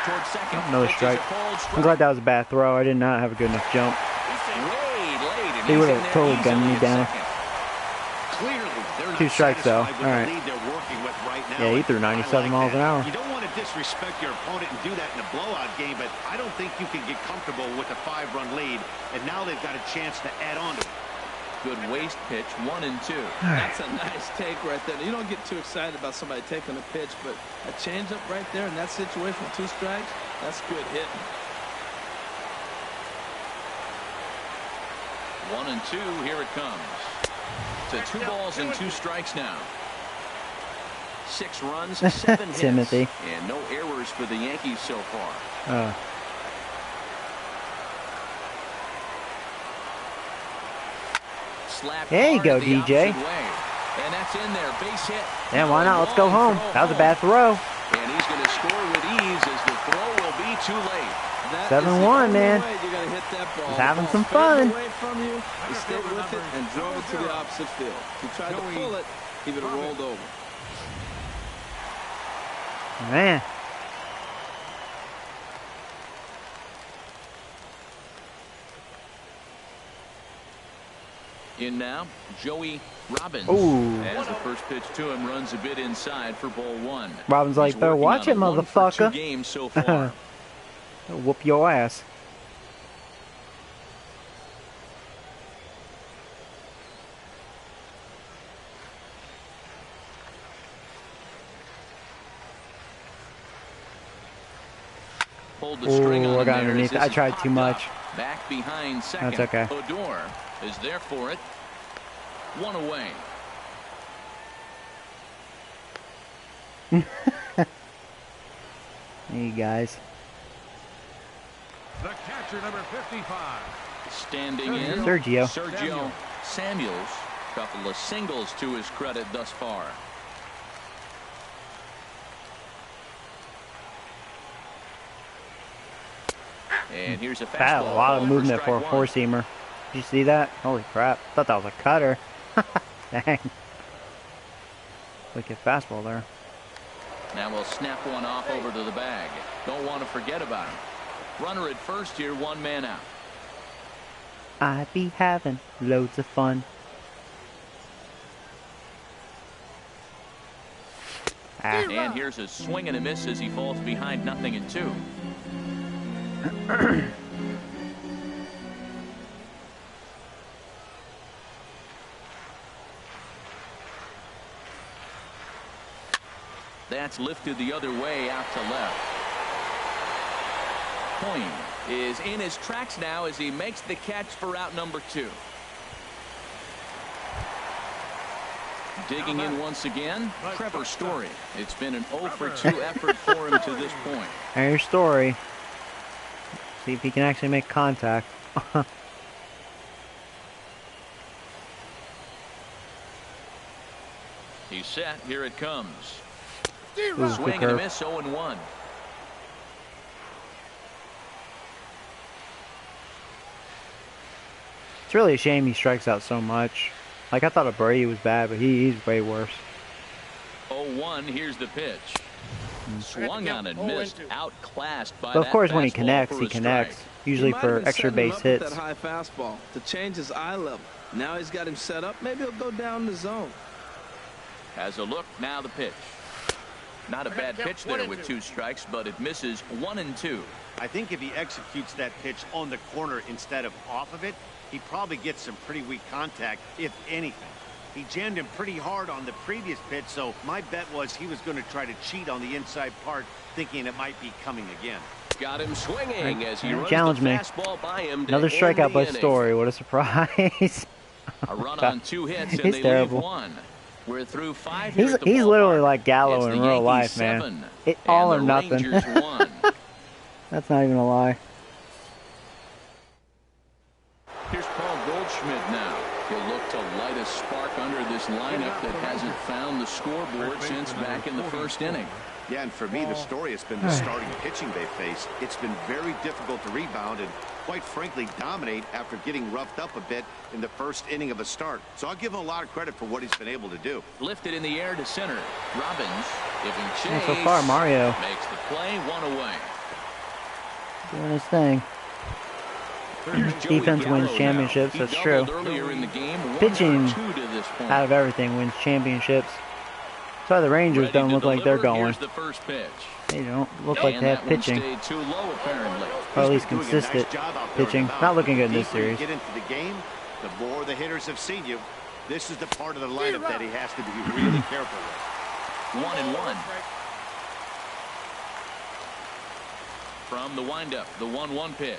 Towards second. No strike. I'm glad that was a bad throw. I did not have a good enough jump. He would have totally gunned me down. 2 strikes though. All right. Yeah, he threw 97 miles an hour. You don't want to disrespect your opponent and do that in a blowout game, but I don't think you can get comfortable with a 5-run lead. And now they've got a chance to add on to it. Good waist pitch, 1-2. That's a nice take right there. You don't get too excited about somebody taking a pitch, but a changeup right there in that situation with 2 strikes, that's good hitting. 1-2, here it comes. To 2 balls and 2 strikes now. 6 runs, 7 hits. Timothy. And no errors for the Yankees so far. There you go, DJ. And that's in there, base hit. Yeah, why not? Let's go home. That was a bad throw. And he's going to score with ease as the throw will be too late. 7-1, man. You got to hit that ball. He's having some fun. Away from you, he stayed with it and drove it to the opposite field. He tried to pull it, he would have rolled over. Man. In now, Joey Robbins. Ooh. As the first pitch to him runs a bit inside for ball 1. Robbins like, though, watch it, motherfucker. Games so far. Whoop your ass. pulled the string on I him got there as underneath. this I is tried popped too much. up. Back behind second. That's okay. Odor is there for it. One away. Hey guys. The catcher, number 55. Standing in. Sergio Samuels. Couple of singles to his credit thus far. And here's a fastball. A lot of for movement for a strike one. four-seamer. Did you see that? Holy crap. Thought that was a cutter. Dang. Wicked fastball there. Now we'll snap one off over to the bag. Don't want to forget about him. Runner at first here, one man out. I be having loads of fun. And here's a swing and a miss as he falls behind 0-2. That's lifted the other way out to left. Coyne is in his tracks now as he makes the catch for out number 2. Digging in once again, Trevor Story. It's been an 0 for 2 effort for him to this point. There's your Story. See if he can actually make contact. He's set. Here it comes. Ooh, Swing and a miss, 0-1. It's really a shame he strikes out so much. Like, I thought Brady was bad, but he's way worse. 0-1, here's the pitch. Swung on and missed, outclassed by But of that course, when he fastball connects, for he a connects. strike. Usually He might have for been extra setting him base up with hits. that high fastball to change his eye level. Now he's got him set up. Maybe he'll go down the zone. Has a look, now the pitch. Not a bad pitch there with 2 strikes, but it misses 1-2. I think if he executes that pitch on the corner instead of off of it, he probably gets some pretty weak contact, if anything. He jammed him pretty hard on the previous pitch, so my bet was he was going to try to cheat on the inside part, thinking it might be coming again. Got him swinging as he runs Challenge the me. fastball by him. Another to end strikeout the by inning. Story. What a surprise. A run on 2 hits, and He's they terrible. leave 1. We're through 5 here He's at the literally ballpark. like Gallo It's in the real Yankees life, man. 7, It all or and the nothing. Rangers 1. That's not even a lie. Here's Paul Goldschmidt now. He'll look to light a spark under this lineup that hasn't found the scoreboard since back in the first inning. Yeah, and for me, the story has been the starting pitching they face. It's been very difficult to rebound and, quite frankly, dominate after getting roughed up a bit in the first inning of a start. So I'll give him a lot of credit for what he's been able to do. Lifted in the air to center. Robbins giving chase. And so far, Mario Makes the play, 1 away. doing his thing. Joey Defense Gallo wins now. championships, He that's doubled true. Earlier in the game, 1 Pitching for 2 to this point. Out of everything wins championships. That's why the Rangers Ready don't to look like they're deliver. going. Here's the first pitch. They don't look like And they that have one pitching. stayed too low, apparently. Or at least He's been doing a consistent nice job out there pitching. in the mound. Not looking good in The this deeper you series. get into the game, the more the hitters have seen you. This is the part of the lineup that he has to be really careful with. 1-1. From the windup, the 1-1 pitch.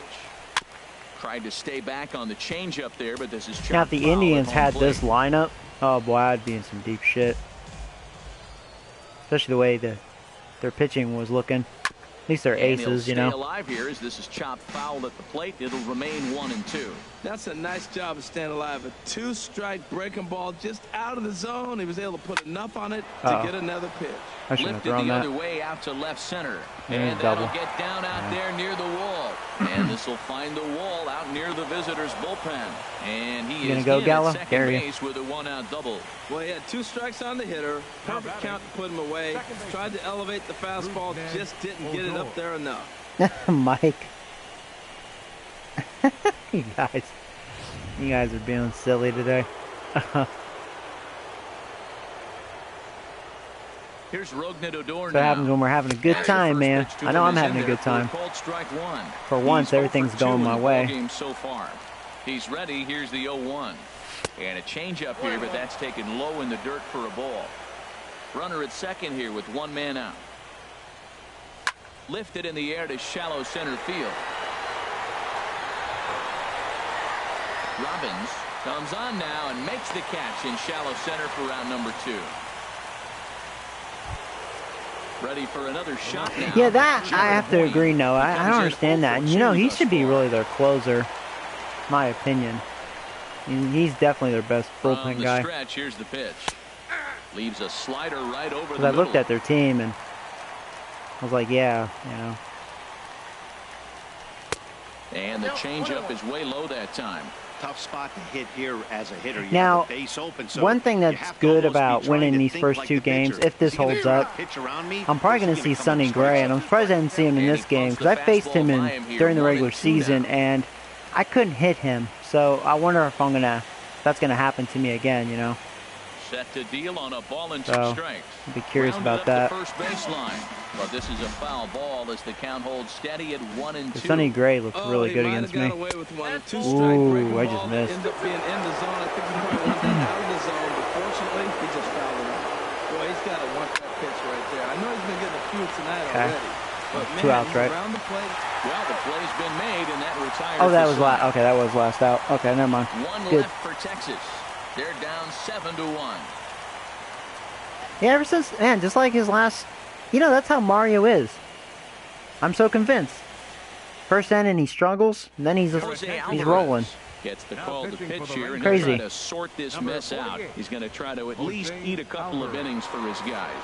Tried to stay back on the changeup there, but this is chopped Now, if the foul Indians at home had this plate. lineup, oh boy, I'd be in some deep shit. Especially the way their pitching was looking. At least they're And he'll aces, you stay know. alive here as this is chopped foul at the plate. It'll remain 1-2. That's a nice job of staying alive. A 2-strike breaking ball just out of the zone. He was able to put enough on it to get another pitch. I shouldn't have Lifted thrown the that. other way out to left center. And And that'll double. get down out there near the wall. And this will find the wall out near the visitors' bullpen. And he You gonna is go, in Gallo? at second Dare you. base with a 1-out double. Well, he had 2 strikes on the hitter. Perfect count to put him away. Tried to elevate the fastball. Just didn't get it up there enough. Mike. you guys are being silly today. Here's Rougned Odor What now. happens when we're having a good That's the time, first man. pitch to I him know I'm is in having a there good for a time. called strike 1. For once, He's 0 everything's for 2 going in my the way. ballgame so far. He's ready. Here's the 0-1. And a changeup here, but that's taken low in the dirt for a ball. Runner at second here with 1 man out. Lifted in the air to shallow center field. Robbins comes on now and makes the catch in shallow center for round number 2. Ready for another shot now. Yeah, that I have to agree, no. I don't understand that. And, you know, he should be really their closer, my opinion. He's definitely their best bullpen guy. Stretch, here's the pitch. Leaves a slider right over the Because I looked at their team and I was like, yeah, you know. And the changeup is way low that time. Tough spot to hit here as a hitter. You now, have the base open, so one thing that's good about winning these first 2 games, if this holds up, I'm probably going to see Sonny Gray, and I'm surprised I didn't see him in this game because I faced him during the regular season, and I couldn't hit him. So I wonder if that's going to happen to me again, you know. Set to deal on a ball and 2 strikes. I'll be curious about that. First baseline. But this is a foul ball as the count holds steady at 1-2. Sonny Gray looks really good against me. Away with one. Ooh, I just missed. Ended up being in the zone. I think he probably wanted that out of the zone, but fortunately, he just fouled it out. Boy, he's got a one-cut pitch right there. I know he's been getting a few tonight already. But man, 2 outs, right? Around the plate. Well, the play's been made, and that retires. Oh, that was last. Okay, that was last out. Okay, never mind. One Good. left for Texas. They're down 7-1. Yeah, ever since, man, just like his last, you know, that's how Mario is. I'm so convinced. First inning he struggles, and then he's rolling. Gets the call to pitch here and Crazy. try to sort this mess out. He's going to try to at least eat a couple of innings for his guys.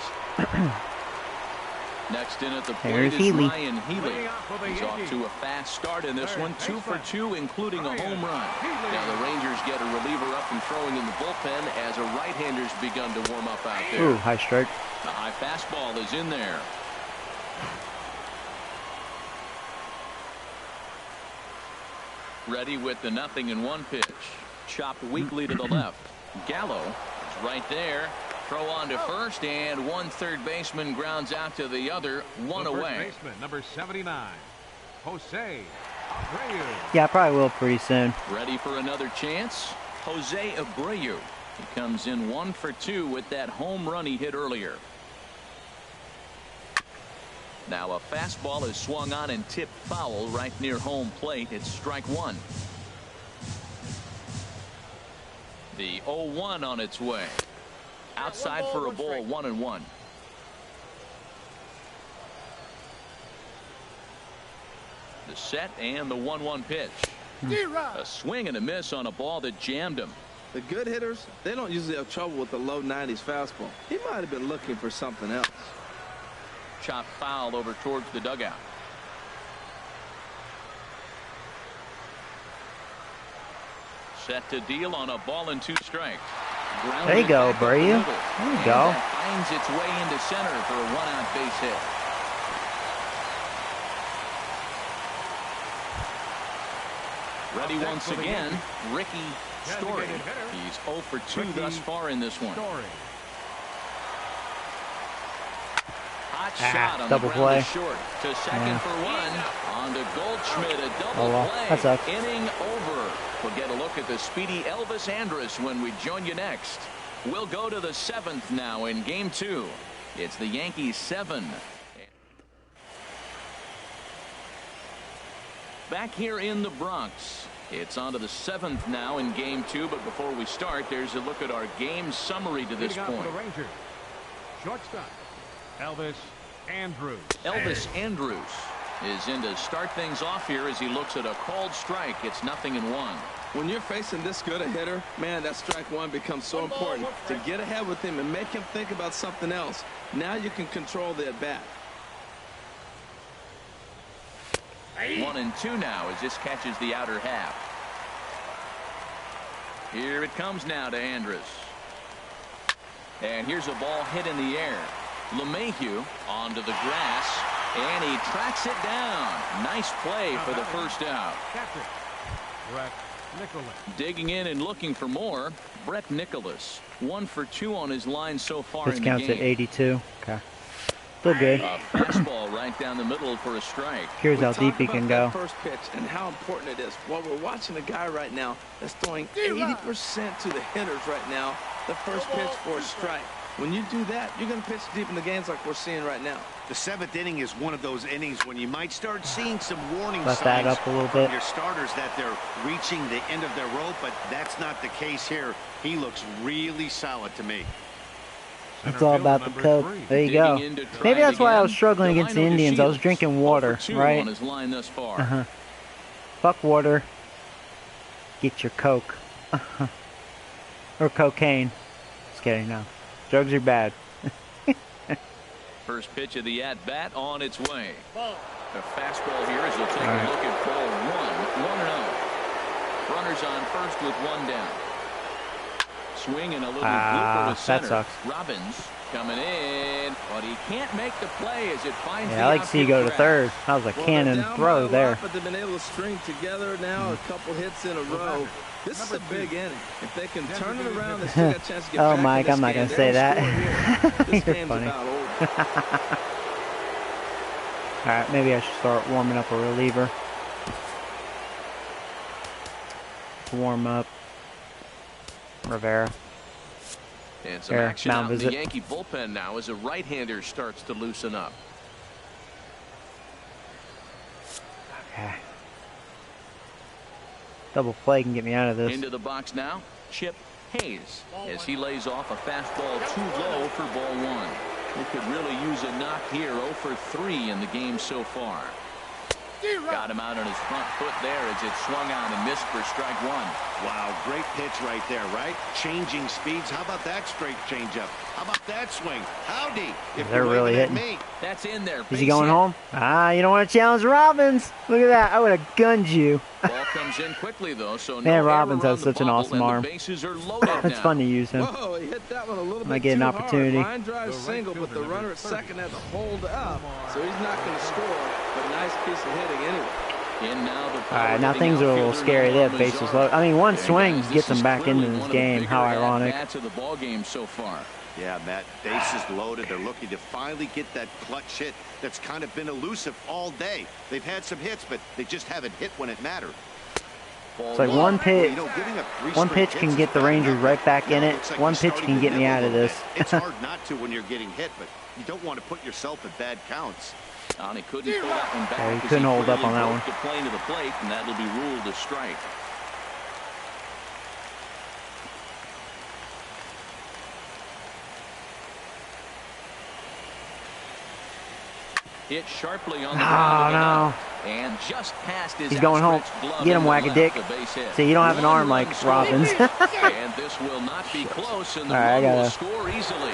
Next in at the plate is Ryan Healy. He's off to a fast start in this one, 2 for 2, including a home run. Now the Rangers get a reliever up and throwing in the bullpen as a right-hander's begun to warm up out there. Ooh, high strike. The high fastball is in there. Ready with the 0-1 pitch. Chopped weakly to the left. Gallo is right there. Throw on to first, and one third baseman grounds out to the other, one away. Baseman, number 79, Jose Abreu. Yeah, I probably will pretty soon. Ready for another chance? Jose Abreu. He comes in 1 for 2 with that home run he hit earlier. Now a fastball is swung on and tipped foul right near home plate. It's strike 1. The 0-1 on its way. Outside for a ball, 1-1. The set and the 1-1 pitch. A swing and a miss on a ball that jammed him. The good hitters, they don't usually have trouble with the low 90s fastball. He might have been looking for something else. Chopped foul over towards the dugout. Set to deal on a ball and 2 strikes. There you go, Abreu. There you go. Finds its way into center for a 1-out base hit. Ready once again, Ricky Story. He's 0 for 2 thus far in this one. Hot shot on double the ground play. is short. To second for 1. On to Goldschmidt, a double play. That sucks. Inning over. We'll get a look at the speedy Elvis Andrus when we join you next. We'll go to the 7th now in Game 2. It's the Yankees 7. Back here in the Bronx. It's on to the 7th now in Game 2, but before we start, there's a look at our game summary to this point. The Rangers. Shortstop, Elvis Andrus. Elvis Andrus is in to start things off here as he looks at a called strike. It's 0-1. When you're facing this good a hitter, man, that strike 1 becomes so important to get ahead with him and make him think about something else. Now you can control the at-bat. 1-2 now as this catches the outer half. Here it comes now to Andrus. And here's a ball hit in the air. LeMahieu onto the grass, and he tracks it down. Nice play for the first out. Brett Nicholas. Digging in and looking for more. Brett Nicholas, 1 for 2 on his line so far This in the counts game. at 82. Okay. Still good. A fastball right down the middle for a strike. Here's how deep he can go. First pitch and how important it is. Well, we're watching a guy right now that's throwing 80% to the hitters right now. The first pitch for a strike. When you do that, you're going to pitch deep in the games like we're seeing right now. The 7th inning is one of those innings when you might start seeing some warning Left signs that up a little from bit. your starters that they're reaching the end of their rope, but that's not the case here. He looks really solid to me. It's all about the coke. There you go. Maybe that's why I was struggling against the Indians. I was drinking water, right? On his line thus far. Fuck water. Get your coke. Or cocaine. Just kidding, no. Drugs are bad. First pitch of the at-bat on its way. The fastball here as he'll take a look at ball 1. 1-0. Runners on first with 1 down. Swing and a little blooper to center. That sucks. Robbins coming in, but he can't make the play as it finds Yeah, I like to see you go to third. That was a cannon throw there. But they've been able to string together now a couple hits in a row. This is a big inning. If they can turn it around, they still got a chance to get back. Oh, Mike, I'm not going to say that. This You're game's funny. about over. All right, maybe I should start warming up a reliever. Warm up. Rivera. And some action out in the Yankee bullpen now as a right-hander starts to loosen up. Okay. Double play can get me out of this. Into the box now, Chip Hayes, as he lays off a fastball too low for ball 1. He could really use a knock here. 0 for 3 in the game so far. Got him out on his front foot there as it swung on and missed for strike 1. Wow, great pitch right there, right? Changing speeds. How about that straight changeup? How about that swing? Howdy. If They're really hitting. me. That's in there. Is he going home? You don't want to challenge Robbins. Look at that. I would have gunned you. Ball comes in quickly though, so Man, no Robbins error has on the such an bubble, awesome and arm. the bases are loaded It's now. fun to use him. Whoa, he hit that one a little Might bit get an too opportunity. hard. Line drive single, but the runner at second had to hold up, so he's not going to score, but a nice piece of hitting anyway. In now the All right, now things are a little scary. They have bases loaded. I mean, one swing gets them back into this game. How ironic. That's of the ball game so far. Yeah, Matt, bases loaded. They're looking to finally get that clutch hit that's kind of been elusive all day. They've had some hits, but they just haven't hit when it mattered. It's like one pitch. One pitch can get the Rangers right back in it. One pitch can get me out of this. It's hard not to when you're getting hit, but you don't want to put yourself at bad counts. And he couldn't pull that one back. Yeah, he couldn't hold up on that one. The plane to the plate, and that'll be ruled a strike. Hit sharply on the ground. No. And just past his He's going home. glove Get him, into Whack-a-dick. left, the base hit. See, you don't have an arm like Robbins. And this will not be close, and the All right, run will score easily.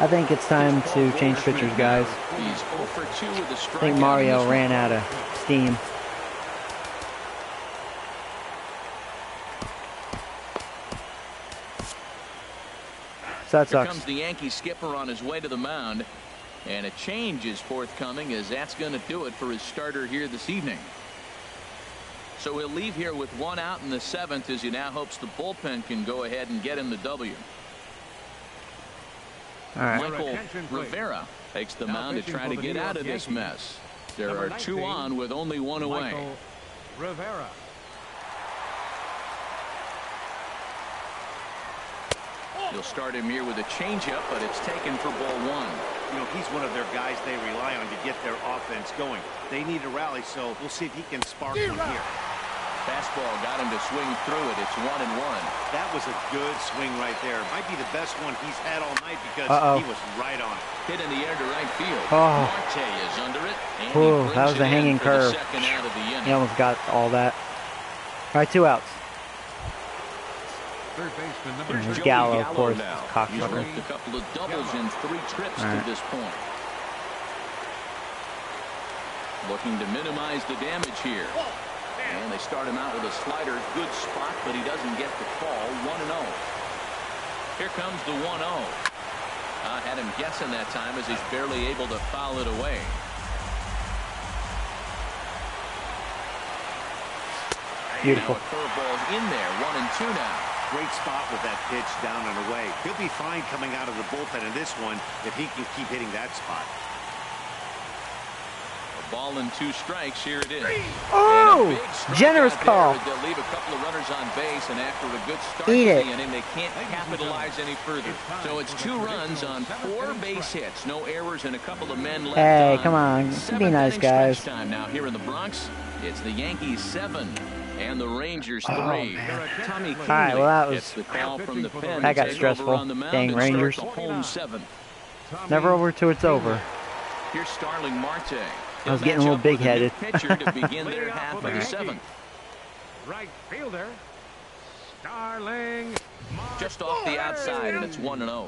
I think it's time to change pitchers, guys. He's 0 for 2 with a strikeout. I think Mario ran out of steam. So that Here sucks. comes the Yankee skipper on his way to the mound. And a change is forthcoming, as that's going to do it for his starter here this evening. So he'll leave here with 1 out in the 7th as he now hopes the bullpen can go ahead and get him the W. All right. Michael Rivera takes the mound to try to get out of this mess. There are 2 on with only 1 away. Michael Rivera. You'll start him here with a changeup, but it's taken for ball 1. You know, he's one of their guys they rely on to get their offense going. They need a rally, so we'll see if he can spark one here. Fastball got him to swing through it. It's 1-1. That was a good swing right there. Might be the best one he's had all night because he was right on it. Hit in the air to right field. Oh. Marte is under it. And Ooh, he that was brings a it in hanging for the curve. second out of the inning. He almost got all that. All right, 2 outs. Third baseman number There's 30. Gallo, of course. Now. He's Cocksucker. worked a couple of doubles in 3 trips All right. to this point. Looking to minimize the damage here. And they start him out with a slider. Good spot, but he doesn't get the call. 1-0. Here comes the 1-0. Had him guessing that time as he's barely able to foul it away. Beautiful. Now a curveball in there. 1-2 now. Great spot with that pitch down and away. He'll be fine coming out of the bullpen in this one if he can keep hitting that spot. Ball and 2 strikes. Here it is. Oh, generous call. They'll leave a couple of runners on base, and after a good start Eat to it. the inning, they can't capitalize any further. So it's 2 runs on 4 base hits, no errors, and a couple of men left. Hey, on. come on, be nice, guys. Time now here in the Bronx. It's the Yankees 7 and the Rangers 3. Tommy All right, well that was the call from the pen. that got stressful. Dang Rangers. Home 7. Never over till it's over. Here's Starling Marte. I was getting a little big-headed. Pitcher to begin their half of the 7th. Right fielder, Starling. Just off the outside, and it's 1-0.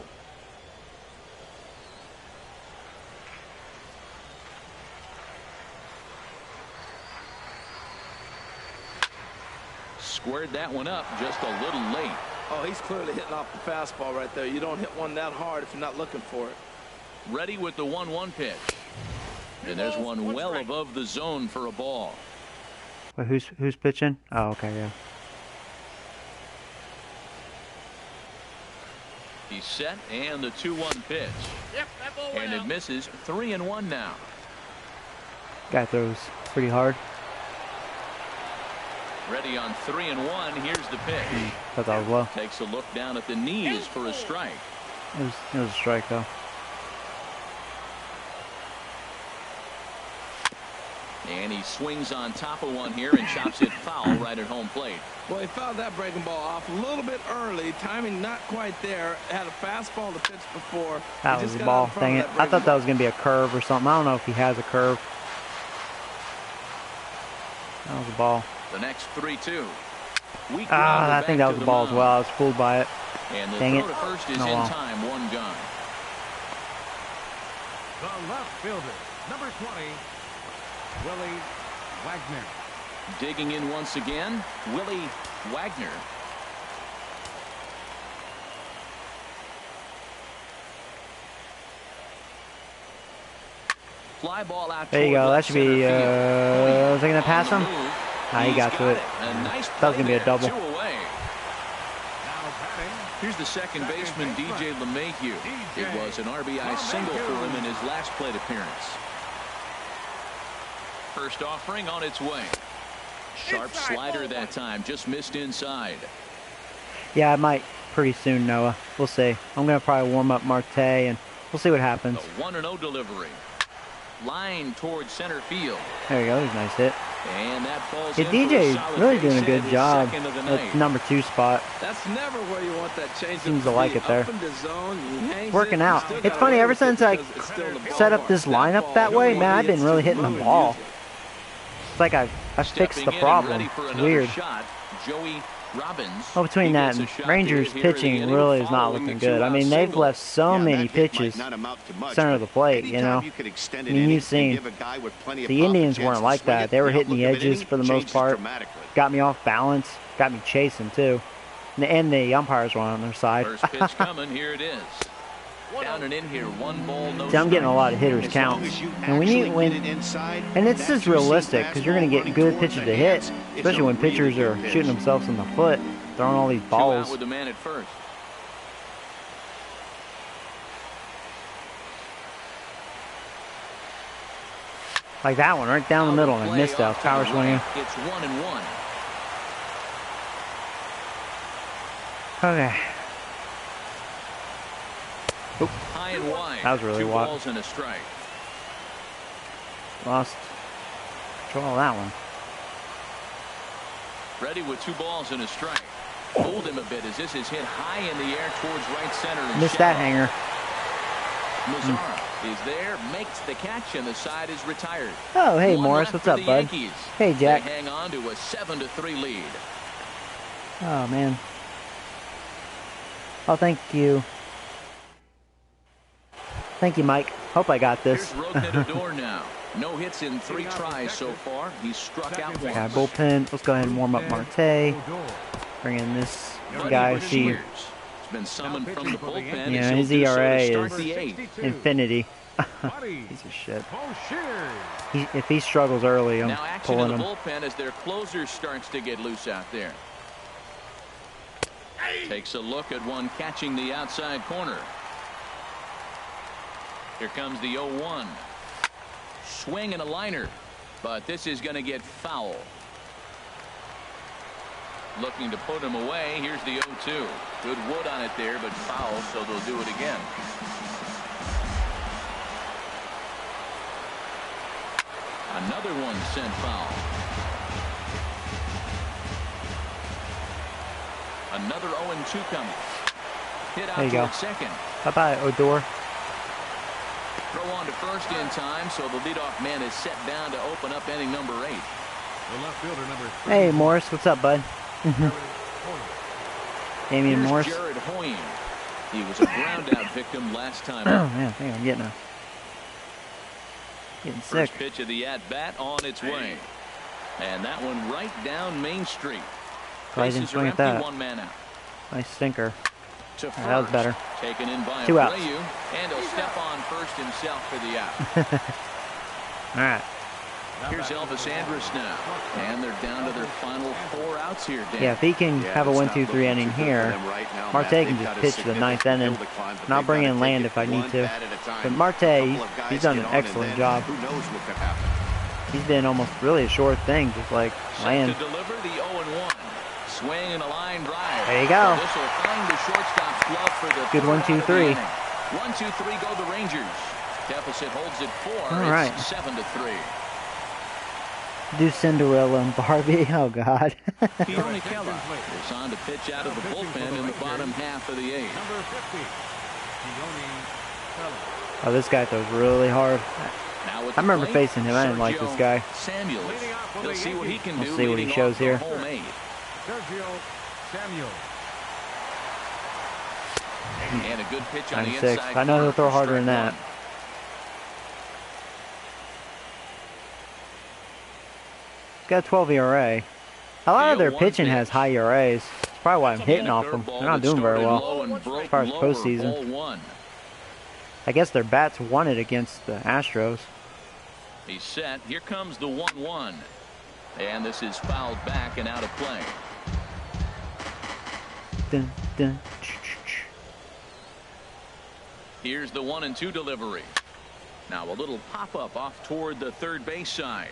Squared that one up just a little late. Oh, he's clearly hitting off the fastball right there. You don't hit one that hard if you're not looking for it. Ready with the 1-1 pitch. And there's one well above the zone for a ball. Wait, who's pitching? Oh, okay, yeah. He's set, and the 2-1 pitch. And it misses. 3-1 now. Guy throws pretty hard. Ready on 3-1. Here's the pitch. Thought that was low. Takes a look down at the knees for a strike. It was a strike though. And he swings on top of one here and chops it foul right at home plate. Well, he fouled that breaking ball off a little bit early. Timing not quite there. Had a fastball to pitch before. That was the ball. Dang it. I thought that was going to be a curve or something. I don't know if he has a curve. That was a ball. The next 3-2. I think that was a ball as well. I was fooled by it. And the Dang throw it. to first is No, in well. time. 1 gone. The left fielder, number 20, Willie Wagner. Digging in once again, Willie Wagner. Fly ball out. There you go. That should be, was I going to pass him? Nah, he got to it. Nice That was going to be a double. 2 away. Now batting, Here's the second baseman, DJ LeMahieu. It was an RBI single for him in his last plate appearance. First offering on its way. Sharp slider that time, just missed inside. Yeah, I might pretty soon, Noah. We'll see. I'm going to probably warm up Marte, and we'll see what happens. The 1-0 delivery. Line towards center field. There you go. There's a nice hit. And that falls Yeah, in for a DJ solid really base doing a hit, good his job second of the at night. number 2 spot. That's never where you want that change. Seems to like it there. It's Working out. It's funny, ever since I set up this lineup that way, man, I've been really hitting the ball. It's like I fixed Stepping the in and problem. ready for It's another weird. shot, Joey Robbins. Well, between He that gets a and shot Rangers here in the pitching inning really is not following looking the good. I mean, they've single. left so many pitches center of the plate, you know. I mean, you've seen the Indians weren't like that. They were hitting the edges for the most part. Got me off balance. Got me chasing, too. And the umpires were on their side. First pitch coming, here it is. Down and in here, 1 ball, no See, I'm getting a strike. lot of hitters counts. And and it's just realistic because you're going to get good pitches to hit, especially when pitchers are shooting themselves in the foot, throwing all these 2 out balls. with the man at first. Like that one, right down the middle, and I missed out. Power swinging. It's 1-1. Okay. High and wide. That was really 2 wide. balls and a strike. Lost control of that one. Ready with 2 balls and a strike. Fooled him a bit as this is hit high in the air towards right center. And Missed that shallow. hanger. Mazzara is there, makes the catch, and the side is retired. Oh, hey, 1 Morris. left What's for up, the bud? Yankees. Hey, Jack. They hang on to a 7-3 lead. Oh, man. Oh, thank you. Thank you, Mike. Hope I got this. Here's Rougned Odor now. No hits in 3 tries so far. He's struck out once. Got a bullpen. Let's go ahead and warm up Marte. Bring in this guy. See, He's been summoned from the bullpen. yeah, and his he'll do so ERA to start is the 8th. infinity. Piece of shit. If he struggles early, I'm Now action in pulling the him. bullpen as their closer starts to get loose out there. Takes a look at one catching the outside corner. Here comes the 0-1. Swing and a liner. But this is going to get foul. Looking to put him away. Here's the 0-2. Good wood on it there, but foul, so they'll do it again. Another one sent foul. Another 0-2 coming. Hit out toward second. Bye-bye, Odor. Throw on to first in time, so the leadoff man is set down to open up inning number 8. The left fielder, number 3. Hey, Morris, what's up, bud? Damian Morris. Jared Hoying. He was a ground-out victim last time. Oh, man, I think I'm getting sick. First pitch of the at-bat on its way. And that one right down Main Street. Probably didn't swing at empty, that. one man out. Nice stinker. To first, that was better. Taken in by 2 outs. Abreu, and he'll step on first himself for the out. All right. Here's Elvis Andrus now, and they're down to their final 4 outs here, Dan. Yeah, if he can have a 1-2-3 inning here, Marte can just pitch to the 9th inning, and I'll bring in Land if I need to. But Marte, he's done an excellent job. He's been almost really a sure thing, just like Land. To deliver the 0-1. Swing and a line drive. There you go. This will find the shortstop's glove for the Good 1-2-3. 1-2-3 go the Rangers. Deficit holds it 4. All right. It's 7-3. Do Cinderella and Barbie. Oh, God. Keone Keller is on to pitch out of the bullpen in the bottom half of the 8th. Number 50. Keone Keller. Oh, this guy throws really hard. Now I remember facing him. I didn't like this guy. Samuels. We'll see what he can do. We'll see what he shows here. Sergio Samuel. And a good pitch on the 96. inside. I know he'll throw harder than that. Got a 12 ERA. A lot of their pitching has high ERAs. That's probably why I'm hitting off them. They're not doing very well as far as postseason. I guess their bats won it against the Astros. He's set. Here comes the 1-1. And this is fouled back and out of play. Dun, dun, Here's the 1-2 delivery. Now a little pop-up off toward the third base side.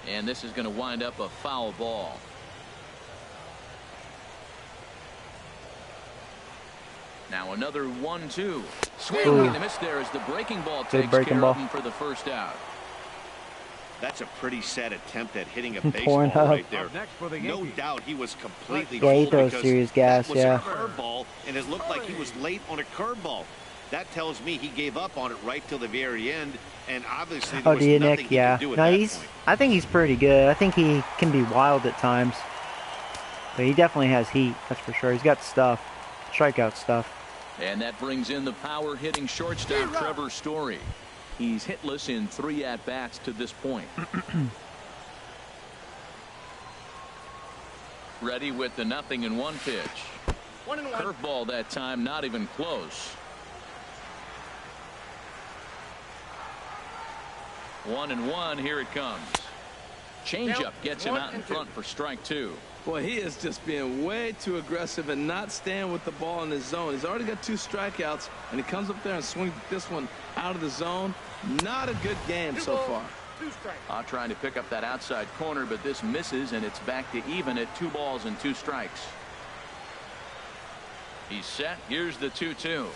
And this is going to wind up a foul ball. Now another 1-2. Swing and a miss there as the breaking ball takes care of him for the first out. That's a pretty sad attempt at hitting a Pouring baseball up. right there. No doubt he was completely Yeah, he fooled throws because serious gas, that was yeah. a curveball, and it looked like he was late on a curveball. That tells me he gave up on it right till the very end, and obviously there was nothing Nick, he yeah. could do at No, that point. I think he's pretty good. I think he can be wild at times. But he definitely has heat, that's for sure. He's got stuff. Strikeout stuff. And that brings in the power-hitting shortstop, Trevor Story. He's hitless in 3 at-bats to this point. Ready with the 0-1 pitch. Curveball that time, not even close. 1-1, here it comes. Changeup gets him out in front for strike 2. Boy, he is just being way too aggressive and not staying with the ball in his zone. He's already got 2 strikeouts, and he comes up there and swings this one out of the zone. Not a good game so far. Trying to pick up that outside corner, but this misses, and it's back to even at 2 balls and 2 strikes. He's set. Here's the 2-2.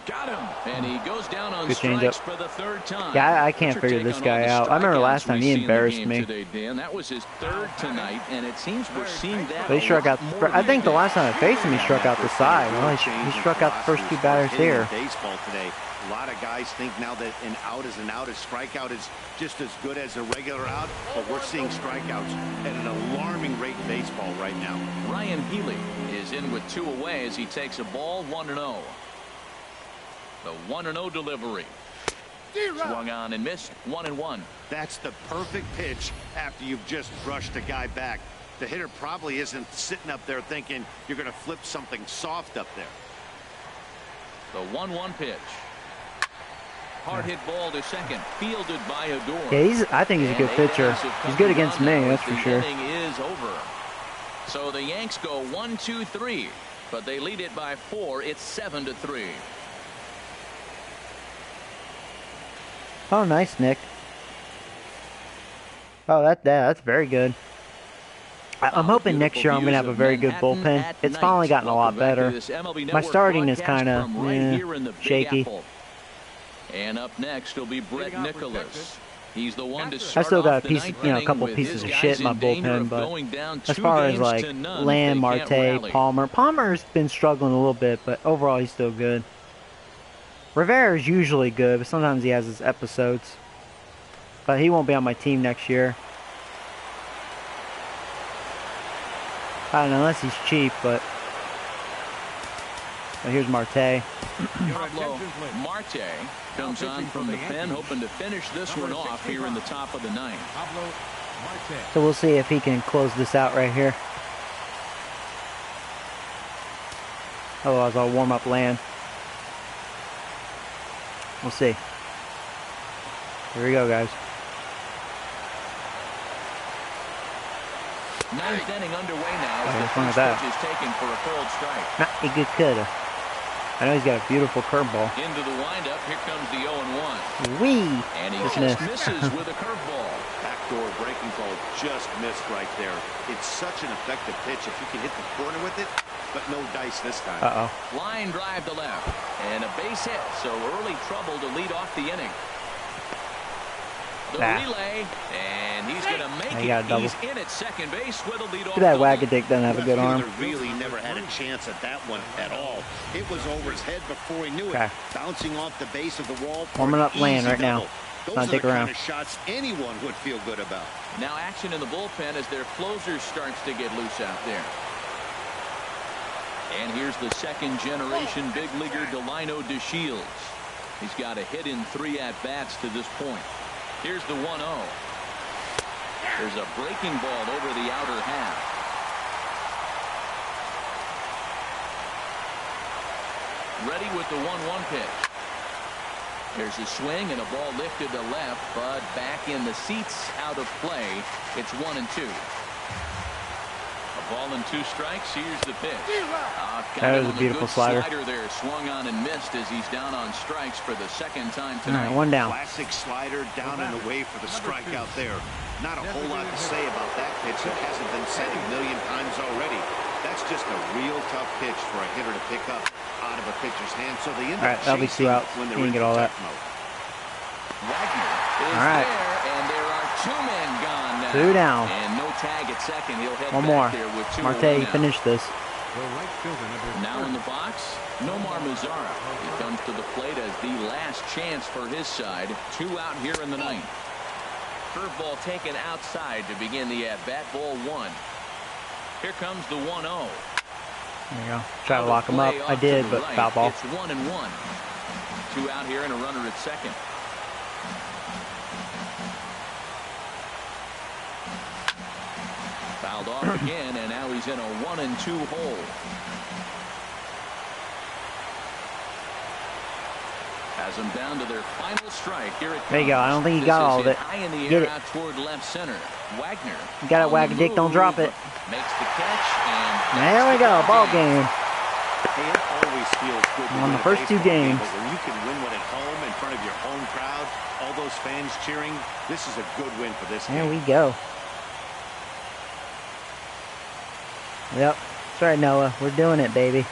Got him. And he goes down on Good strikes changeup. for the 3rd time. Yeah, I can't figure this guy out. I remember last time he embarrassed me. Today, Dan. That was his 3rd tonight, and it seems we're seeing that. But he struck out. I think the last time I faced him, he struck out the side. Well, he struck out the first 2 batters here. Baseball today. A lot of guys think now that an out is an out. A strikeout is just as good as a regular out, but we're seeing strikeouts at an alarming rate in baseball right now. Ryan Healy is in with 2 away as he takes a ball 1-0. The 1-0 delivery. Swung on and missed. 1-1. That's the perfect pitch after you've just brushed a guy back. The hitter probably isn't sitting up there thinking you're going to flip something soft up there. The 1-1 pitch. Hard hit ball to second, fielded by Odor. Yeah, I think he's a good pitcher. He's good against me, that's for sure. The inning is over. So the Yanks go 1-2-3, but they lead it by 4. It's 7-3. Oh, nice, Nick. Oh, that's very good. I'm hoping next year I'm going to have a very good bullpen. It's finally gotten a lot better. My starting is kind of shaky. And up next will be Brett Nicholas. He's the one to I start still got off a piece, a couple pieces of shit in my bullpen, but as far as like Lamb, Marte, Palmer's been struggling a little bit, but overall he's still good. Rivera is usually good, but sometimes he has his episodes. But he won't be on my team next year. I don't know, unless he's cheap, but here's Marte. Pablo Marte comes on from the pen, hoping to finish this one off here in the top of the ninth. So we'll see if he can close this out right here. Otherwise, I'll warm up land. We'll see. Here we go, guys. Ninth inning underway now. Oh, The first pitch is taken for a cold strike. Not a good cutter. I know he's got a beautiful curveball. Into the windup. Here comes the 0-1. Wee! And he Just just missed. misses with a curveball. Backdoor breaking ball just missed right there. It's such an effective pitch if you can hit the corner with it, but no dice this time. Uh-oh. Line drive to left. And a base hit, so early trouble to lead off the inning. The relay, and he's going to make it. He's in at second base with a lead off. Look at that Wagadick doesn't have a good arm. Really never had a chance at that one at all. It was over his head before he knew it. Bouncing off the base of the wall. Warming up land right now. Those are the kind of shots anyone would feel good about. Now action in the bullpen as their closer starts to get loose out there. And here's the second generation big leaguer Delino DeShields. He's got a hit in 3 at-bats to this point. Here's the 1-0. There's a breaking ball over the outer half. Ready with the 1-1 pitch. There's a swing and a ball lifted to left, but back in the seats, out of play. It's 1-2. A ball and 2 strikes. Here's the pitch. That was a beautiful slider. There swung on and missed as he's down on strikes for the second time tonight. All right, 1 down. Classic slider down and away for the strikeout there. Not a whole lot to say about that pitch. It hasn't been said a million times already. That's just a real tough pitch for a hitter to pick up out of a pitcher's hand. So they end up that'll be 2 outs. when You they're can in get all that. Wagner is right. there, and there are 2 men gone now. 2 down. And no tag at second. He'll head 1 back more. there with 2 Marte, you finish this. Now in the box, Nomar Mazara. He comes to the plate as the last chance for his side. 2 out here in the ninth. Curveball taken outside to begin the at-bat. Ball 1. Here comes the 1-0. There you go. Try to lock him up. I did, but foul ball. It's 1-1. 2 out here and a runner at second. Fouled off again, and now he's in a 1-2 hole. Has him down to their final strike. Here it comes. There you go. I don't think he got all of it. High in the Get air it. out toward left center. Wagner. You got it, Wagadick. Don't drop it. Makes the catch, and There we go. Ball game. Hey, it always feels good to On win the a first 2 baseball game, games. but when you can win one at home in front of your home crowd, all those fans cheering, this is a good win for this There game. we go. Yep. That's right, Noah. We're doing it, baby.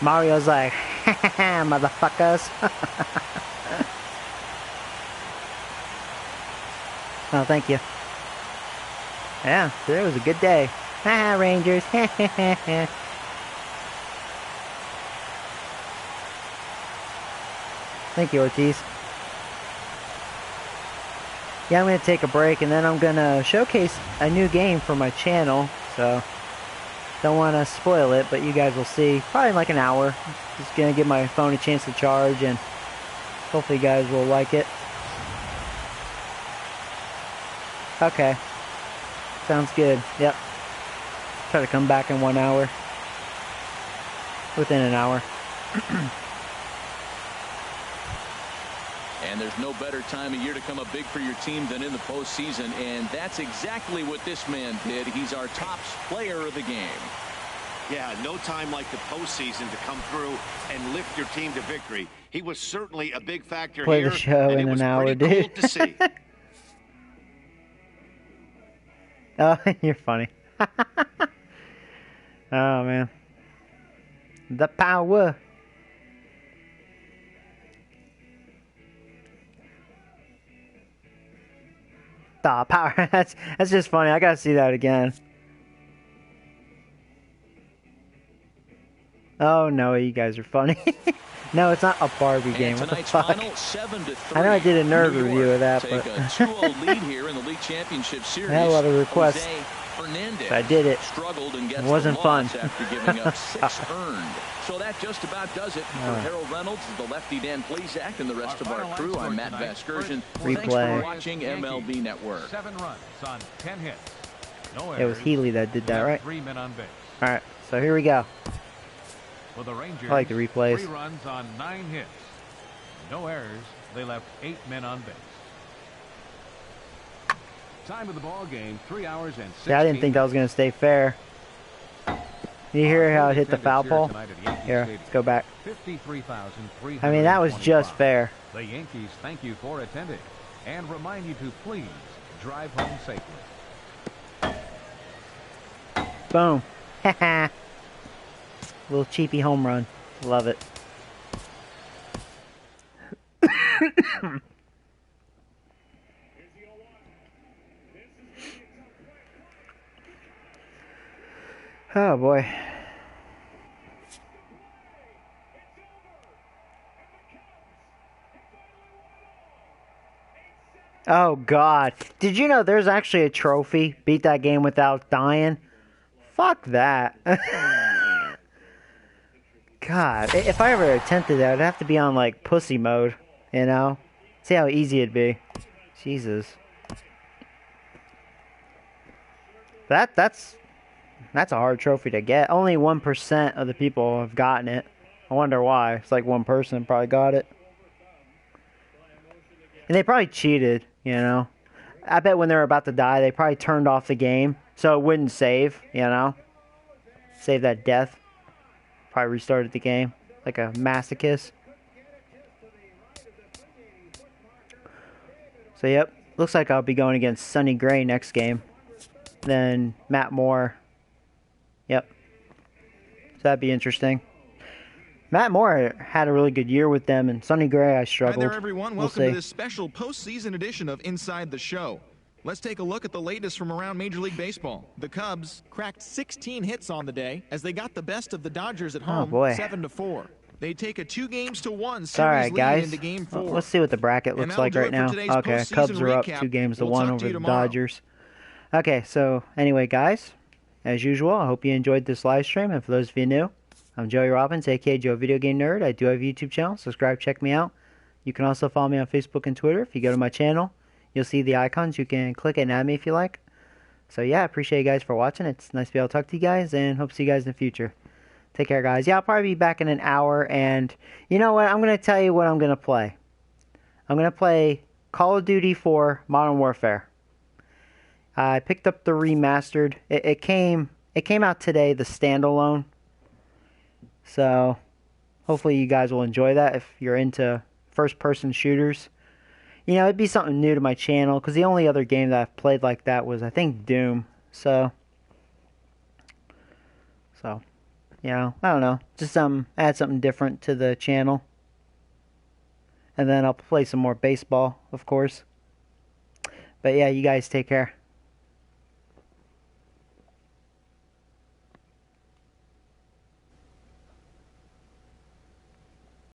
Mario's like, motherfuckers. Oh, thank you. Yeah, today was a good day. Haha, Rangers. Thank you, Ortiz. Yeah, I'm going to take a break, and then I'm going to showcase a new game for my channel, so don't want to spoil it, but you guys will see probably in like an hour. Just going to give my phone a chance to charge, and hopefully you guys will like it. Okay. Sounds good. Yep. Try to come back in 1 hour. Within an hour. And there's no better time of year to come up big for your team than in the postseason, and that's exactly what this man did. He's our top player of the game. Yeah, no time like the postseason to come through and lift your team to victory. He was certainly a big factor Play here. the show and in it was an hour, pretty dude. cool to see. Oh, you're funny. Oh, man. The power. The power. That's just funny. I gotta see that again. Oh, no, you guys are funny. No, it's not a Barbie game. What the fuck? Final, 7-3. I know I did a nerd review of that, take but... a 2-0 lead here in the league championship series. I had a lot of requests. I did it. Struggled and gets it wasn't fun. After giving up 6 earned. So that just about does it for Harold Reynolds, the Lefty Dan Plesac, and the rest of our crew. I'm Matt Vasgersian. Thanks for watching MLB Network. 7 runs on 10 hits. No It was Healy that did that, right? 3 men on base. All right, so here we go. For the Rangers, I like the replays. 3 runs on 9 hits. No errors. They left 8 men on base. Time of the ball game, 3 hours and 16 Yeah, I didn't think that was going to stay fair. You hear how it hit the foul pole? Here, let's go back. I mean, that was just fair. The Yankees thank you for attending and remind you to please drive home safely. Boom. Haha. Little cheapy home run. Love it. Oh boy. Oh god. Did you know there's actually a trophy? Beat that game without dying? Fuck that. God, if I ever attempted that, I'd have to be on like pussy mode, you know? See how easy it'd be. Jesus. That's a hard trophy to get. Only 1% of the people have gotten it. I wonder why. It's like one person probably got it. And they probably cheated, you know? I bet when they were about to die, they probably turned off the game so it wouldn't save, you know? Save that death. Probably restarted the game like a masochist. So, yep. Looks like I'll be going against Sonny Gray next game. Then Matt Moore. Yep. So that'd be interesting. Matt Moore had a really good year with them, and Sonny Gray, I struggled. Hi there, everyone. Welcome to this special postseason edition of Inside the Show. Let's take a look at the latest from around Major League Baseball. The Cubs cracked 16 hits on the day as they got the best of the Dodgers at home, 7-4. They take a 2-1 series lead into Game 4. Let's see what the bracket looks like right now. Okay, Cubs are up 2-1 over the Dodgers. Okay, so anyway, guys, as usual, I hope you enjoyed this live stream. And for those of you new, I'm Joey Robbins, a.k.a. Joe Video Game Nerd. I do have a YouTube channel. Subscribe, check me out. You can also follow me on Facebook and Twitter. If you go to my channel, you'll see the icons. You can click it and add me if you like. So, yeah, I appreciate you guys for watching. It's nice to be able to talk to you guys, and hope to see you guys in the future. Take care, guys. Yeah, I'll probably be back in an hour, and you know what? I'm going to tell you what I'm going to play. I'm going to play Call of Duty 4 Modern Warfare. I picked up the remastered. It came out today, the standalone. So, hopefully you guys will enjoy that if you're into first-person shooters. You know, it'd be something new to my channel, because the only other game that I've played like that was, I think, Doom. So, you know, I don't know. Just add something different to the channel. And then I'll play some more baseball, of course. But yeah, you guys take care.